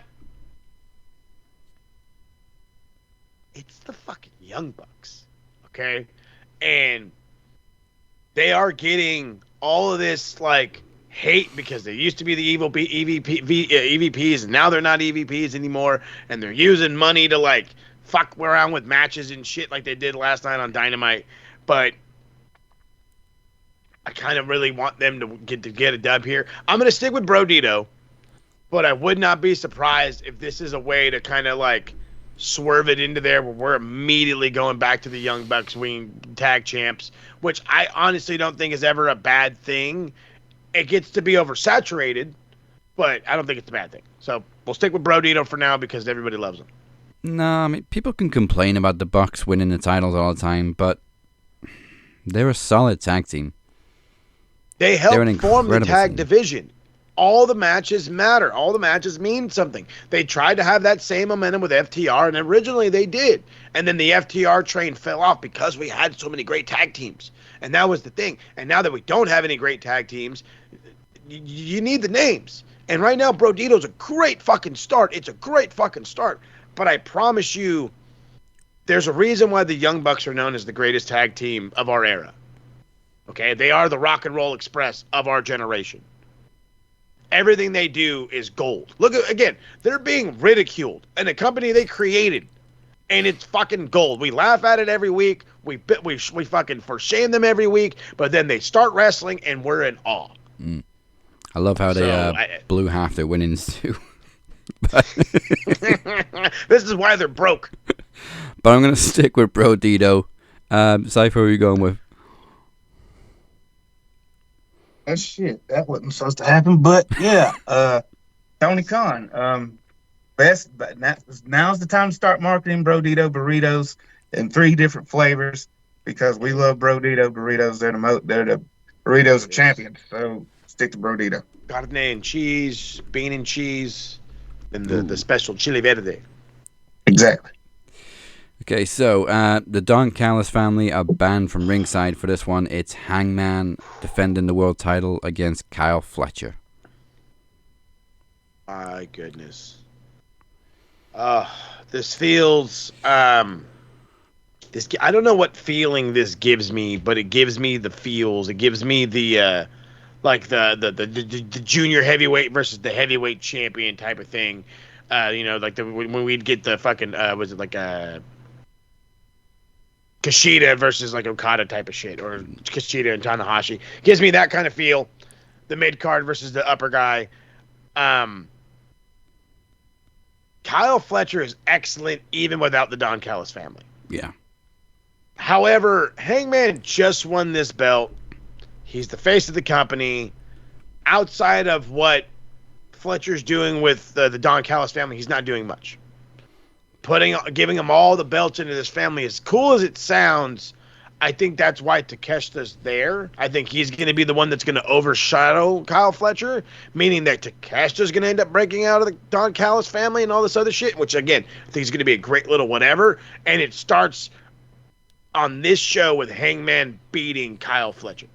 it's the fucking Young Bucks, okay? And they are getting all of this, like, hate because they used to be the evil EVPs, and now they're not EVPs anymore, and they're using money to, like, fuck around with matches and shit like they did last night on Dynamite. But I kind of really want them to get a dub here. I'm going to stick with Brodito, but I would not be surprised if this is a way to kind of, like, swerve it into there where we're immediately going back to the Young Bucks being tag champs, which I honestly don't think is ever a bad thing. It gets to be oversaturated, but I don't think it's a bad thing. So we'll stick with Brodito for now because everybody loves him. No, I mean, people can complain about the Bucks winning the titles all the time, but they're a solid tag team. They help form the tag division. All the matches matter. All the matches mean something. They tried to have that same momentum with FTR, and originally they did. And then the FTR train fell off because we had so many great tag teams. And that was the thing. And now that we don't have any great tag teams, you need the names. And right now, Brodito's a great fucking start. It's a great fucking start. But I promise you, there's a reason why the Young Bucks are known as the greatest tag team of our era. Okay? They are the Rock and Roll Express of our generation. Everything they do is gold. Look, again, they're being ridiculed in a company they created. And it's fucking gold. We laugh at it every week. We fucking for shame them every week. But then they start wrestling, and we're in awe. I love how they blew half their winnings too. This is why they're broke. But I'm gonna stick with Brodito. Cypher, who are you going with? That shit, that wasn't supposed to happen. But yeah, Tony Khan. Best, but now's the time to start marketing Brodito burritos in 3 different flavors because we love Brodito burritos. They're the burritos of champions. So stick to Brodito. Carne and cheese, bean and cheese, and the special chili verde. Exactly. Okay, so the Don Callis family are banned from ringside for this one. It's Hangman defending the world title against Kyle Fletcher. My goodness. This feels I don't know what feeling this gives me, but it gives me the feels. It gives me the like the junior heavyweight versus the heavyweight champion type of thing. Like when we'd get the fucking was it like a Kushida versus like Okada type of shit, or Kushida and Tanahashi. Gives me that kind of feel. The mid card versus the upper guy. Kyle Fletcher is excellent even without the Don Callis family. Yeah. However, Hangman just won this belt. He's the face of the company. Outside of what Fletcher's doing with the Don Callis family, he's not doing much. giving him all the belts into this family. As cool as it sounds, I think that's why Takeshita's there. I think he's going to be the one that's going to overshadow Kyle Fletcher, meaning that Takeshita's going to end up breaking out of the Don Callis family and all this other shit, which, again, I think is going to be a great little whatever. And it starts on this show with Hangman beating Kyle Fletcher.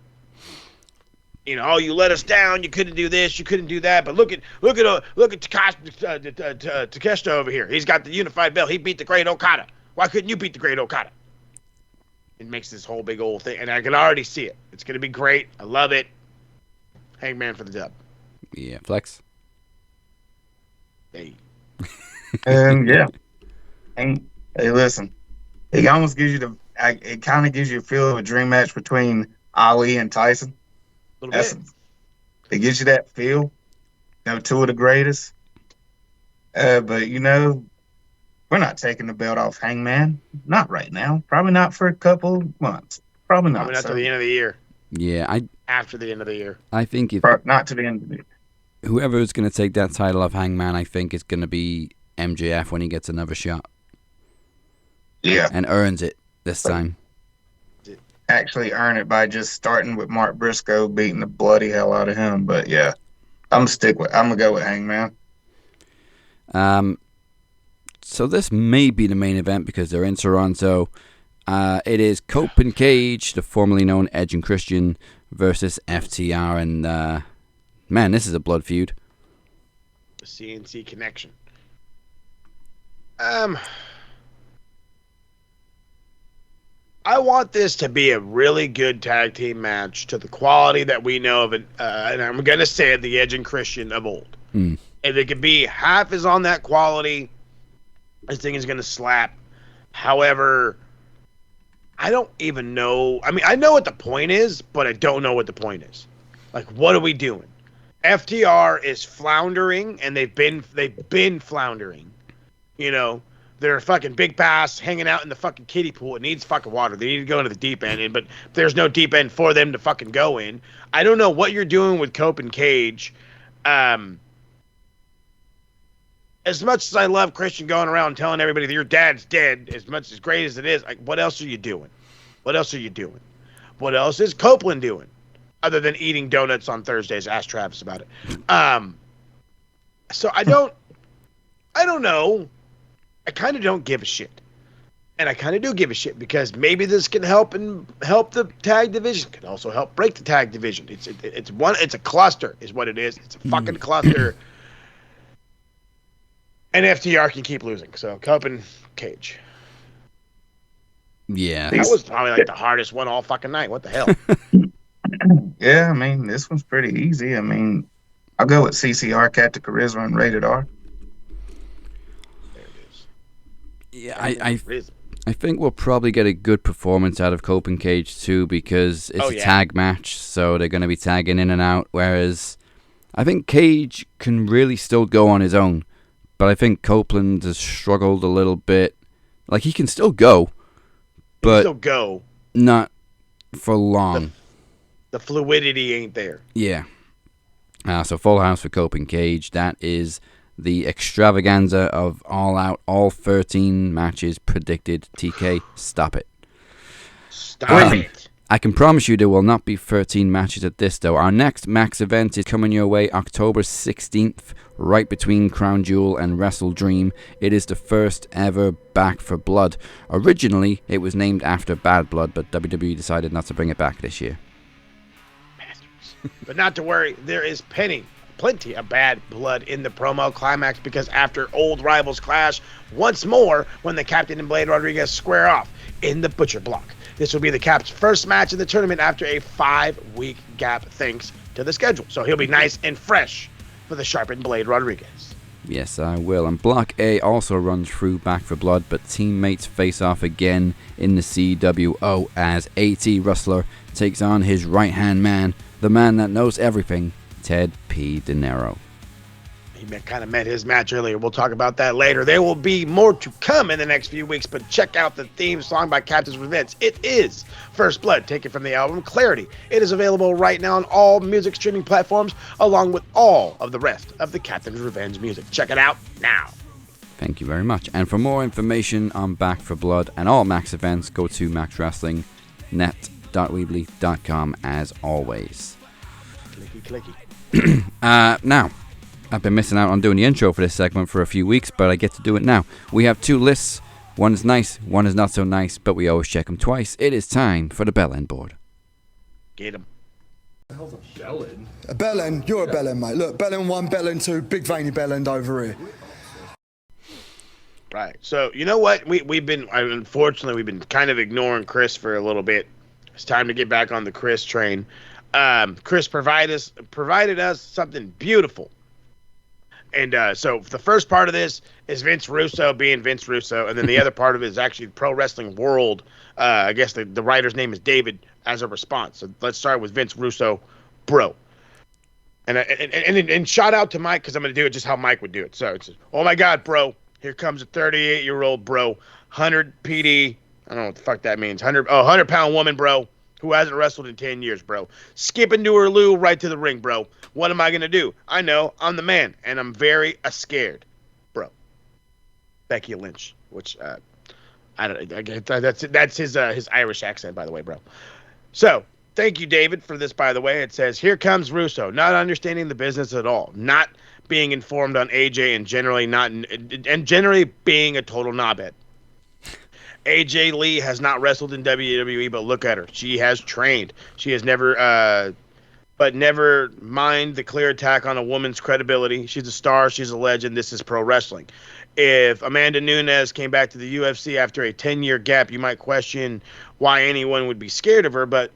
You know, oh, you let us down. You couldn't do this. You couldn't do that. But look at Takeshita over here. He's got the unified belt. He beat the Great Okada. Why couldn't you beat the Great Okada? It makes this whole big old thing, and I can already see it. It's going to be great. I love it. Hangman for the dub. Yeah, Flex. Hey. Yeah. And hey, listen. It almost gives you it kind of gives you a feel of a dream match between Ali and Tyson. A little bit. It gives you that feel. You know, two of the greatest. But you know, we're not taking the belt off Hangman. Not right now. Probably not for a couple months. Probably not. Probably not to the end of the year. Yeah, after the end of the year. I think if not to the end of the year. Whoever is going to take that title off Hangman, I think is going to be MJF when he gets another shot. Yeah. And earns it this time. Actually earn it by just starting with Mark Briscoe beating the bloody hell out of him. But yeah, I'm gonna go with Hangman. So this may be the main event because they're in Toronto. It is Cope and Cage, the formerly known Edge and Christian, versus FTR, and man, this is a blood feud. The CNC connection. I want this to be a really good tag team match to the quality that we know of, and I'm going to say it, the Edge and Christian of old. If it could be half as on that quality, this thing is going to slap. However, I don't even know. I mean, I know what the point is, but I don't know what the point is. Like, what are we doing? FTR is floundering, and they've been floundering. You know, they're fucking big pass hanging out in the fucking kiddie pool. It needs fucking water. They need to go into the deep end, but there's no deep end for them to fucking go in. I don't know what you're doing with Cope and Cage. As much as I love Christian going around telling everybody that your dad's dead, as much as great as it is, like, what else are you doing? What else are you doing? What else is Copeland doing? Other than eating donuts on Thursdays. Ask Travis about it. So I don't know. I kind of don't give a shit. And I kind of do give a shit because maybe this can help the tag division. It can also help break the tag division. It's a cluster is what it is. It's a fucking cluster. And FTR can keep losing. So Cope and Cage. Yeah. That was probably like the hardest one all fucking night. What the hell? Yeah, I mean, this one's pretty easy. I mean, I'll go with CCR, Captain Charisma, and Rated R. There it is. Yeah, I think we'll probably get a good performance out of Cope and Cage too because it's a tag match, so they're going to be tagging in and out, whereas I think Cage can really still go on his own, but I think Copeland has struggled a little bit. Like, he can still go, but not for long. The fluidity ain't there. Yeah. So full house for Cope and Cage. That is the extravaganza of All Out, all 13 matches predicted. TK, stop it. Stop it. I can promise you there will not be 13 matches at this, though. Our next Max event is coming your way October 16th, right between Crown Jewel and Wrestle Dream. It is the first ever Back for Blood. Originally, it was named after Bad Blood, but WWE decided not to bring it back this year. But not to worry, there is plenty of bad blood in the promo climax because after old rivals clash once more when the Captain and Blade Rodriguez square off in the Butcher Block. This will be the Cap's first match in the tournament after a 5-week gap thanks to the schedule. So he'll be nice and fresh for the sharpened Blade Rodriguez. Yes, I will. And Block A also runs through Back for Blood, but teammates face off again in the CWO as AT Rustlar takes on his right-hand man, the man that knows everything, Tedd P Dinero. He kind of met his match earlier. We'll talk about that later. There will be more to come in the next few weeks, but check out the theme song by Captain's Revenge. It is First Blood, taken from the album Clarity. It is available right now on all music streaming platforms, along with all of the rest of the Captain's Revenge music. Check it out now. Thank you very much. And for more information on Back for Blood and all Max events, go to maxwrestlingnet.weebly.com as always. Clicky. Now, I've been missing out on doing the intro for this segment for a few weeks, but I get to do it now. We have two lists. One is nice, one is not so nice, but we always check them twice. It is time for the bell-end board. Get him. A bellend? You're a bellend, mate. Look, bellend 1, bellend 2, big veiny bellend over here. Right. So, you know what? We've been kind of ignoring Chris for a little bit. It's time to get back on the Chris train. Chris provided us something beautiful. And so the first part of this is Vince Russo being Vince Russo, and then the other part of it is actually Pro Wrestling World. I guess the writer's name is David as a response. So let's start with Vince Russo, bro. And shout out to Mike, because I'm going to do it just how Mike would do it. So it's, oh my God, bro. Here comes a 38-year-old bro, 100 PD. I don't know what the fuck that means. 100-pound woman, bro, who hasn't wrestled in 10 years, bro. Skipping to her loo right to the ring, bro. What am I going to do? I know, I'm the man, and I'm very scared, bro. Becky Lynch, which, that's his Irish accent, by the way, bro. So, thank you, David, for this, by the way. It says, here comes Russo, not understanding the business at all, not being informed on AJ, and generally being a total knobhead. AJ Lee has not wrestled in WWE, but look at her. She has trained. She has never mind the clear attack on a woman's credibility. She's a star. She's a legend. This is pro wrestling. If Amanda Nunes came back to the UFC after a 10-year gap, you might question why anyone would be scared of her,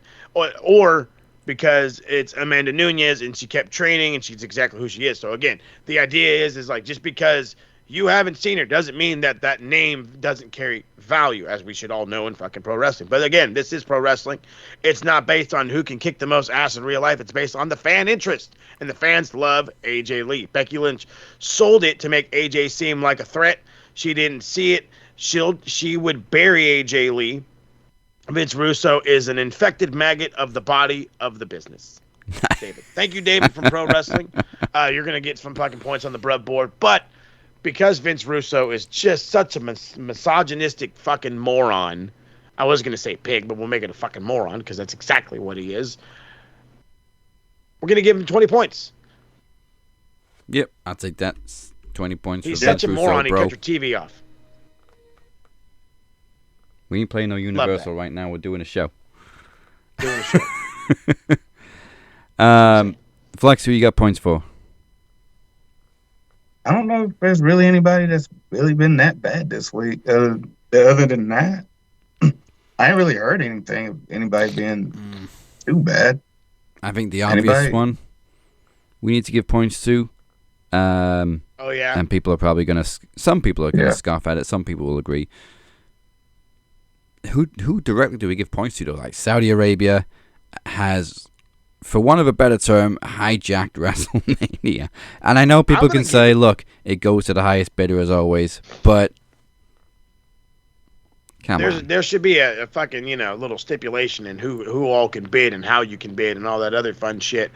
or because it's Amanda Nunes and she kept training and she's exactly who she is. So again, the idea is like, just because you haven't seen her doesn't mean that name doesn't carry value, as we should all know in fucking pro wrestling. But again, this is pro wrestling. It's not based on who can kick the most ass in real life. It's based on the fan interest, and the fans love AJ Lee. Becky Lynch sold it to make AJ seem like a threat. She didn't see it. She would bury AJ Lee. Vince Russo is an infected maggot of the body of the business. David. Thank you, David, from Pro Wrestling. You're going to get some fucking points on the Brub board. But because Vince Russo is just such a misogynistic fucking moron, I was going to say pig, but we'll make it a fucking moron because that's exactly what he is. We're going to give him 20 points. Yep, I'll take that. 20 points He's for such Vince a Russo, moron, he bro. cut your TV off. We ain't playing no Universal right now. We're doing a show. Flex, who you got points for? I don't know if there's really anybody that's really been that bad this week. Other than that, I ain't really heard anything of anybody being too bad. I think the obvious one we need to give points to. Oh yeah. And people are probably gonna. Some people are gonna scoff at it. Some people will agree. Who directly do we give points to though? Like Saudi Arabia has, for want of a better term, hijacked WrestleMania. And I know people can say, look, it goes to the highest bidder as always, but come on. There should be a fucking, little stipulation in who all can bid and how you can bid and all that other fun shit.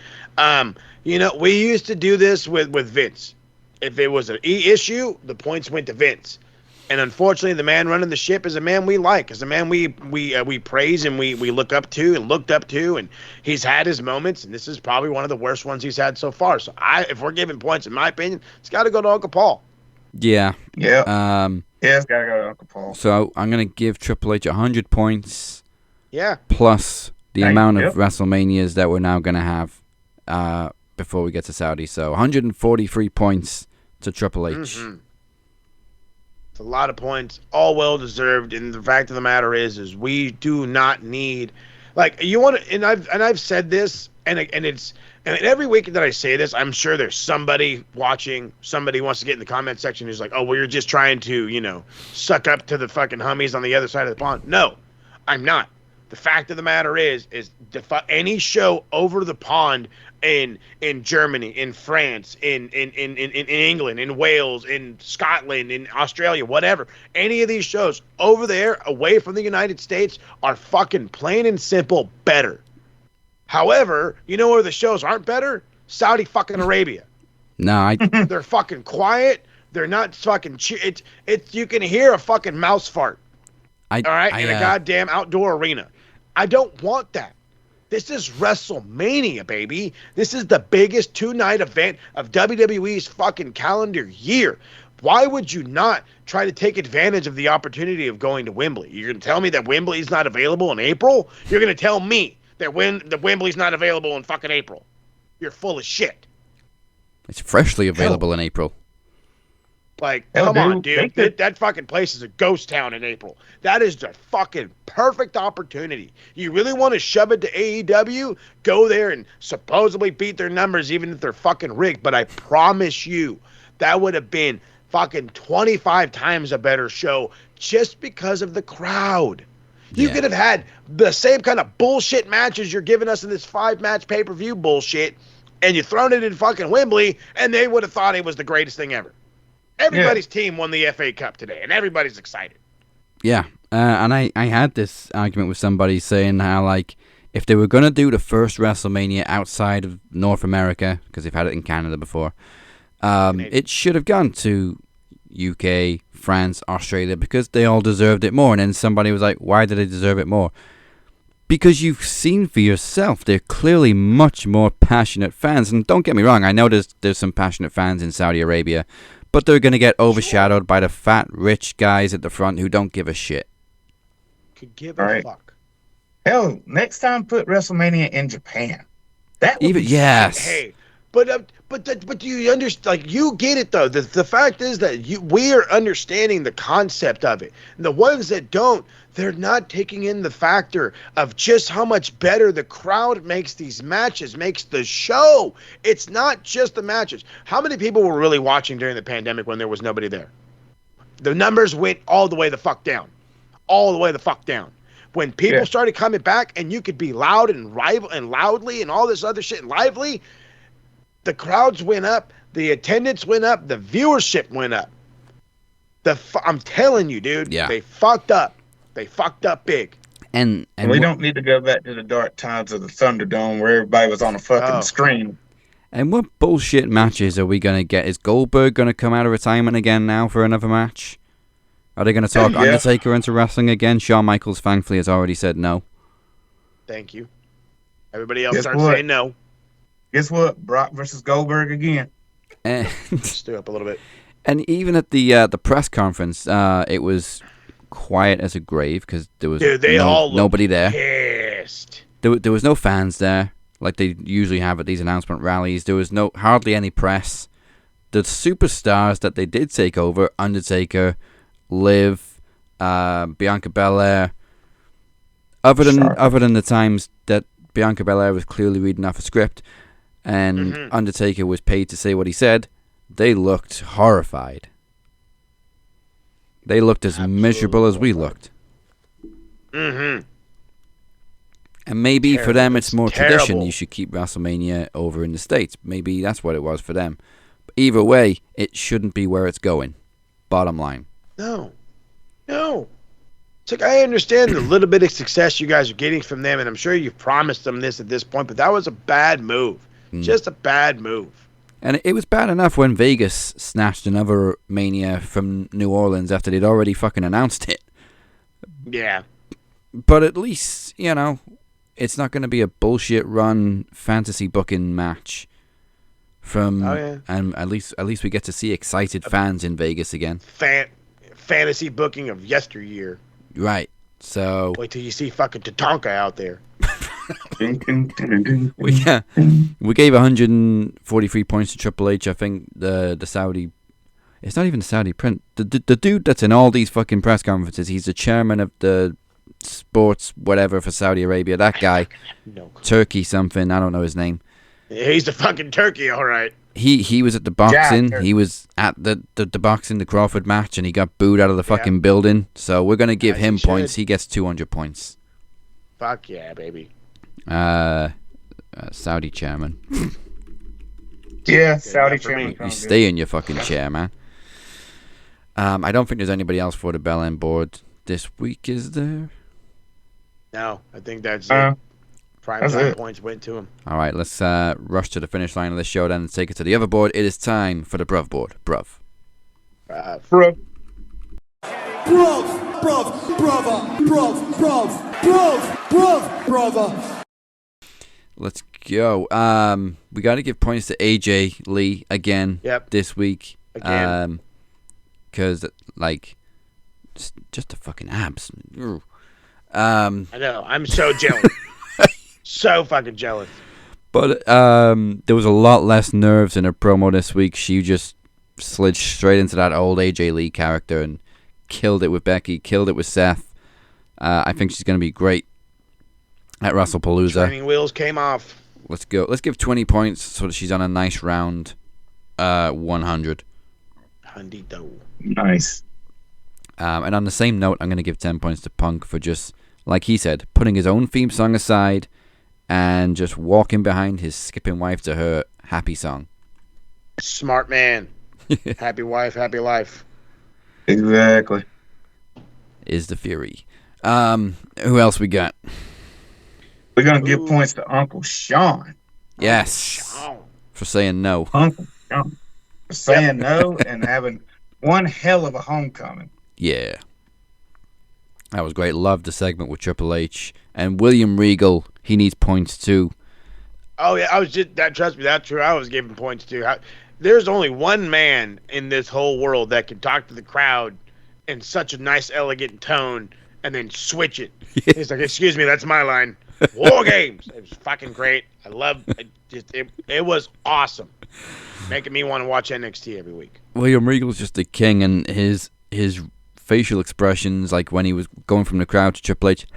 We used to do this with Vince. If it was an issue, the points went to Vince. And unfortunately, the man running the ship is a man we like, is a man we praise and we look up to and looked up to, and he's had his moments, and this is probably one of the worst ones he's had so far. So if we're giving points, in my opinion, it's got to go to Uncle Paul. Yeah. Yeah. It's got to go to Uncle Paul. So I'm going to give Triple H 100 points. Yeah. Plus the amount of WrestleManias that we're now going to have before we get to Saudi. So 143 points to Triple H. Mm-hmm. It's a lot of points, all well deserved. And the fact of the matter is we do not need, and I've said this, and every week that I say this, I'm sure there's somebody watching, somebody wants to get in the comment section who's like, oh, well, you're just trying to, suck up to the fucking hummies on the other side of the pond. No, I'm not. The fact of the matter is any show over the pond in Germany, in France, in England, in Wales, in Scotland, in Australia, whatever, any of these shows over there away from the United States are fucking plain and simple better. However, you know where the shows aren't better? Saudi fucking Arabia. No, they're fucking quiet. They're not fucking it's you can hear a fucking mouse fart. All right, in a goddamn outdoor arena. I don't want that. This is WrestleMania, baby. This is the biggest 2-night event of WWE's fucking calendar year. Why would you not try to take advantage of the opportunity of going to Wembley? You're going to tell me that Wembley's not available in April? You're going to tell me that Wembley's not available in fucking April? You're full of shit. It's freshly available in April. Like, come on, dude. That fucking place is a ghost town in April. That is the fucking perfect opportunity. You really want to shove it to AEW? Go there and supposedly beat their numbers even if they're fucking rigged. But I promise you, that would have been fucking 25 times a better show just because of the crowd. You could have had the same kind of bullshit matches you're giving us in this 5-match pay-per-view bullshit, and you thrown it in fucking Wembley, and they would have thought it was the greatest thing ever. Everybody's team won the FA Cup today, and everybody's excited. Yeah, and I had this argument with somebody saying how, like, if they were going to do the first WrestleMania outside of North America, because they've had it in Canada before, it should have gone to UK, France, Australia, because they all deserved it more. And then somebody was like, why did they deserve it more? Because you've seen for yourself, they're clearly much more passionate fans. And don't get me wrong, I know there's some passionate fans in Saudi Arabia, but they're going to get overshadowed by the fat, rich guys at the front who don't give a shit. Could give a fuck. Hell, next time put WrestleMania in Japan. That would be yes. Hey, but do you understand? Like, you get it though. The fact is that we are understanding the concept of it. And the ones that don't, they're not taking in the factor of just how much better the crowd makes these matches, makes the show. It's not just the matches. How many people were really watching during the pandemic when there was nobody there? The numbers went all the way the fuck down. All the way the fuck down. When people started coming back and you could be loud and loudly and all this other shit and lively, the crowds went up, the attendance went up, the viewership went up. I'm telling you, dude, they fucked up. They fucked up big. And we don't need to go back to the dark times of the Thunderdome where everybody was on a fucking screen. And what bullshit matches are we going to get? Is Goldberg going to come out of retirement again now for another match? Are they going to talk Undertaker into wrestling again? Shawn Michaels, thankfully, has already said no. Thank you. Everybody else starts saying no. Guess what? Brock versus Goldberg again. Stir up a little bit. And even at the press conference, it was quiet as a grave because there was nobody there. Pissed. There was no fans there like they usually have at these announcement rallies. There was hardly any press. The superstars that they did take over, Undertaker, Liv, Bianca Belair, other than the times that Bianca Belair was clearly reading off a script and Undertaker was paid to say what he said, they looked horrified. They looked as miserable as we looked. Mm-hmm. And maybe for them it's more tradition. You should keep WrestleMania over in the States. Maybe that's what it was for them. But either way, it shouldn't be where it's going. Bottom line. No. It's like, I understand the little bit of success you guys are getting from them, and I'm sure you've promised them this at this point, but that was a bad move. Just a bad move. And it was bad enough when Vegas snatched another Mania from New Orleans after they'd already fucking announced it. Yeah. But at least, it's not going to be a bullshit run fantasy booking match from and at least we get to see excited fans in Vegas again. Fantasy booking of yesteryear. Right. So wait till you see fucking Tatanka out there. We gave 143 points to Triple H. I think the Saudi, it's not even the Saudi print. The dude that's in all these fucking press conferences, he's the chairman of the sports whatever for Saudi Arabia. That guy, Turkey something. I don't know his name. He's the fucking Turkey, all right. He was at the boxing. He was at the boxing, the Crawford match, and he got booed out of the fucking building. So we're gonna give him points. He gets 200 points. Fuck yeah, baby. Saudi chairman. Yeah, Saudi chairman. You stay in your fucking chair, man. I don't think there's anybody else for the Bell End board this week, is there? No, I think that's it. Prime time points went to him. All right, let's rush to the finish line of the show then and take it to the other board. It is time for the Bruv board. Bruv. Bro. Brother. Let's go. We got to give points to AJ Lee again. Yep. This week. Again. Because just the fucking abs. I know. I'm so jealous. So fucking jealous. But there was a lot less nerves in her promo this week. She just slid straight into that old AJ Lee character and killed it with Becky, killed it with Seth. I think she's going to be great at WrestlePalooza. Training wheels came off. Let's go. Let's give 20 points so that she's on a nice round 100. Handito. Nice. And on the same note, I'm going to give 10 points to Punk for just, like he said, putting his own theme song aside and just walking behind his skipping wife to her happy song. Smart man. Happy wife, happy life. Exactly. Is the Fury. Who else we got? We're going to give points to Uncle Sean. Yes. Sean. For saying no. Uncle Sean. For saying no and having one hell of a homecoming. Yeah. That was great. Loved the segment with Triple H. And William Regal, he needs points too. Oh, yeah. Trust me, that's true. I was giving points too. There's only one man in this whole world that can talk to the crowd in such a nice, elegant tone and then switch it. Yeah. He's like, excuse me, that's my line. War Games. It was fucking great. I love it. It was awesome. Making me want to watch NXT every week. William Regal's just the king, and his facial expressions, like when he was going from the crowd to Triple H,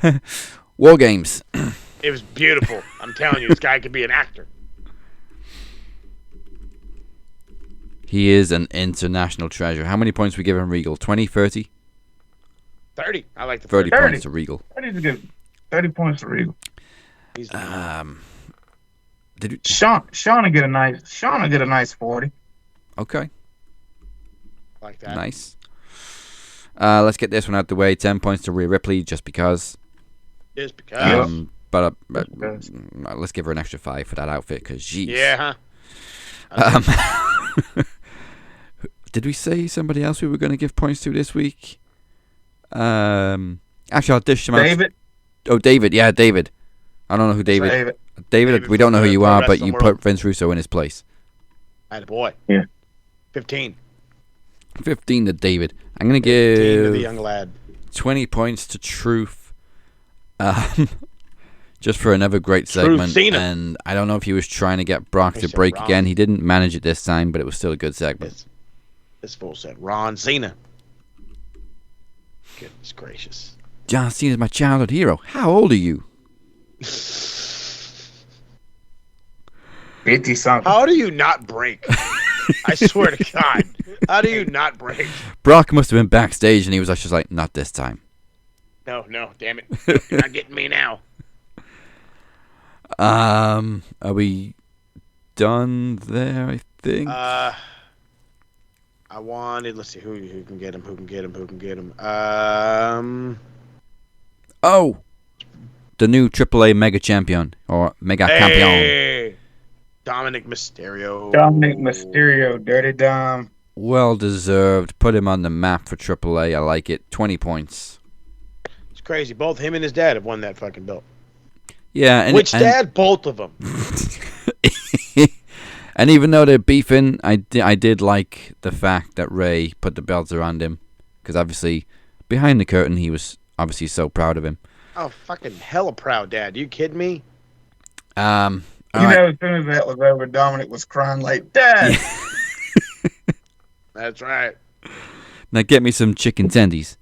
War Games. It was beautiful. I'm telling you, this guy could be an actor. He is an international treasure. How many points we give him, Regal? 20, 30? 30. I like the 30 points to Regal. 30 is good. 30 points to Regal. Sean will get a nice 40. Okay. Like that. Nice. Let's get this one out the way. 10 points to Rhea Ripley, just because. Just because. But let's give her an extra 5 for that outfit, because jeez. Yeah. Did we say somebody else we were going to give points to this week? Actually, I'll dish them out. David. Oh, David. Yeah, David. I don't know who David. David, we don't know who you are, but you put Vince Russo in his place. Attaboy. Yeah. 15. 15 to David. I'm going to give 15 to the young lad. 20 points to Truth. Just for another great segment. And I don't know if he was trying to get Brock to break again. He didn't manage it this time, but it was still a good segment. This fool said Ron Cena. Goodness gracious. John Cena's my childhood hero. How old are you? 50-something. How do you not break? I swear to God. How do you not break? Brock must have been backstage, and he was just like, not this time. No, damn it. You're not getting me now. Are we done there, I think? I wanted, let's see, who can get him. Oh! The new AAA Mega Champion, or Mega Campion. Dominic Mysterio, Dirty Dom. Well deserved. Put him on the map for AAA. I like it. 20 points. It's crazy. Both him and his dad have won that fucking belt. Yeah. Which dad? Both of them. And even though they're beefing, I did like the fact that Ray put the belts around him. Because obviously, behind the curtain, he was obviously so proud of him. Oh, fucking hella proud, Dad. You kidding me? As soon as that was over, Dominic was crying like, Dad! That's right. Now get me some chicken tendies.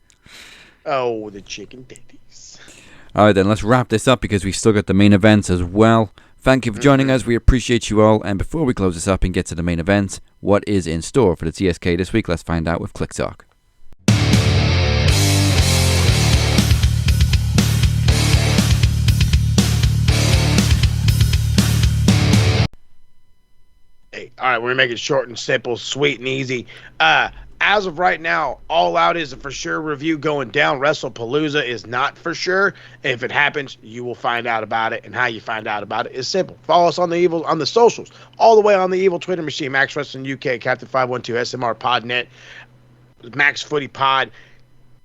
Oh, the chicken tendies. All right, then, let's wrap this up because we've still got the main events as well. Thank you for joining us. We appreciate you all. And before we close this up and get to the main event, what is in store for the TSK this week? Let's find out with Click Talk. All right, we're going to make it short and simple, sweet and easy. As of right now, All Out is a for sure review going down. WrestlePalooza is not for sure. If it happens, you will find out about it, and how you find out about it is simple. Follow us on the socials, all the way on the evil Twitter machine, Max Wrestling UK, Captain 512, SMR Podnet. Max Footy Pod,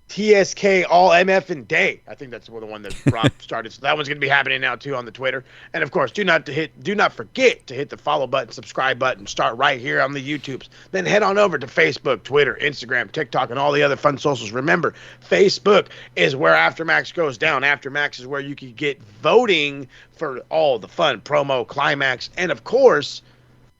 TSK All MF and Day. I think that's the one that Rob started. So that one's going to be happening now too on the Twitter. And of course, do not forget to hit the follow button, subscribe button, start right here on the YouTubes. Then head on over to Facebook, Twitter, Instagram, TikTok, and all the other fun socials. Remember, Facebook is where Aftermax goes down. Aftermax is where you can get voting for all the fun promo, climax, and of course,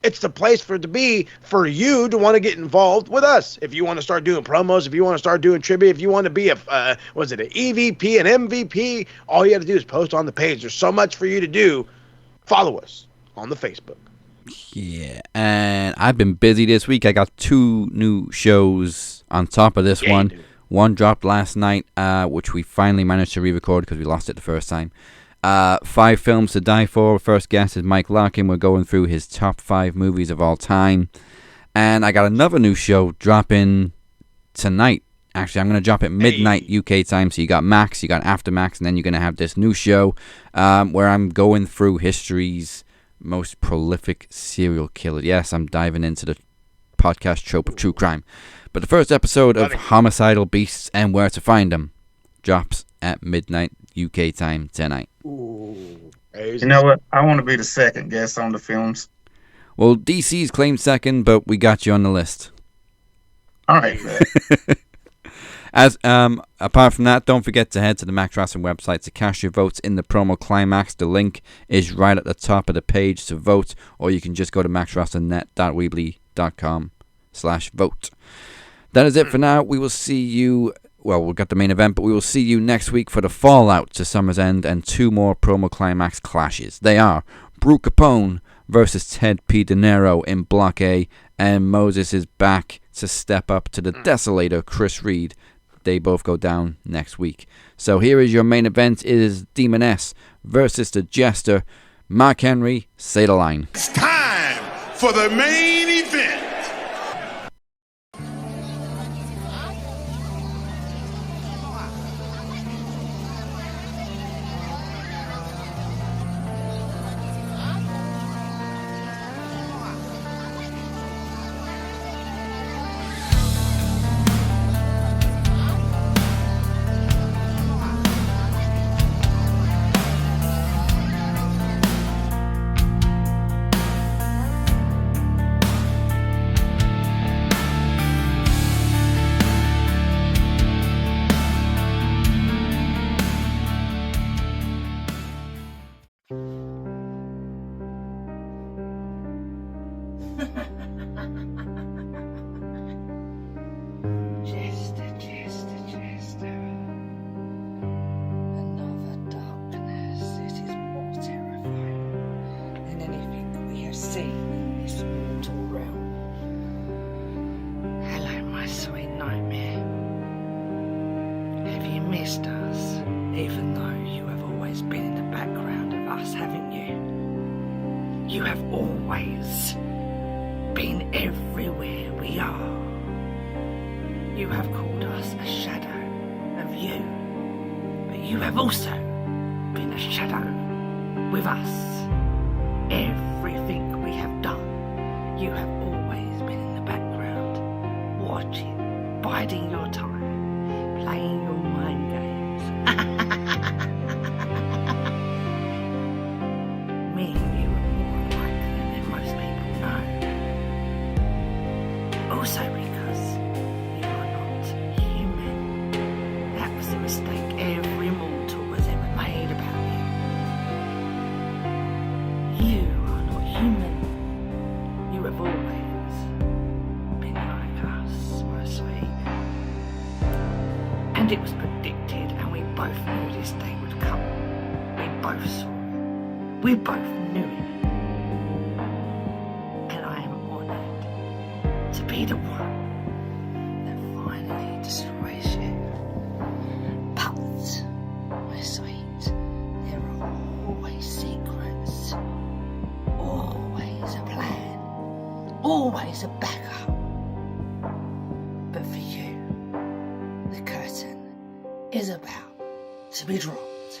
it's the place for it to be for you to want to get involved with us. If you want to start doing promos, if you want to start doing trivia, if you want to be an EVP, an MVP, all you have to do is post on the page. There's so much for you to do. Follow us on the Facebook. Yeah, and I've been busy this week. I got 2 new shows on top of this one. Dude. One dropped last night, which we finally managed to re-record because we lost it the first time. 5 films to die for. First guest is Mike Larkin. We're going through his top 5 movies of all time. And I got another new show dropping tonight. Actually, I'm going to drop it midnight UK time. So you got Max, you got After Max, and then you're going to have this new show where I'm going through history's most prolific serial killer. Yes, I'm diving into the podcast trope of true crime. But the first episode of Homicidal Beasts and Where to Find Them drops at midnight UK time tonight. Ooh, you know what? I want to be the second guest on the films. Well, DC's claimed second, but we got you on the list. All right, man. As apart from that, don't forget to head to the Max Wrestling website to cast your votes in the promo climax. The link is right at the top of the page to vote, or you can just go to maxwrestlingnet.weebly.com/vote. That is it for now. We will see you. Well, we've got the main event, but we will see you next week for the fallout to Summer's End and 2 more promo climax clashes. They are Brew Capone versus Tedd P Dinero in Block A, and Moses is back to step up to the Desolator, Chris Reed. They both go down next week. So here is your main event. It is Demoness versus the Jester. Mark Henry, say the line. It's time for the main event. And it was predicted, and we both knew this day would come. We both saw it. We both knew it. And I am honoured to be the one that finally destroys you. But, my sweet, there are always secrets, always a plan, always a backup. But for you, the curtain is about to be dropped.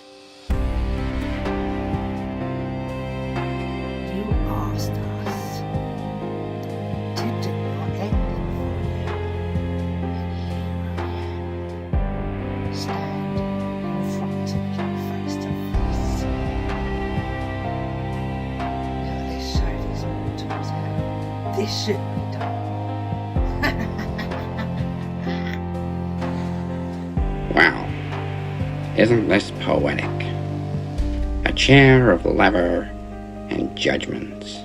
You asked us to do your ending for you, and should be done. Wow, isn't this poetic? A chair of lever and judgments.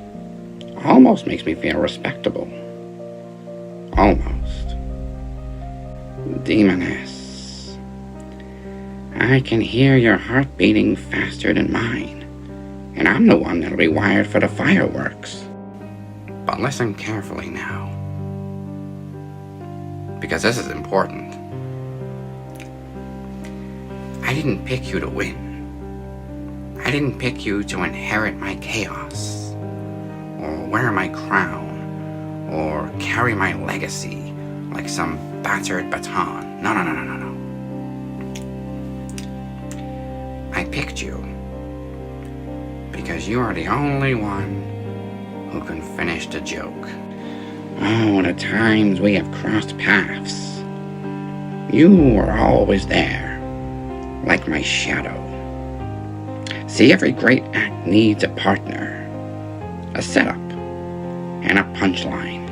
Almost makes me feel respectable. Almost. Demoness. I can hear your heart beating faster than mine, and I'm the one that'll be wired for the fireworks. But listen carefully now, because this is important. I didn't pick you to win. I didn't pick you to inherit my chaos, or wear my crown, or carry my legacy like some battered baton. No. I picked you because you are the only one who can finish the joke. Oh, the times we have crossed paths. You were always there, like my shadow. See, every great act needs a partner, a setup, and a punchline.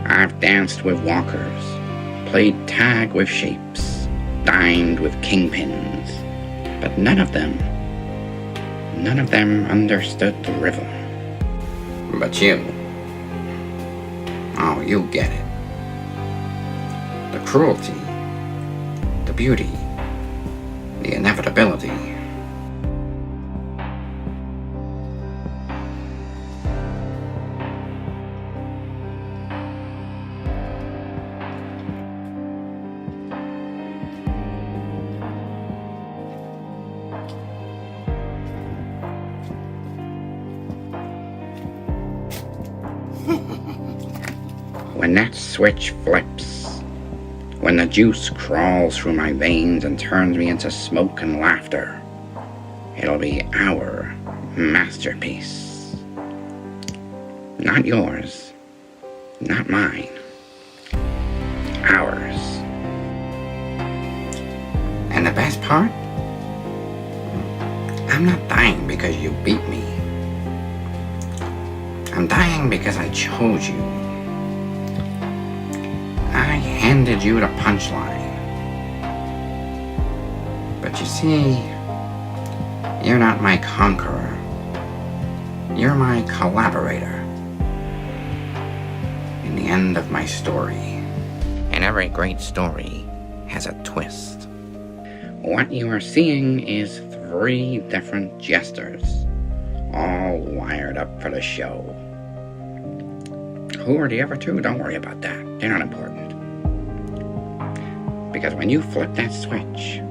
I've danced with walkers, played tag with shapes, dined with kingpins, but none of them understood the rhythm. But you, oh, you get it. The cruelty, the beauty, the inevitability. When that switch flips, when the juice crawls through my veins and turns me into smoke and laughter, it'll be our masterpiece. Not yours, not mine, ours. And the best part? I'm not dying because you beat me. I'm dying because I chose you. I handed you the punchline. But you see, you're not my conqueror. You're my collaborator. In the end of my story. And every great story has a twist. What you are seeing is 3 different jesters, all wired up for the show. Who are the other 2? Don't worry about that. They're not important. Because when you flip that switch,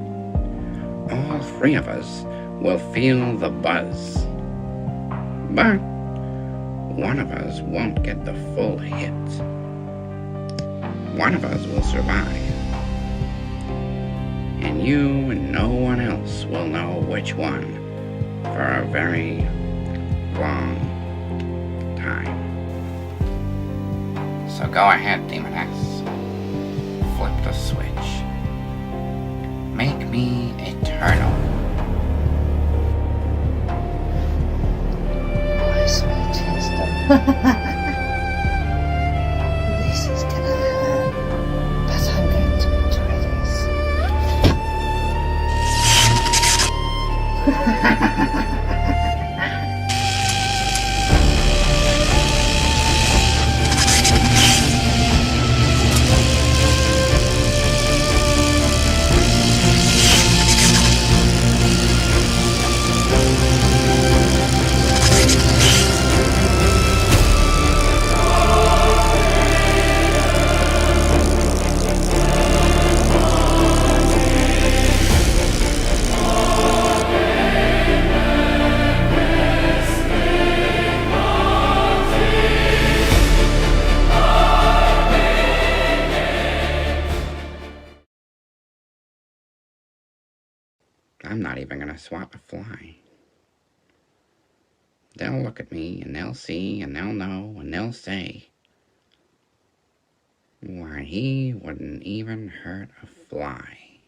all 3 of us will feel the buzz. But one of us won't get the full hit. One of us will survive. And you and no one else will know which one for a very long time. So go ahead, Demoness. Flip the switch. Make me eternal. My sweet Chester. This is gonna hurt, but I'm going to enjoy this. I'm not even gonna swat a fly. They'll look at me, and they'll see, and they'll know, and they'll say, why, he wouldn't even hurt a fly.